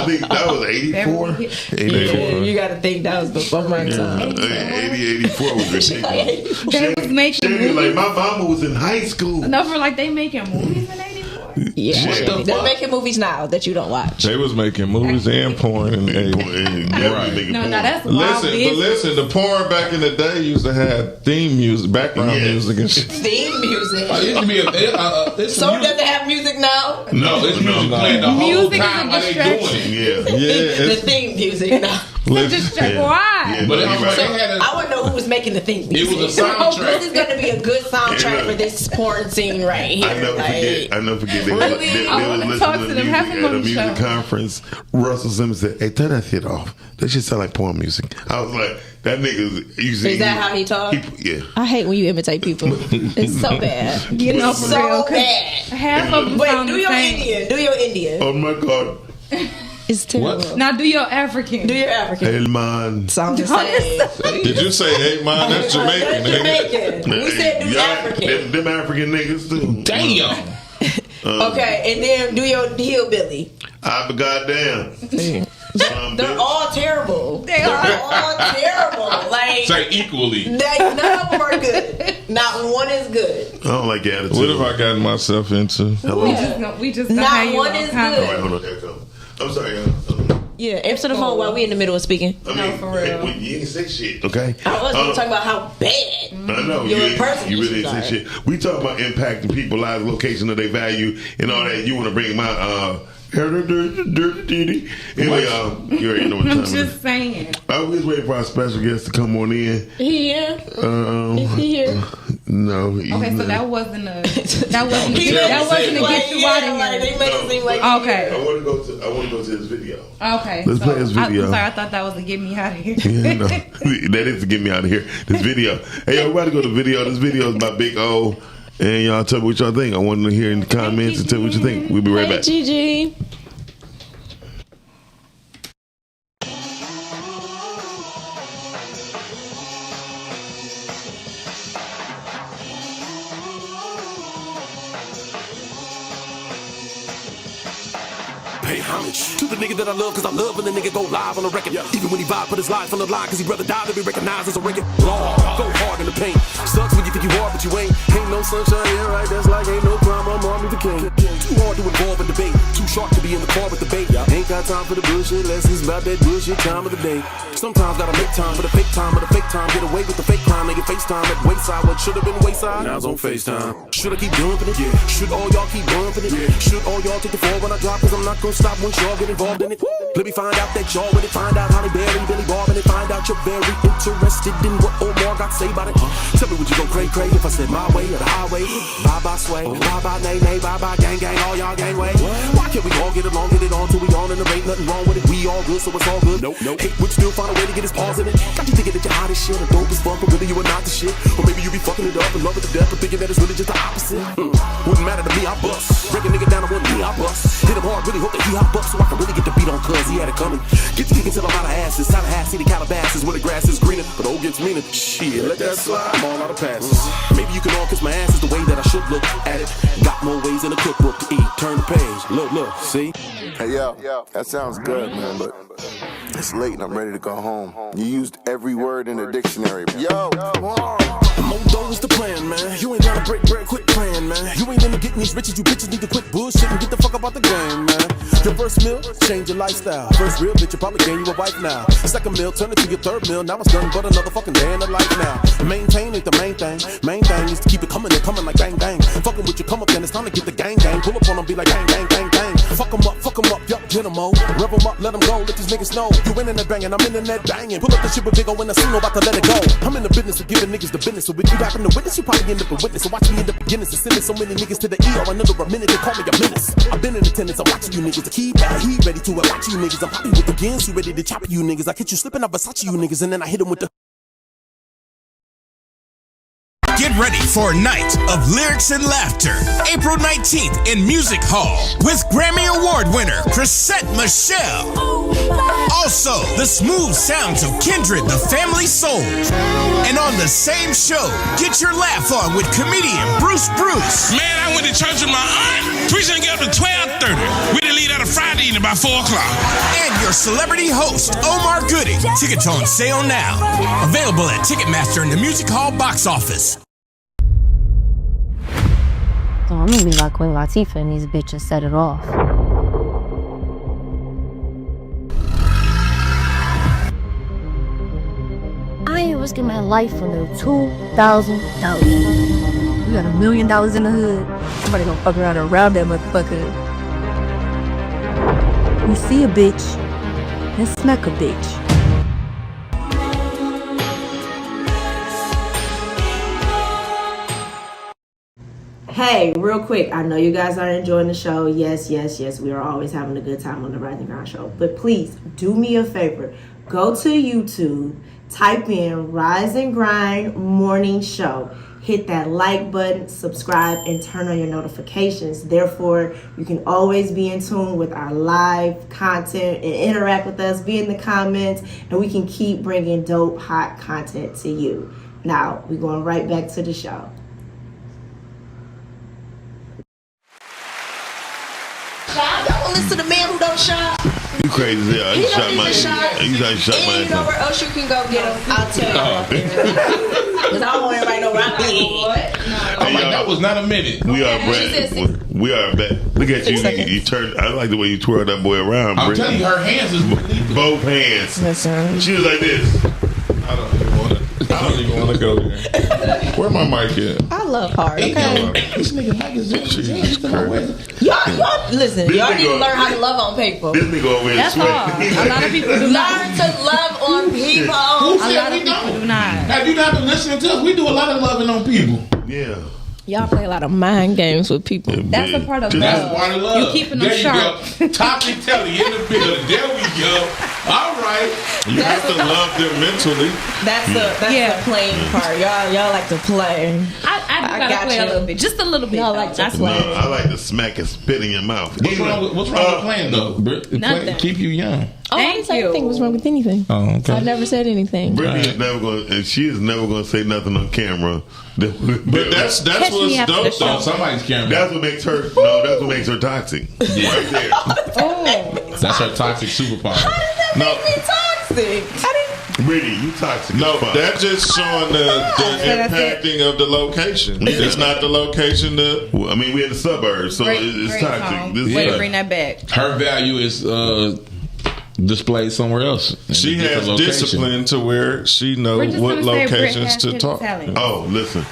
think that was 84. 84. You got to think that was before my time. 84 was ridiculous. They was making movies. Like, my mama was in high school. No, for like they making movies in '84. Yeah, they're making movies now that you don't watch. They was making movies and porn and No, that's wild listen, the porn back in the day used to have theme music, background music and shit. Theme music. It used to be so it doesn't have music now? No, it's music playing the whole time while they doing it. Yeah. The theme music now. Why? But I want to know who was making the theme music. It was a soundtrack. This is going to be a good soundtrack for this porn scene right here. I never forget. They was listening to music at a music conference. Russell Simmons said, "Hey, turn that shit off. That shit sound like porn music." I was like, "That nigga." Is that how he talks? Yeah. I hate when you imitate people. It's so bad. For so real, bad. Half of them sound do the your same. Indian. Do your Indian. Oh my God. It's terrible. What? Now do your African. Do your African. Hey man. Sound the same. Did you say hey man? That's Jamaican. That's Jamaican. We said do African. Them African niggas too. Damn. Okay, and then do your hillbilly. I be goddamn. They're all terrible. They're all terrible. Like say equally. None of them are good. Not one is good. I don't like the attitude. What have I gotten myself into? We just not one is good. All right, hold on. Here come. I'm sorry. Yeah, answer the phone while we in the middle of speaking. I mean, for real. You ain't say shit, okay? I was talking about how bad. I know you really ain't say shit. We talk about impacting people's lives, location of their value, and all that. You want to bring my anyway, you already know what time I'm just saying. I was waiting for our special guest to come on in. He here? Is he here? No. Okay, so that wasn't a get you out of here. They make it seem like okay. I want to go to his video. Okay. Let's play his video. I'm sorry, I thought that was to get me out of here. Yeah, no, that is to get me out of here. This video. Hey, everybody go to video. This video is by Big O. And y'all tell me what y'all think. I want to hear in the comments and tell me what you think. We'll be right back. Gigi. Pay homage to the nigga that I love, cause I love when the nigga go live on the record. Even when he vibe, put his life on the line, cause he'd rather die than be recognized as a record. Go hard in the paint. Sucks when you think you hard, but you ain't. Ain't no sunshine here, right? That's like ain't no crime, I'm Martin Luther King. Too hard to involve in debate. Too sharp to be in the car with the bait. Ain't got time for the bullshit, lessons about that bullshit time of the day. Sometimes gotta make time for the fake time, but the fake time get away with the fake crime. They get FaceTime at wayside. What should've been wayside, now it's on FaceTime. Should I keep dumping it? Yeah. Should all y'all keep bumping it? Yeah. Should all y'all take the fall when I drop? Cause I'm not gonna stop once y'all get involved in it. Let me find out that y'all with it. Find out how they bury Billy Bob and find out you're very interested in what Omar got to say about it. Tell me, would you go cray if I said my way or the highway? Bye bye sway, bye bye nay nay, bye bye gang gang, all y'all gangway. Why can't we all get along, get it on till we on and there ain't nothing wrong with it? We all good, so it's all good. Nope. Hey, would you still find a way to get his paws in it? Got you thinking that you're hot as shit or dope as fuck, but really you are not the shit. Or maybe you be fucking it up in love with the death, but thinking that it's really just the opposite. Wouldn't matter to me, I bust. Break a nigga down to one knee, I bust. Hit him hard, really hope that he hop up so I can really get the beat on cuz he had it coming. Get the kick until I'm out of asses. Tallahassee, the Calabasas where the grass is greener, but old gets meaner. Shit, let that slide. I'm all out of passes. Maybe you can all kiss my ass is the way that I should look at it. Got more ways in the cookbook to eat. Turn the page. Look, see? Hey, yo, that sounds good, man, but it's late and I'm ready to go home. You used every word in the dictionary. Yo, come on. Modo is the plan, man. You ain't gonna break bread, quit playing, man. You ain't into getting these riches, you bitches need to quit bullshit and get the fuck up out the game, man. Your first meal, change your lifestyle. First real bitch, you probably gain you a wife now. Second meal, turn it to your third meal. Now it's done, but another fucking day in the life now. Maintain ain't the main thing. Main thing is to keep it coming and coming like bang bang. Fucking with you, come up, then it's time to get the gang gang. Pull up on them, be like bang bang bang bang. Fuck them up, yup, get them all. Rev them up, let them go, let these niggas know. You in the banging, I'm in the net banging. Pull up the shit with big O in the scene, about to let it go. I'm in the business of giving niggas the business. So if you happen to witness, you probably end up a witness. So watch me end up beginning to send so many niggas to the ER. Another a minute, they call me a menace. I've been in attendance, I'm watching you niggas. To keep that heat ready to watch you niggas. I'm happy with the guns, you ready to chop you niggas. I catch you slipping, I Versace you niggas, and then I hit them with the. Get ready for a night of lyrics and laughter. April 19th in Music Hall with Grammy Award winner Chrisette Michelle. Also, the smooth sounds of Kindred, the Family Soul. And on the same show, get your laugh on with comedian Bruce. Man, I went to church with my aunt. Preacher didn't get up to 12:30. We didn't leave out of Friday evening by 4 o'clock. And your celebrity host, Omar Gooding. Tickets on sale now. Available at. at Ticketmaster and the Music Hall box office. So I'm gonna be like Queen Latifah and these bitches set it off. I ain't risking my life for no $2,000. We got $1 million in the hood. Somebody gonna fuck around and rob that motherfucker. We see a bitch, and smack a bitch. Hey, real quick, I know you guys are enjoying the show. Yes, we are always having a good time on the Rise and Grind show. But please, do me a favor. Go to YouTube, type in Rise and Grind Morning Show. Hit that like button, subscribe, and turn on your notifications. Therefore, you can always be in tune with our live content and interact with us, be in the comments, and we can keep bringing dope, hot content to you. Now, we're going right back to the show. Don't listen to the man who don't shop. You crazy as hell. You shot my ass. And you know where else you can go get them? I'll tell you. Because I don't want everybody to know where I'm at. I'm like, that was not a minute. We are back. We are back. Look at you. You turned. I like the way you twirl that boy around. I'm telling you, her hands is both hands. Listen. She was like this. I don't even want to go there. Where my mic at? I love hard. Okay. This nigga mic is Y'all listen. Y'all need to learn how to love on people. This nigga over here sweating. A lot of people do not. Learn to love on people. Who said we don't? Do not. Have you not been listening to us? We do a lot of loving on people. Yeah. Y'all play a lot of mind games with people. That's a part of love. That's part of love. You keeping them sharp. Toxic Telly in the building. There we go. All right. You have to love them mentally. That's the playing part. Y'all like to play. I gotta play a little bit, just a little bit. Y'all like to play. No, I like to smack and spit in your mouth. What's wrong with playing though? Nothing. Keep you young. I didn't say anything was wrong with anything. Oh, okay. I never said anything. Brittany is never going, and she is never going to say nothing on camera. But that's what's dope though. Somebody's camera. That's what makes her. No, that's what makes her toxic. Right there. That's her toxic superpower. How does that make me toxic? Brittany, you toxic. No, that's just showing the impacting of the location. It's not the location that. Well, I mean, we're in the suburbs, so it's toxic. Way to bring that back. Her value is displayed somewhere else. She has discipline to where she knows what locations to talk. Oh, listen.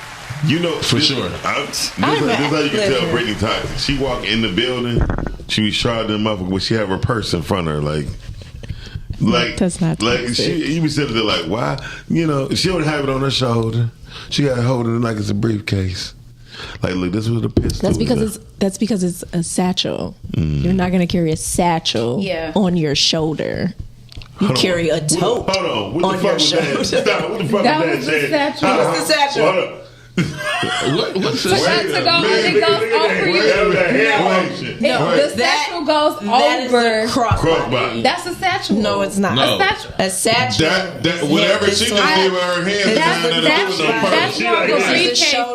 You know, for sure. This is how you can tell Brittany toxic. She walk in the building, she be shot them up, but she have her purse in front of her, like that's not toxic. You be sitting there like, why? You know, she don't have it on her shoulder. She got to hold it like it's a briefcase. Like, look, this was a pistol. That's because it's a satchel. You're not gonna carry a satchel on your shoulder. You carry a tote on your shoulder. Stop. What the fuck was the satchel? What's the satchel? Hold up. What's the satchel? The satchel goes over crossbody. That's a satchel. No, it's not. No. A satchel. That whatever she just did with her hands.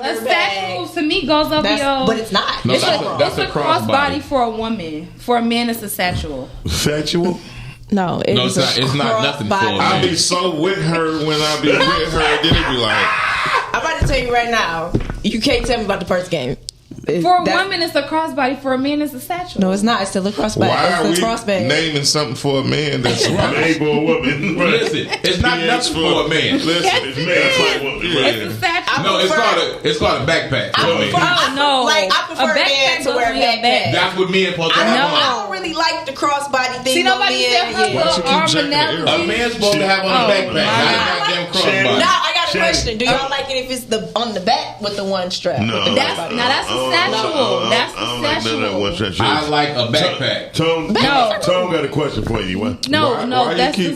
A satchel to me goes over your. But it's not. No, It's a crossbody crossbody. for a woman. For a man, it's a satchel. Satchel? No, it's not nothing for a man. I be so with her when I be with her, then it be like. I'm about to tell you right now. You can't tell me about the first game. For a woman, it's a crossbody. For a man, it's a satchel. No, it's not. It's still a crossbody. Why are it's a we crossbody. naming something for a man that's made for a woman? Listen, it's not nothing for a man. Listen, it's made for a woman. It's a satchel. No, it's called a backpack. I prefer men to wear a backpack. That's what men supposed to have on. I don't really like the crossbody thing. See, nobody said her little arm analogy. A man's supposed to have on a backpack, not a goddamn crossbody. Now I got a question. Do y'all like it if it's on the back with the one strap? No. That's a satchel. That's a satchel. I like a backpack. Tone got a question for you. What?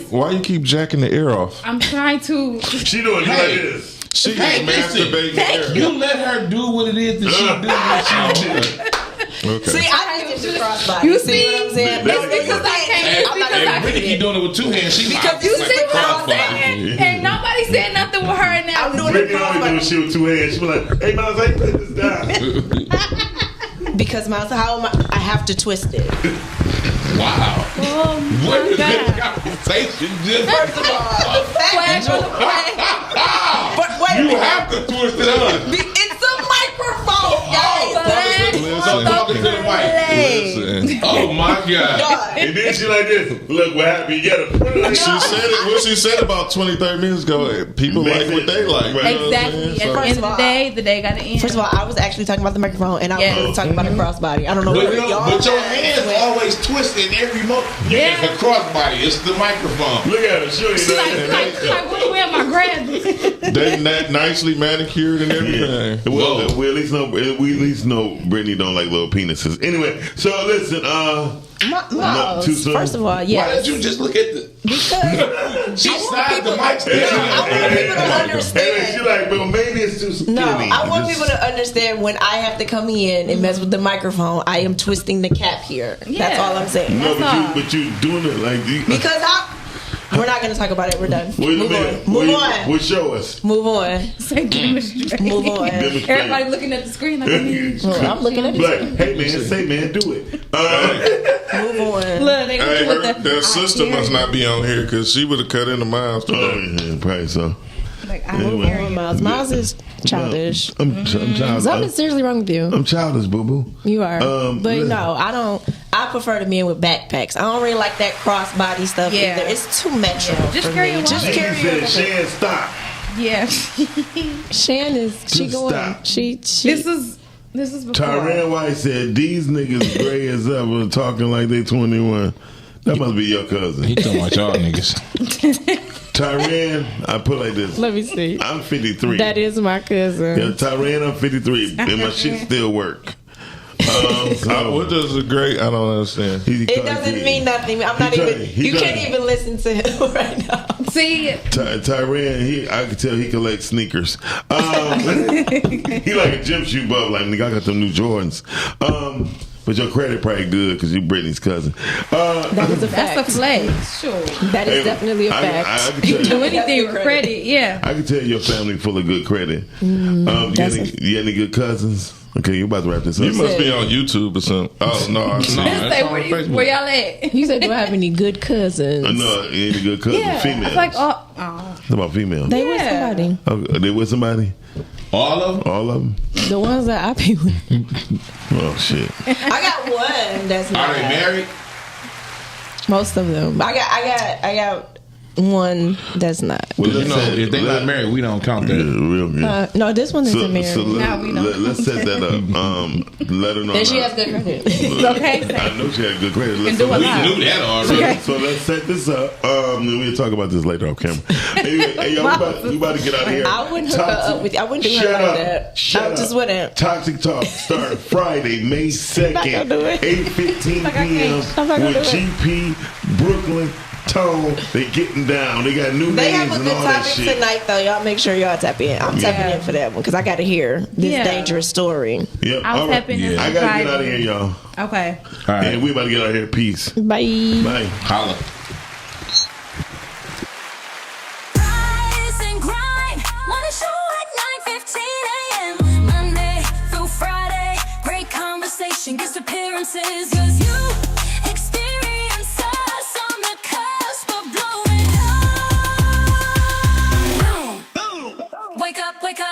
Why you keep jacking the air off? I'm trying to. She doing like this. She just masturbating the air. You let her do what it is that she do when she do. Okay. See, I think it's the crossbody. You see what I'm saying? It's because I can't. And Brittany keep doing it with two hands. She because you see what I'm saying? And nobody said nothing with her now. I'm doing Brittany only doing shit with two hands. She be like, hey, Miles, I put this down. Because Miles, how am I have to twist it. Wow. Oh what is God. this conversation? First of all, the fact you have to twist it up. it's a microphone, guys. I'm talking to the mic. Oh my God. And then she like this. Look what happened. You gotta put it. She said it. What she said about 20, 30 minutes ago. People like what they like. Exactly. At the end of the day got to end. First of all, I was actually talking about the microphone, and I was talking about a crossbody. I don't know But, where y'all. but your hands always twisted every moment. Yeah, it's a crossbody. It's the microphone. Look at her. She like, where am I grabbing? They nicely manicured and everything. Yeah. Well, we at least know Brittany don't like little penises. Anyway, so listen. Too soon. First of all, yeah. Why did you just look at the? Because she slid the mic down. I want people to understand. She's like, well, maybe it's too skinny. No, I want people to understand when I have to come in and mess with the microphone, I am twisting the cap here. Yeah. That's all I'm saying. No, but you doing it like because we're not going to talk about it. We're done. Move on. Well, show us. Move on. Move on. Everybody looking at the screen like I'm looking at the screen. Hey man, say man, do it. Move on. Look, they their sister must not be on here because she would have cut into Miles. Yeah, probably so. Miles is childish. I'm childish. Something seriously wrong with you. I'm childish, boo boo. You are. But no, I don't. I prefer the men with backpacks. I don't really like that crossbody stuff either. It's too metro. Just for carry me. a Just carry it. Shan, stop. Yeah. Shan is. She going. Stop. She. This is before. Tyran White said these niggas gray as ever talking like they 21. That must be your cousin. He talking about y'all niggas. Tyran, I put like this. Let me see. I'm 53. That is my cousin. Yeah, Tyran, I'm 53, and my shit still work. What does a great? I don't understand. It doesn't mean nothing. I'm not even. You can't even listen to him right now. See, Tyran, I can tell he collects sneakers. He like a gym shoe buff. Like, nigga, I got them new Jordans. But your credit probably good because you Brittany's cousin. That is a fact. That's a flex. Sure. That is definitely a fact. I can tell Do anything with credit, yeah. I can tell your family full of good credit. You got any good cousins? Okay, you about to wrap this up. You must be on YouTube or something. Oh no, Say, where y'all at? You said, do I have any good cousins? No, any good cousins? Yeah, Females. it's like It's about females. They with somebody. Oh, they with somebody? All of them? All of them? The ones that I be with. Oh shit. I got one that's not. Are they married? Most of them. I got one that's not. Well, you know, if they not married, we don't count that. Real good. No, this one isn't married. Let's set that up. Let her know. Then she has good credit. Okay. I know she had good credit. We knew that already. So let's set this up. We'll talk about this later on camera. Hey, y'all, we about to get out of here. I wouldn't hook her up with you. I wouldn't do her like that. I just wouldn't. Toxic Talk start Friday, May 2nd, 8:15 p.m. with GP, Brooklyn, Tone. They getting down. They got new They names have a and good all that topic shit. tonight, though. Y'all make sure y'all tap in. I'm tapping in for that one because I got to hear this dangerous story. Yep. I'll tap in. I gotta get out of here, y'all. Okay. All right. And we about to get out of here. Peace. Bye. Bye. Holla. Rise and grind. Wanna show at 9:15 a.m. Monday through Friday. Great conversation, guest appearances. 'Cause you experience us on the cusp of blowing up. Boom. Wake up, wake up.